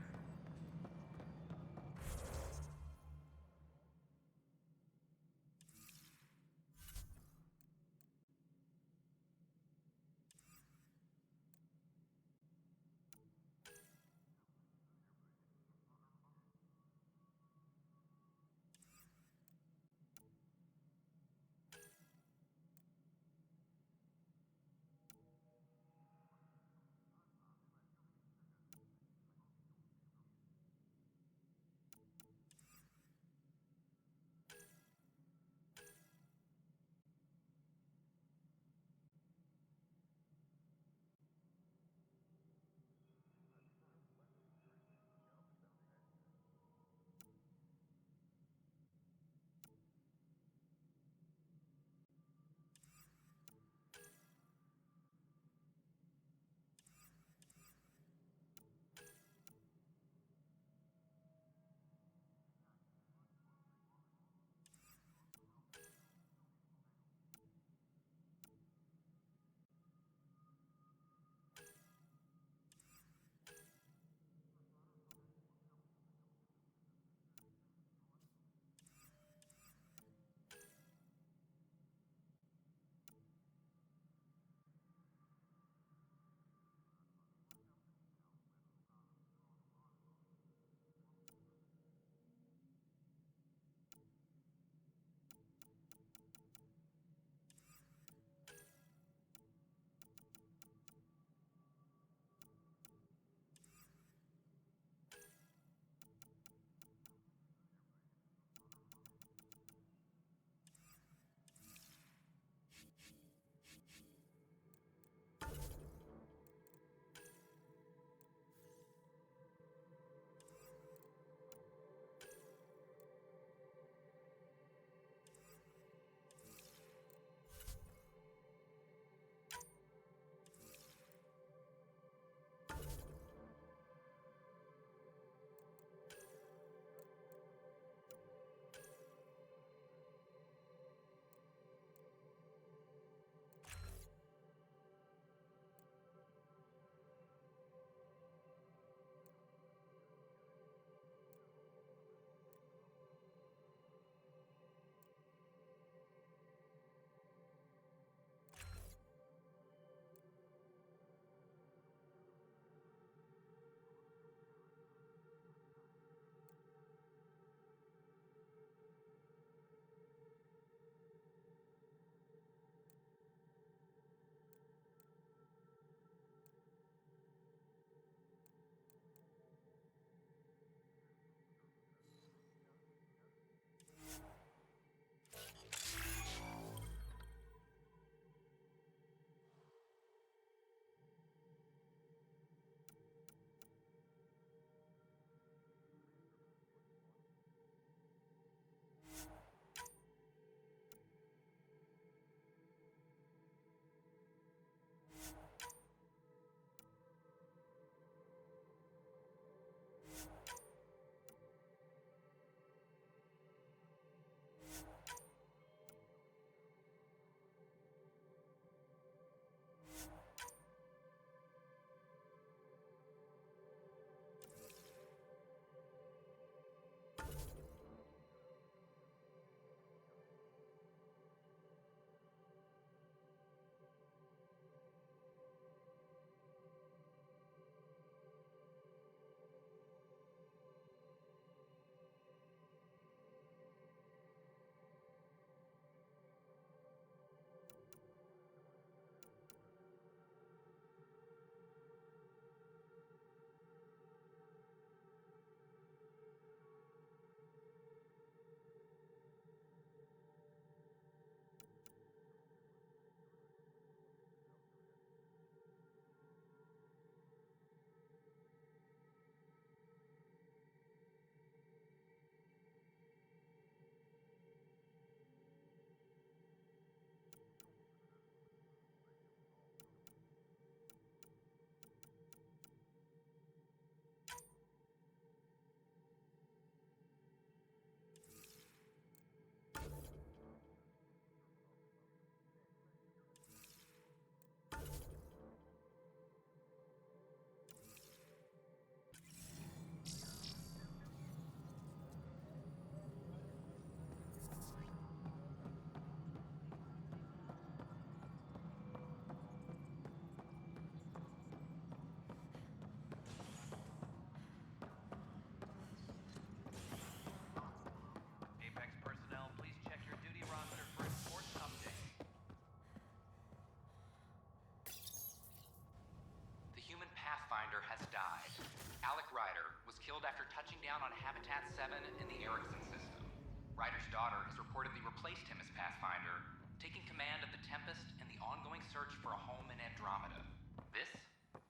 killed after touching down on Habitat 7 in the Erickson system. Ryder's daughter has reportedly replaced him as Pathfinder, taking command of the Tempest and the ongoing search for a home in Andromeda. This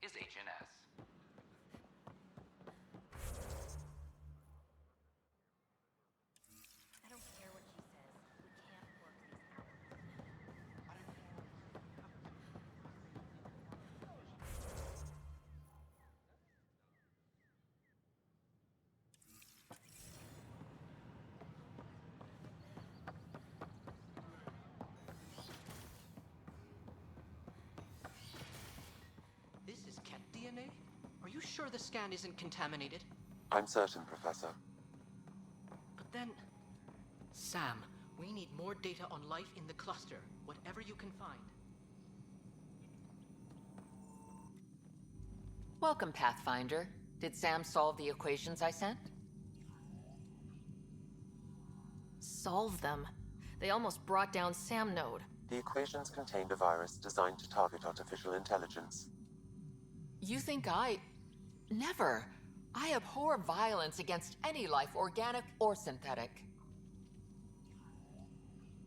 is HNS. I don't care what she says. We can't work these hours. This is cat DNA? Are you sure the scan isn't contaminated? I'm certain, Professor. But then... Sam, we need more data on life in the cluster, whatever you can find. Welcome, Pathfinder. Did Sam solve the equations I sent? Solve them? They almost brought down Sam Node. The equations contained a virus designed to target artificial intelligence. You think Never. I abhor violence against any life, organic or synthetic.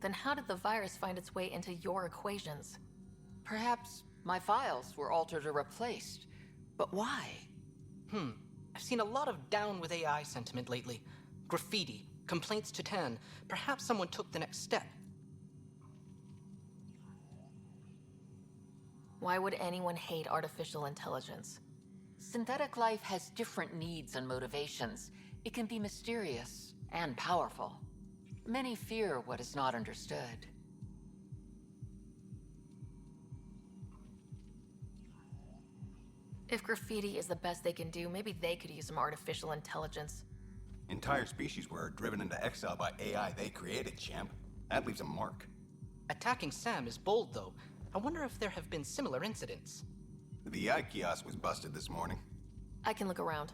Then how did the virus find its way into your equations? Perhaps my files were altered or replaced. But why? I've seen a lot of down with AI sentiment lately. Graffiti, complaints to 10. Perhaps someone took the next step. Why would anyone hate artificial intelligence? Synthetic life has different needs and motivations. It can be mysterious and powerful. Many fear what is not understood. If graffiti is the best they can do, maybe they could use some artificial intelligence. Entire species were driven into exile by AI they created, champ. That leaves a mark. Attacking Sam is bold, though. I wonder if there have been similar incidents. The AI kiosk was busted this morning. I can look around.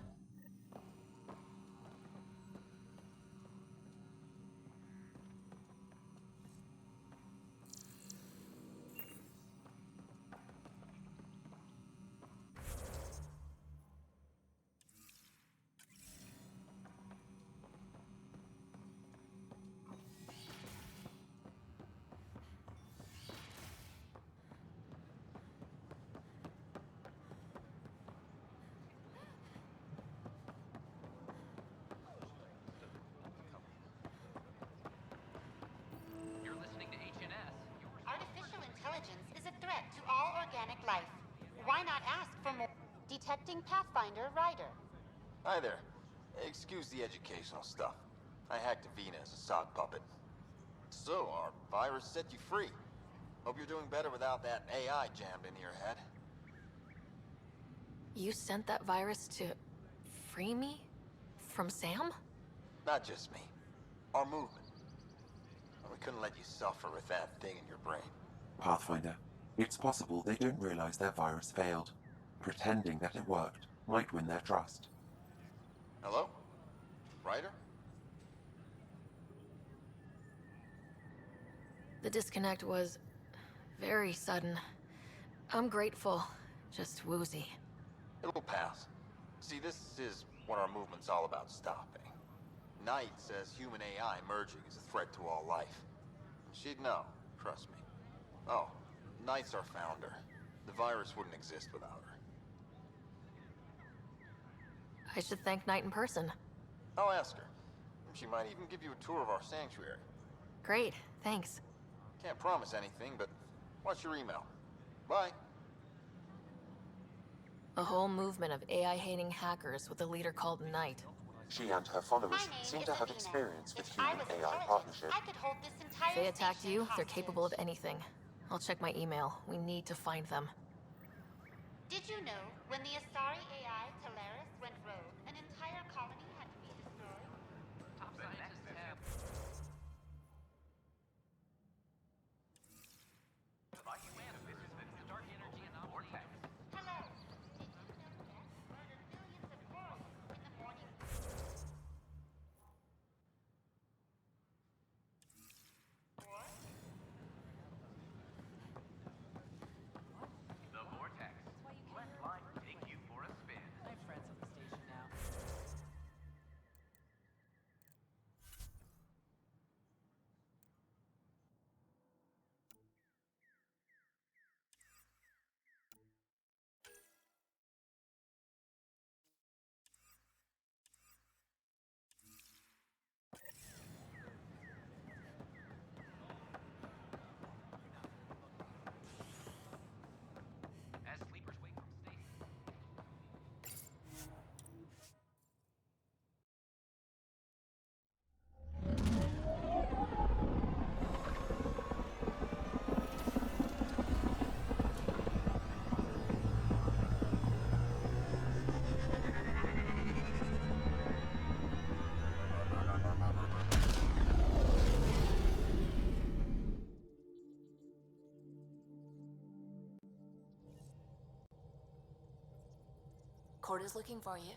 You're listening to HNS. Artificial intelligence is a threat to all organic life. Why not ask for more? Detecting Pathfinder Ryder. Hi there. Excuse the educational stuff. I hacked Avina as a sock puppet. So, our virus set you free. Hope you're doing better without that AI jammed into your head. You sent that virus to free me? From Sam? Not just me. Our movement. We couldn't let you suffer with that thing in your brain. Pathfinder, it's possible they don't realize their virus failed. Pretending that it worked might win their trust. Hello? Ryder? The disconnect was very sudden. I'm grateful, just woozy. It'll pass. See, this is what our movement's all about stopping. Knight says human AI merging is a threat to all life. She'd know, trust me. Oh, Knight's our founder. The virus wouldn't exist without her. I should thank Knight in person. I'll ask her. She might even give you a tour of our sanctuary. Great, thanks. Can't promise anything, but what's your email? Bye. A whole movement of AI-hating hackers with a leader called Knight. She and her followers seem to have experience with human-AI partnership. I could hold this entire If they attacked station you, they're hostage. capable of anything. I'll check my email. We need to find them. Did you know when the Asari AI Teleris went rogue, an entire colony had to be destroyed? Top scientists have... Dark energy anomaly. Hello. Did you know Death murdered millions of worlds in the morning? The Vortex. Let life take you for a spin. Corda's looking for you.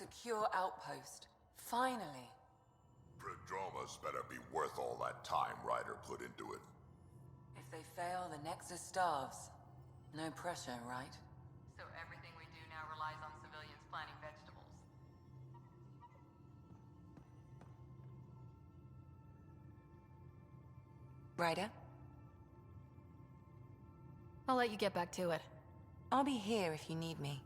secure outpost. Finally. Prodroma's better be worth all that time Ryder put into it. If they fail, the Nexus starves. No pressure, right? So everything we do now relies on civilians planting vegetables. Ryder? I'll let you get back to it. I'll be here if you need me.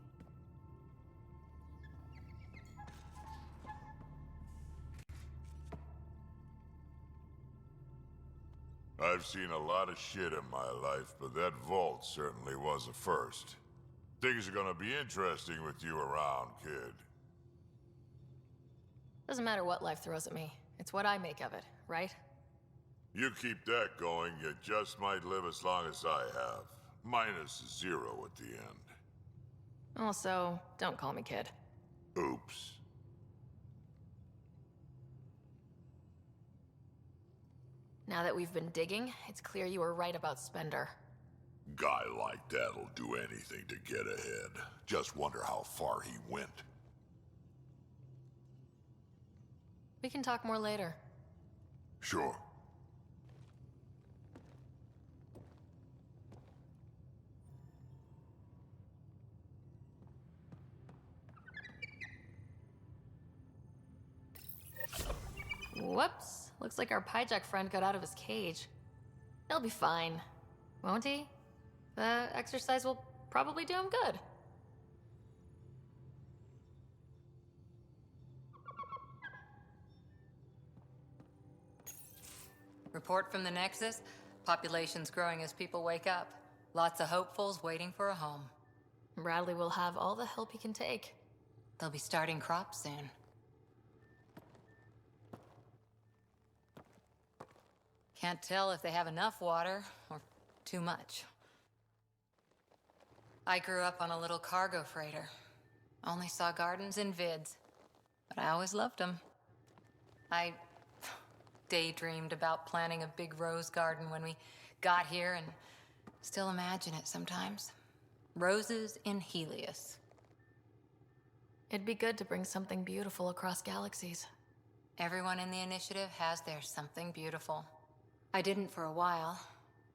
I've seen a lot of shit in my life, but that vault certainly was a first. Things are gonna be interesting with you around, kid. Doesn't matter what life throws at me. It's what I make of it, right? You keep that going, you just might live as long as I have. Minus 0 at the end. Also, don't call me kid. Oops. Now that we've been digging, it's clear you were right about Spender. Guy like that'll do anything to get ahead. Just wonder how far he went. We can talk more later. Sure. Whoops. Looks like our Pyjack friend got out of his cage. He'll be fine, won't he? The exercise will probably do him good. Report from the Nexus. Population's growing as people wake up. Lots of hopefuls waiting for a home. Bradley will have all the help he can take. They'll be starting crops soon. Can't tell if they have enough water or too much. I grew up on a little cargo freighter. Only saw gardens in vids, but I always loved them. I daydreamed about planting a big rose garden when we got here and still imagine it sometimes. Roses in Helios. It'd be good to bring something beautiful across galaxies. Everyone in the initiative has their something beautiful. I didn't for a while.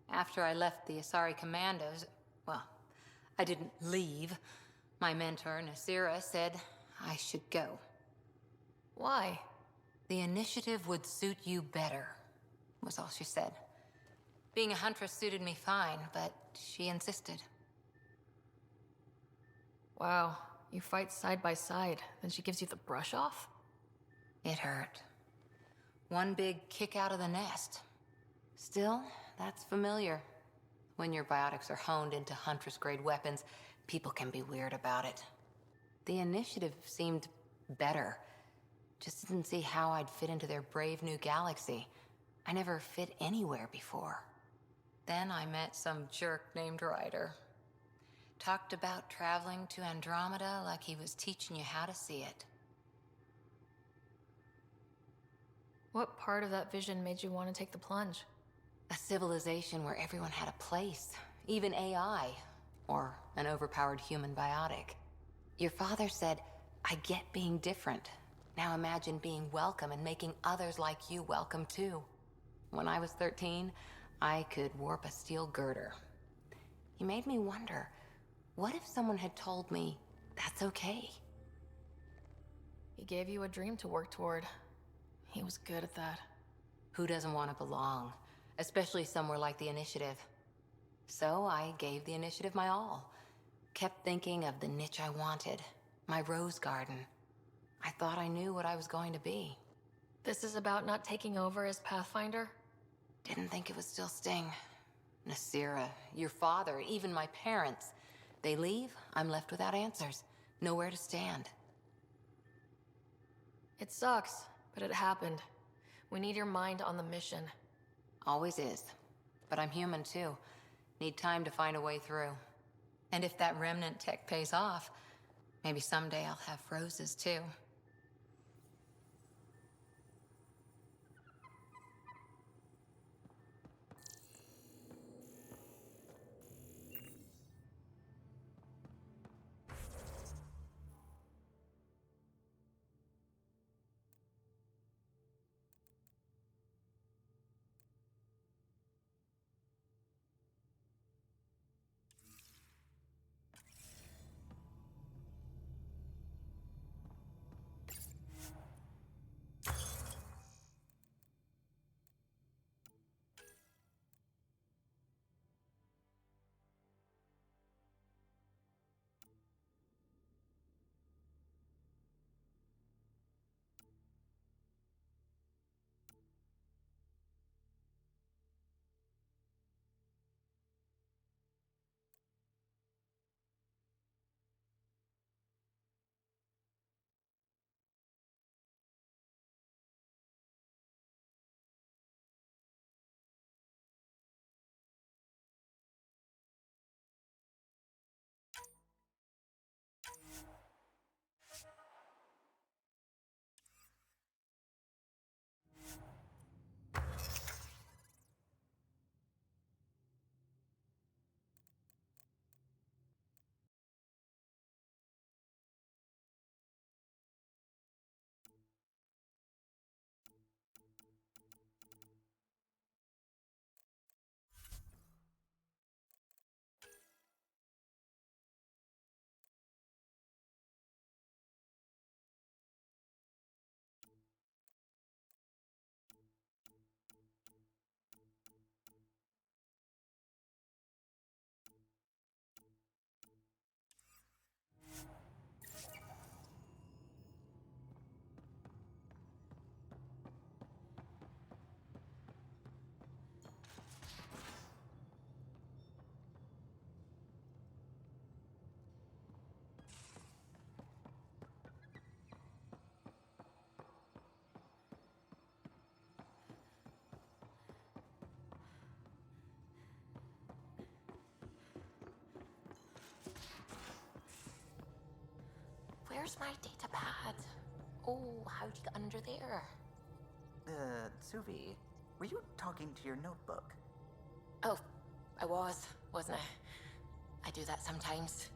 After I left the Asari Commandos, well, I didn't leave. My mentor, Nasira, said I should go. Why? The initiative would suit you better, was all she said. Being a huntress suited me fine, but she insisted. Wow, you fight side by side, then she gives you the brush off? It hurt. One big kick out of the nest. Still, that's familiar. When your biotics are honed into Huntress-grade weapons, people can be weird about it. The initiative seemed better. Just didn't see how I'd fit into their brave new galaxy. I never fit anywhere before. Then I met some jerk named Ryder. Talked about traveling to Andromeda like he was teaching you how to see it. What part of that vision made you want to take the plunge? A civilization where everyone had a place, even AI, or an overpowered human biotic. Your father said, I get being different. Now imagine being welcome and making others like you welcome too. When I was 13, I could warp a steel girder. He made me wonder, what if someone had told me that's okay? He gave you a dream to work toward. He was good at that. Who doesn't want to belong? Especially somewhere like the Initiative. So I gave the Initiative my all. Kept thinking of the niche I wanted. My rose garden. I thought I knew what I was going to be. This is about not taking over as Pathfinder? Didn't think it would still sting. Nasira, your father, even my parents. They leave, I'm left without answers. Nowhere to stand. It sucks, but it happened. We need your mind on the mission. Always is. But I'm human too. Need time to find a way through. And if that remnant tech pays off, maybe someday I'll have roses too. Where's my data pad? Oh, how'd you get under there? Suvi, were you talking to your notebook? Oh, I wasn't I? I do that sometimes.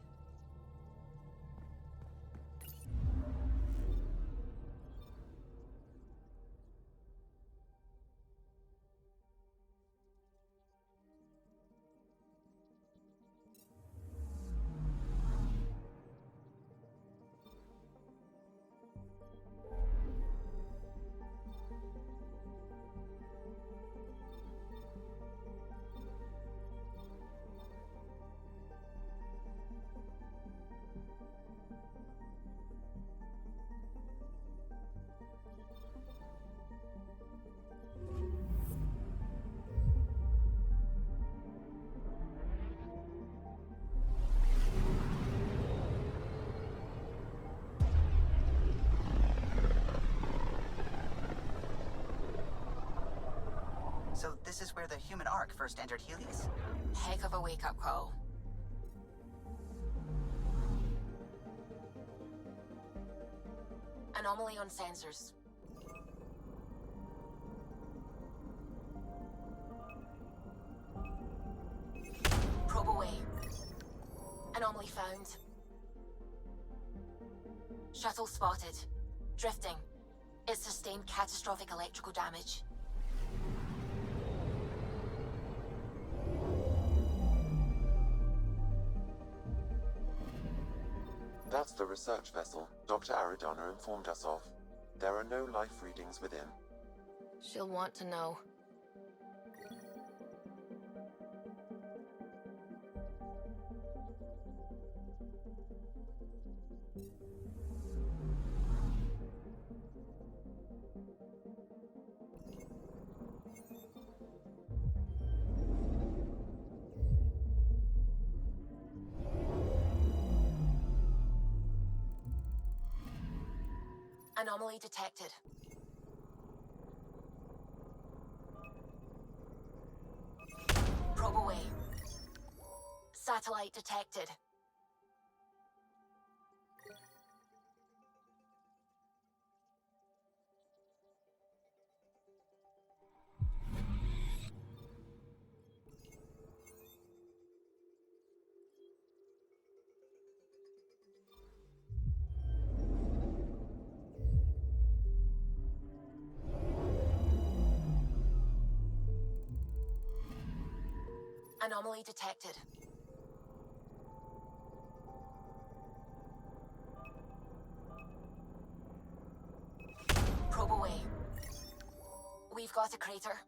So this is where the human Ark first entered Helios? Heck of a wake-up call. Anomaly on sensors. Probe away. Anomaly found. Shuttle spotted. Drifting. It sustained catastrophic electrical damage. That's the research vessel Dr. Aridana informed us of. There are no life readings within. She'll want to know. Anomaly detected. Probe away. Satellite detected. Anomaly detected. Probe away. We've got a crater.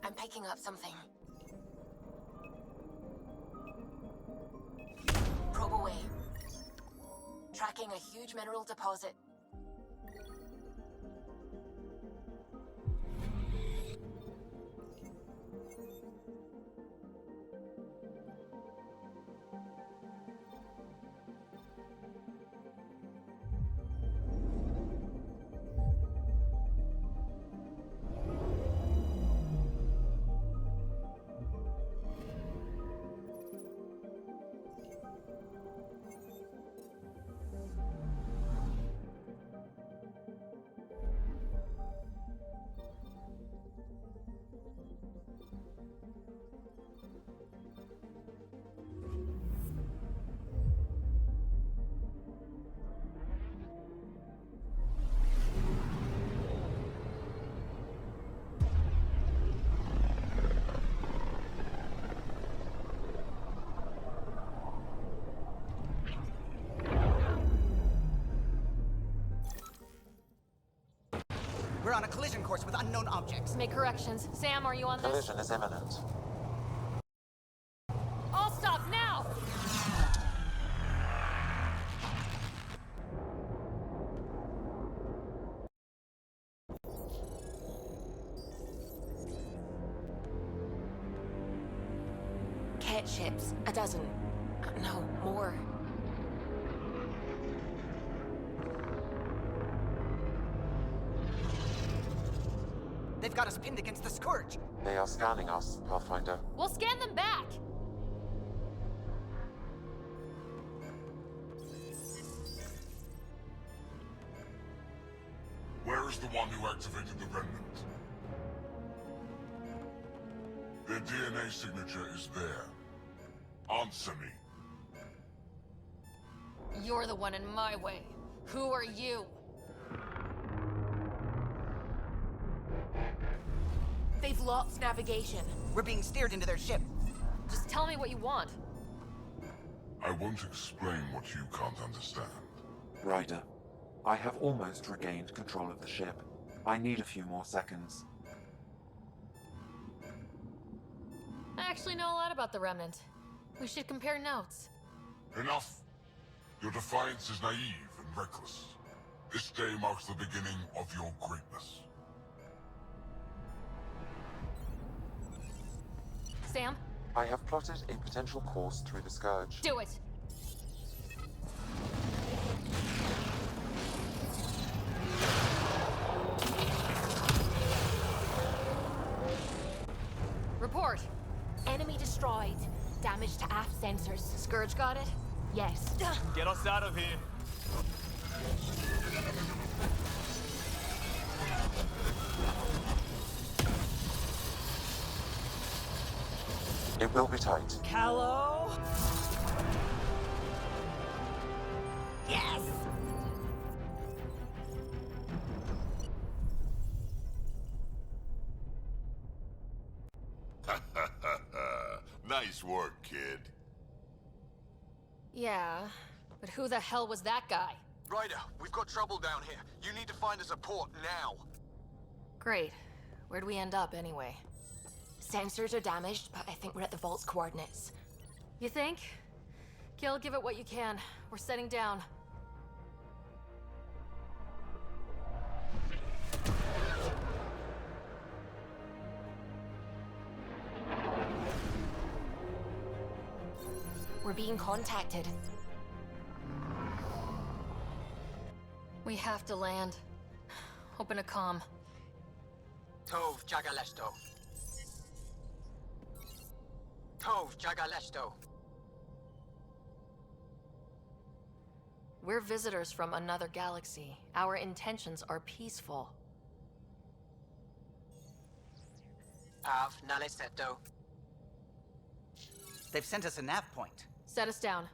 I'm picking up something. Probe away. Tracking a huge mineral deposit. We're on a collision course with unknown objects. Make corrections. Sam, are you on this? Collision is imminent. All stop now! quiet ships. A dozen. No, more. They've got us pinned against the Scourge. They are scanning us, Pathfinder. We'll scan them back! Where is the one who activated the remnant? Their DNA signature is there. Answer me. You're the one in my way. Who are you? They've lost navigation. We're being steered into their ship. Just tell me what you want. I won't explain what you can't understand. Ryder, I have almost regained control of the ship. I need a few more seconds. I actually know a lot about the Remnant. We should compare notes. Enough! Your defiance is naive and reckless. This day marks the beginning of your greatness. Sam? I have plotted a potential course through the Scourge. Do it! Report. Enemy destroyed. Damage to aft sensors. Scourge got it? Yes. Get us out of here. It will be tight. Callow? Yes! Nice work, kid. Yeah, but who the hell was that guy? Ryder, we've got trouble down here. You need to find us a port now. Great. Where'd we end up, anyway? Sensors are damaged, but I think we're at the vault's coordinates. You think? Gil, give it what you can. We're setting down. We're being contacted. We have to land. Open a comm. Tov Jagalesto. Tov Jagalesto. We're visitors from another galaxy. Our intentions are peaceful. Av Naleseto. They've sent us a nav point. Set us down.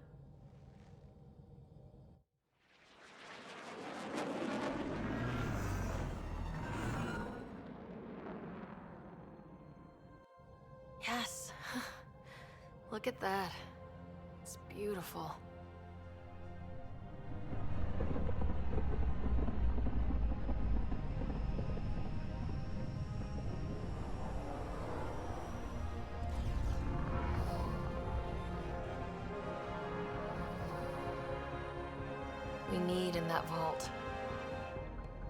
Yes. Look at that. It's beautiful. We need in that vault.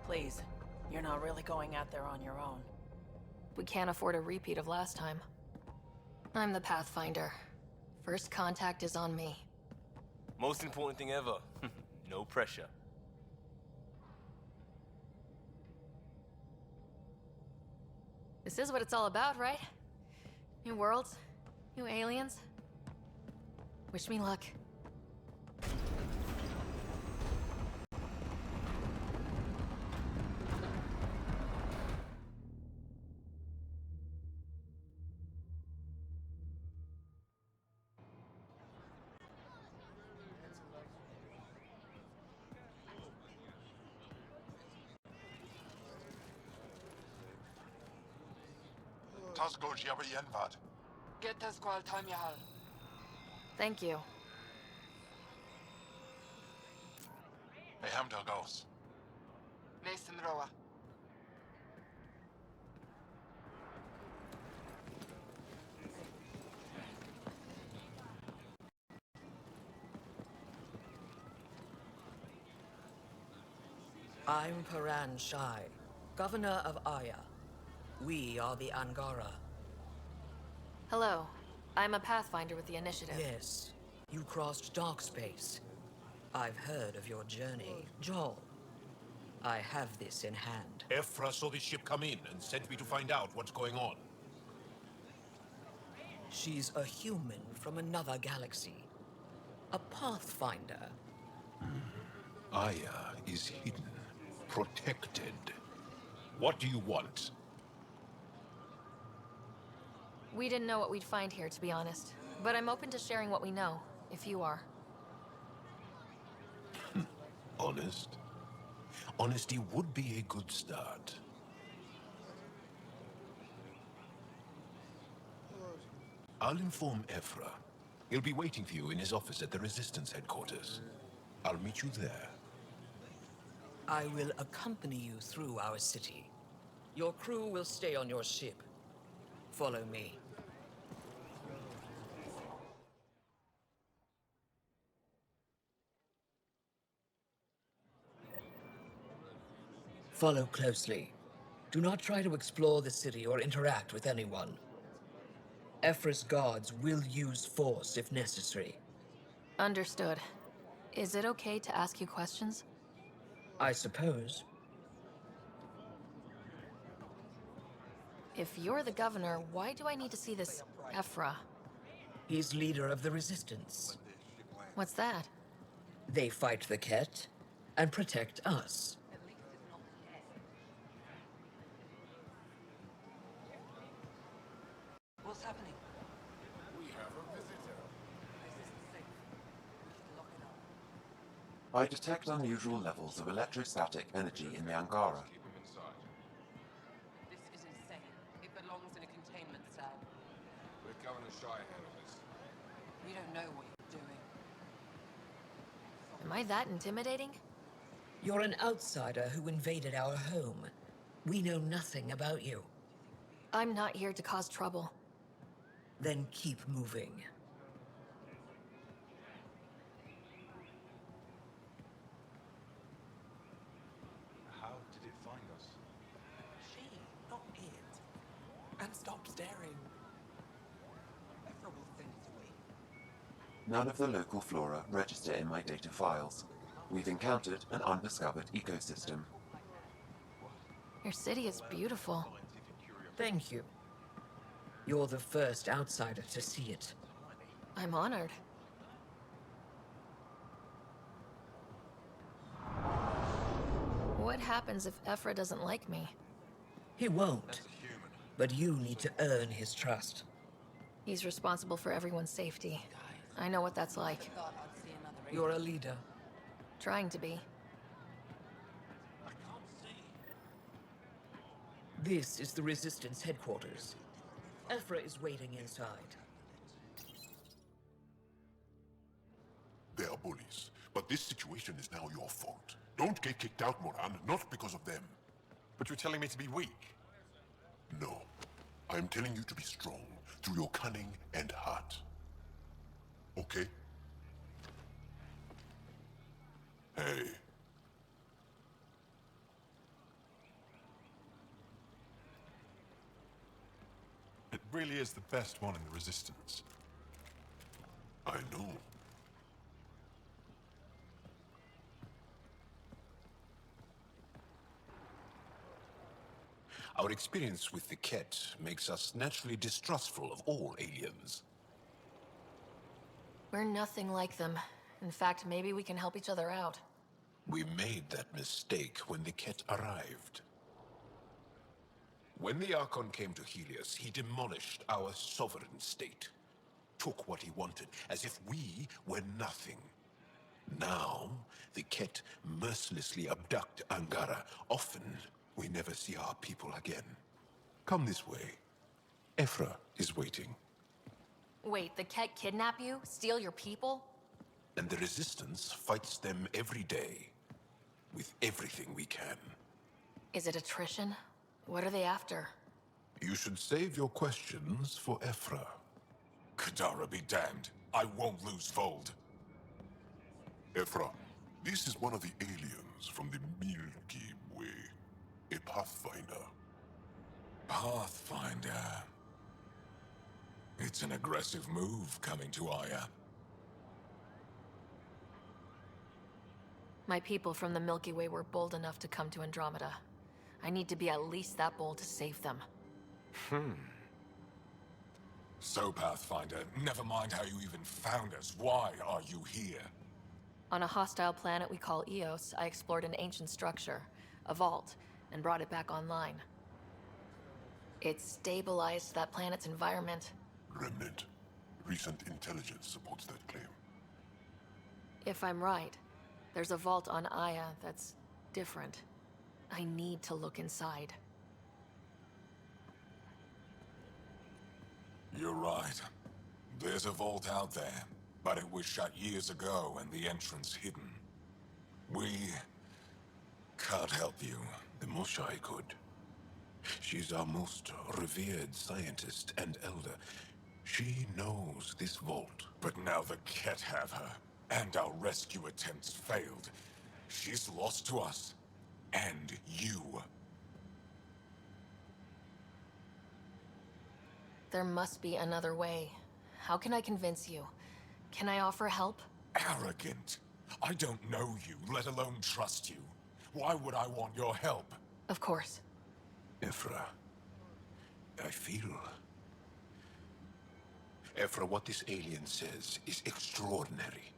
Please, you're not really going out there on your own. We can't afford a repeat of last time. I'm the Pathfinder. First contact is on me. Most important thing ever. No pressure. This is what it's all about, right? New worlds, new aliens. Wish me luck. Get us qual time yahal. Thank you. Beham Dogos. Nathan Roa. I'm Paran Shai, Governor of Aya. We are the Angara. Hello. I'm a Pathfinder with the Initiative. Yes, you crossed dark space. I've heard of your journey, Joel. I have this in hand. Ephra saw this ship come in and sent me to find out what's going on. She's a human from another galaxy. A Pathfinder. Aya is hidden, protected. What do you want? We didn't know what we'd find here, to be honest. But I'm open to sharing what we know, if you are. Honest? Honesty would be a good start. I'll inform Ephra. He'll be waiting for you in his office at the Resistance headquarters. I'll meet you there. I will accompany you through our city. Your crew will stay on your ship. Follow me. Follow closely. Do not try to explore the city or interact with anyone. Ephra's guards will use force if necessary. Understood. Is it okay to ask you questions? I suppose. If you're the governor, why do I need to see this Ephra? He's leader of the Resistance. What's that? They fight the Ket and protect us. What's happening? We have a visitor. I detect unusual levels of electrostatic energy in the Angara. This is insane. It belongs in a containment cell. We're Governor Shy handle this. You don't know what you're doing. Am I that intimidating? You're an outsider who invaded our home. We know nothing about you. I'm not here to cause trouble. Then keep moving. How did it find us? She, not it. And stop staring. Ephra will send it away. None of the local flora register in my data files. We've encountered an undiscovered ecosystem. Your city is beautiful. Thank you. You're the first outsider to see it. I'm honored. What happens if Ephra doesn't like me? He won't. But you need to earn his trust. He's responsible for everyone's safety. I know what that's like. You're a leader. Trying to be. This is the Resistance headquarters. Ephra is waiting inside. They are bullies, but this situation is now your fault. Don't get kicked out, Moran, not because of them. But you're telling me to be weak? No. I am telling you to be strong through your cunning and heart. Okay? Hey. It really is the best one in the Resistance. I know. Our experience with the Ket makes us naturally distrustful of all aliens. We're nothing like them. In fact, maybe we can help each other out. We made that mistake when the Ket arrived. When the Archon came to Helios, he demolished our sovereign state. Took what he wanted, as if we were nothing. Now, the Ket mercilessly abduct Angara. Often, we never see our people again. Come this way. Ephra is waiting. Wait, the Ket kidnap you? Steal your people? And the Resistance fights them every day. With everything we can. Is it attrition? What are they after? You should save your questions for Ephra. Kadara be damned. I won't lose Fold. Ephra, this is one of the aliens from the Milky Way. A Pathfinder. Pathfinder. It It's an aggressive move coming to Aya. My people from the Milky Way were bold enough to come to Andromeda. I need to be at least that bold to save them. So, Pathfinder, never mind how you even found us. Why are you here? On a hostile planet we call Eos, I explored an ancient structure, a vault, and brought it back online. It stabilized that planet's environment. Remnant. Recent intelligence supports that claim. If I'm right, there's a vault on Aya that's different. I need to look inside. You're right. There's a vault out there, but it was shut years ago and the entrance hidden. We can't help you. The Moshai could. She's our most revered scientist and elder. She knows this vault. But now the Ket have her, and our rescue attempts failed. She's lost to us, and you. There must be another way. How can I convince you? Can I offer help? Arrogant. I don't know you, let alone trust you. Why would I want your help? Of course. Ephra, I feel... Ephra, what this alien says is extraordinary.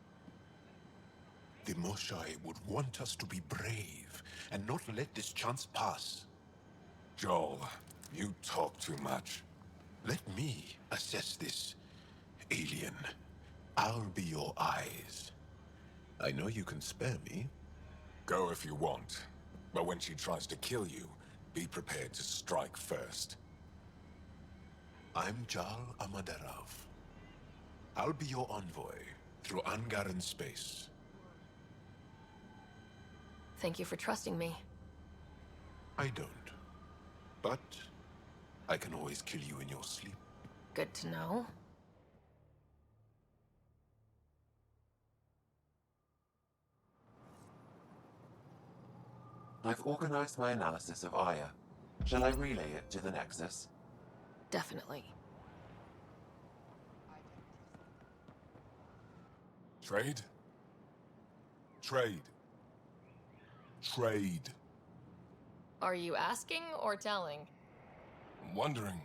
The Moshai would want us to be brave and not let this chance pass. Joel, you talk too much. Let me assess this, alien. I'll be your eyes. I know you can spare me. Go if you want, but when she tries to kill you, be prepared to strike first. I'm Jal Amaderov. I'll be your envoy through Angaran space. Thank you for trusting me. I don't. But I can always kill you in your sleep. Good to know. I've organized my analysis of Aya. Shall I relay it to the Nexus? Definitely. Trade? Trade. Trade. Are you asking or telling? I'm wondering,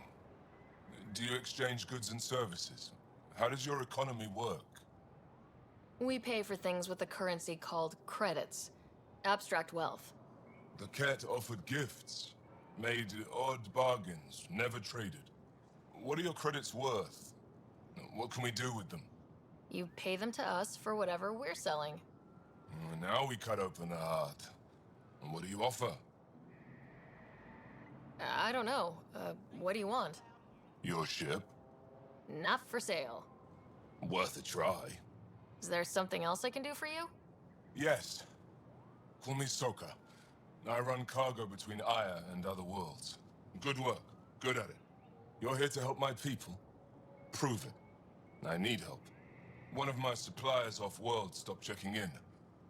do you exchange goods and services? How does your economy work? We pay for things with a currency called credits. Abstract wealth. The Ket offered gifts, made odd bargains, never traded. What are your credits worth? What can we do with them? You pay them to us for whatever we're selling. Now we cut open the heart. And what do you offer? I don't know. What do you want? Your ship? Not for sale. Worth a try. Is there something else I can do for you? Yes. Call me Soka. I run cargo between Aya and other worlds. Good work. Good at it. You're here to help my people? Prove it. I need help. One of my suppliers off-world stopped checking in.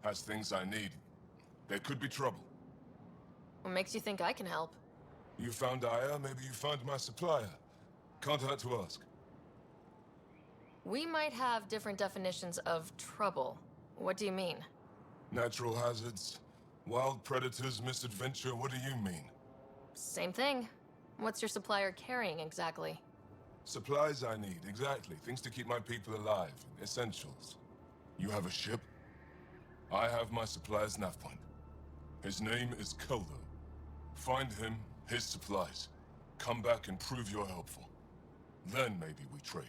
Has things I need. There could be trouble. What makes you think I can help? You found Aya, maybe you found my supplier. Can't hurt to ask. We might have different definitions of trouble. What do you mean? Natural hazards, wild predators, misadventure, what do you mean? Same thing. What's your supplier carrying exactly? Supplies I need, exactly. Things to keep my people alive. Essentials. You have a ship? I have my supplier's nav point. His name is Keldo. Find him, his supplies. Come back and prove you're helpful. Then maybe we trade.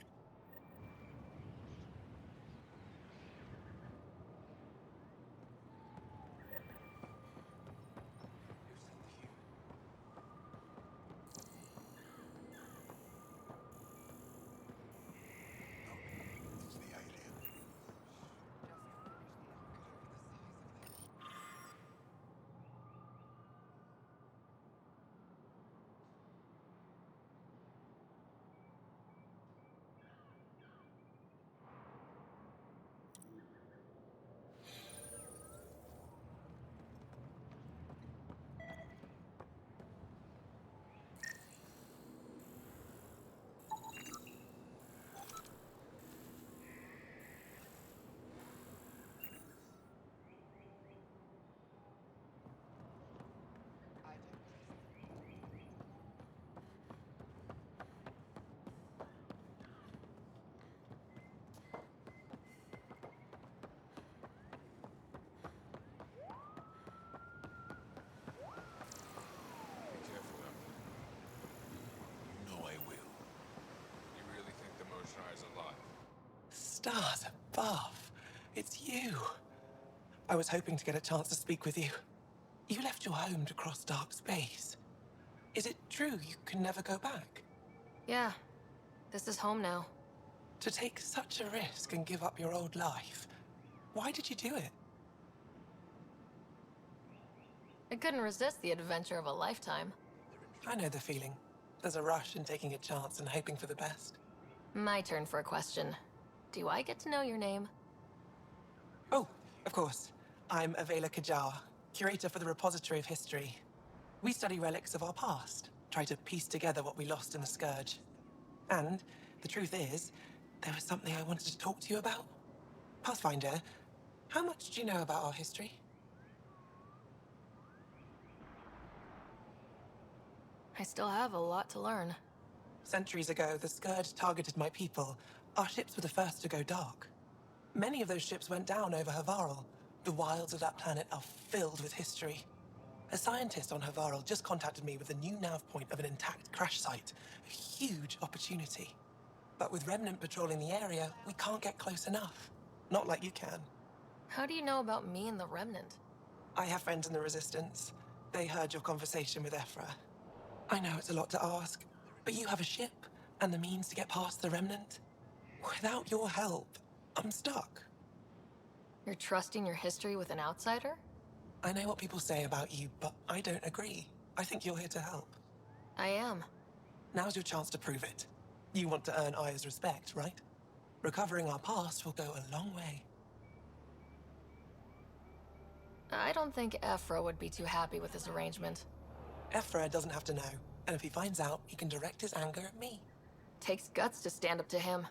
stars above. It's you. I was hoping to get a chance to speak with you. You left your home to cross dark space. Is it true you can never go back? Yeah. This is home now. To take such a risk and give up your old life, why did you do it? I couldn't resist the adventure of a lifetime. I know the feeling. There's a rush in taking a chance and hoping for the best. My turn for a question. Do I get to know your name? Oh, of course. I'm Avela Kajar, curator for the Repository of History. We study relics of our past, try to piece together what we lost in the Scourge. And the truth is, there was something I wanted to talk to you about. Pathfinder, how much do you know about our history? I still have a lot to learn. Centuries ago, the Scourge targeted my people. Our ships were the first to go dark. Many of those ships went down over Havarl. The wilds of that planet are filled with history. A scientist on Havarl just contacted me with a new nav point of an intact crash site. A huge opportunity. But with Remnant patrolling the area, we can't get close enough. Not like you can. How do you know about me and the Remnant? I have friends in the Resistance. They heard your conversation with Ephra. I know it's a lot to ask, but you have a ship and the means to get past the Remnant. Without your help, I'm stuck. You're trusting your history with an outsider? I know what people say about you, but I don't agree. I think you're here to help. I am. Now's your chance to prove it. You want to earn Aya's respect, right? Recovering our past will go a long way. I don't think Ephra would be too happy with this arrangement. Ephra doesn't have to know, and if he finds out, he can direct his anger at me. Takes guts to stand up to him.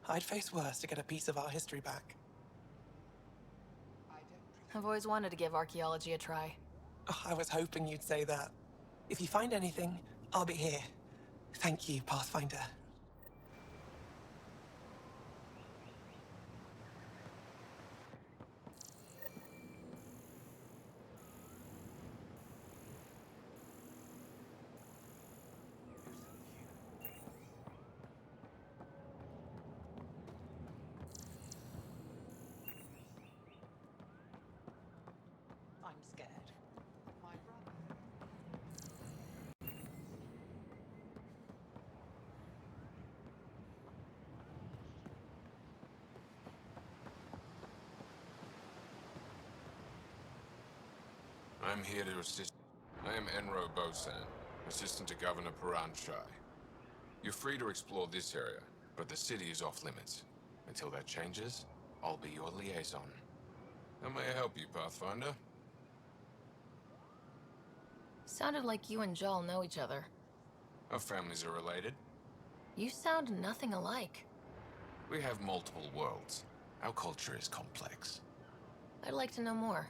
I'd face worse to get a piece of our history back. I've always wanted to give archaeology a try. Oh, I was hoping you'd say that. If you find anything, I'll be here. Thank you, Pathfinder. I'm scared. My brother. I'm here to assist. I am Enro Bosan, assistant to Governor Paran Shai. You're free to explore this area, but the city is off limits. Until that changes, I'll be your liaison. How may I help you, Pathfinder? Sounded like you and Joel know each other. Our families are related. You sound nothing alike. We have multiple worlds. Our culture is complex. I'd like to know more.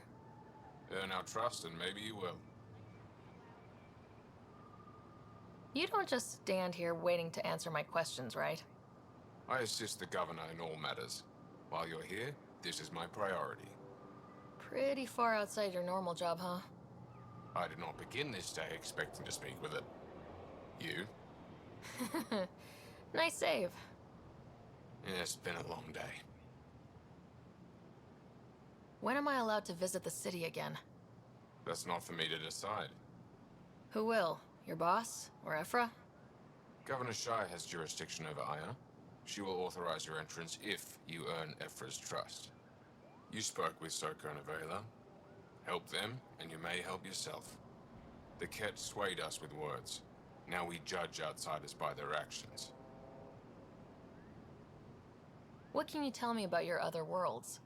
Earn our trust and maybe you will. You don't just stand here waiting to answer my questions, right? I assist the governor in all matters. While you're here, this is my priority. Pretty far outside your normal job, huh? I did not begin this day expecting to speak with it. You? Nice save. Yeah, it's been a long day. When am I allowed to visit the city again? That's not for me to decide. Who will? Your boss? Or Ephra? Governor Shai has jurisdiction over Aya. She will authorize your entrance if you earn Ephra's trust. You spoke with Soko and Avela. Help them, and you may help yourself. The Ket swayed us with words. Now we judge outsiders by their actions. What can you tell me about your other worlds?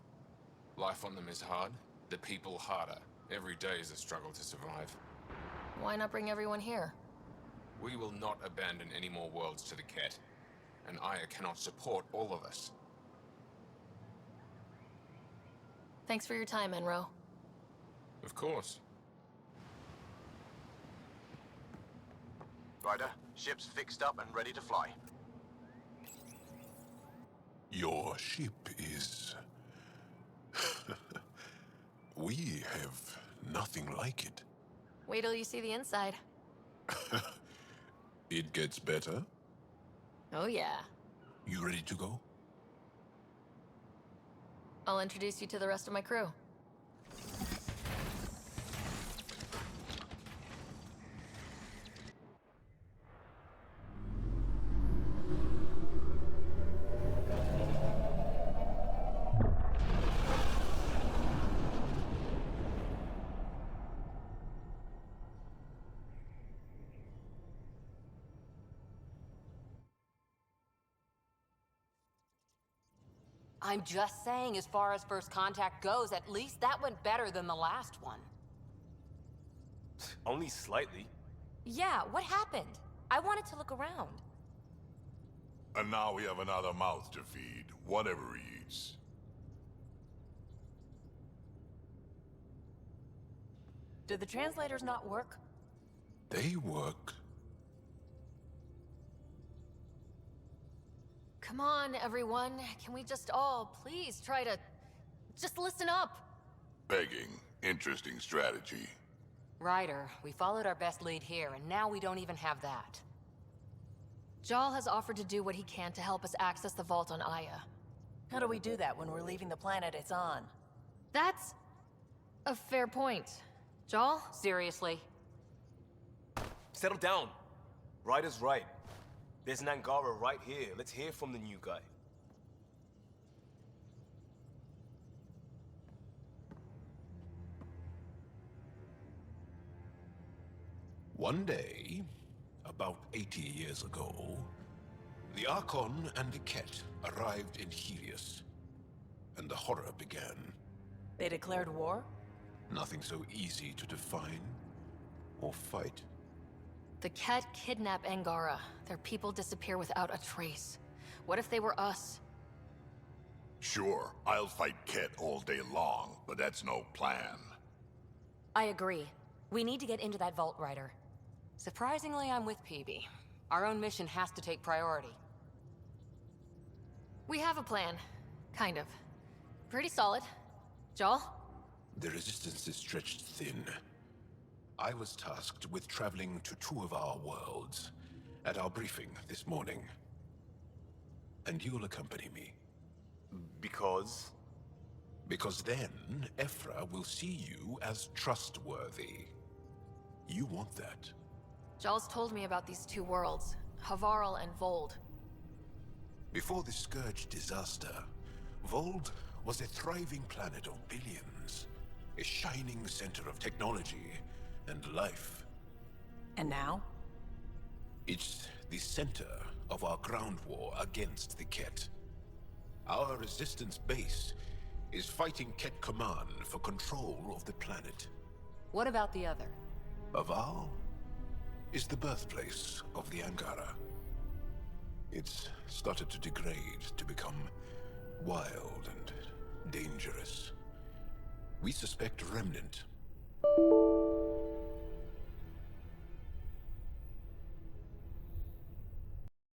Life on them is hard, the people harder. Every day is a struggle to survive. Why not bring everyone here? We will not abandon any more worlds to the Ket, and Aya cannot support all of us. Thanks for your time, Enro. Of course. Ryder, ship's fixed up and ready to fly. Your ship is... We have nothing like it. Wait till you see the inside. It gets better. Oh yeah. You ready to go? I'll introduce you to the rest of my crew. I'm just saying, as far as first contact goes, at least that went better than the last one. Only slightly. Yeah, what happened? I wanted to look around. And now we have another mouth to feed, whatever he eats. Did the translators not work? They work. Come on, everyone. Can we just all please try to just listen up? Begging. Interesting strategy. Ryder, we followed our best lead here, and now we don't even have that. Jal has offered to do what he can to help us access the vault on Aya. How do we do that when we're leaving the planet it's on? That's a fair point. Jal? Seriously? Settle down. Ryder's right. There's an Angara right here. Let's hear from the new guy. One day, about 80 years ago, the Archon and the Ket arrived in Helios, and the horror began. They declared war? Nothing so easy to define or fight. The Ket kidnap Angara. Their people disappear without a trace. What if they were us? Sure, I'll fight Ket all day long, but that's no plan. I agree. We need to get into that vault, Ryder. Surprisingly, I'm with PB. Our own mission has to take priority. We have a plan. Kind of. Pretty solid. Jal? The resistance is stretched thin. I was tasked with traveling to two of our worlds at our briefing this morning. And you'll accompany me. Because? Because then, Ephra will see you as trustworthy. You want that. Jal's told me about these two worlds, Havarl and Vold. Before the Scourge disaster, Vold was a thriving planet of billions. A shining center of technology and life. And now? It's the center of our ground war against the Ket. Our resistance base is fighting Ket Command for control of the planet. What about the other? Aval is the birthplace of the Angara. It's started to degrade, to become wild and dangerous. We suspect Remnant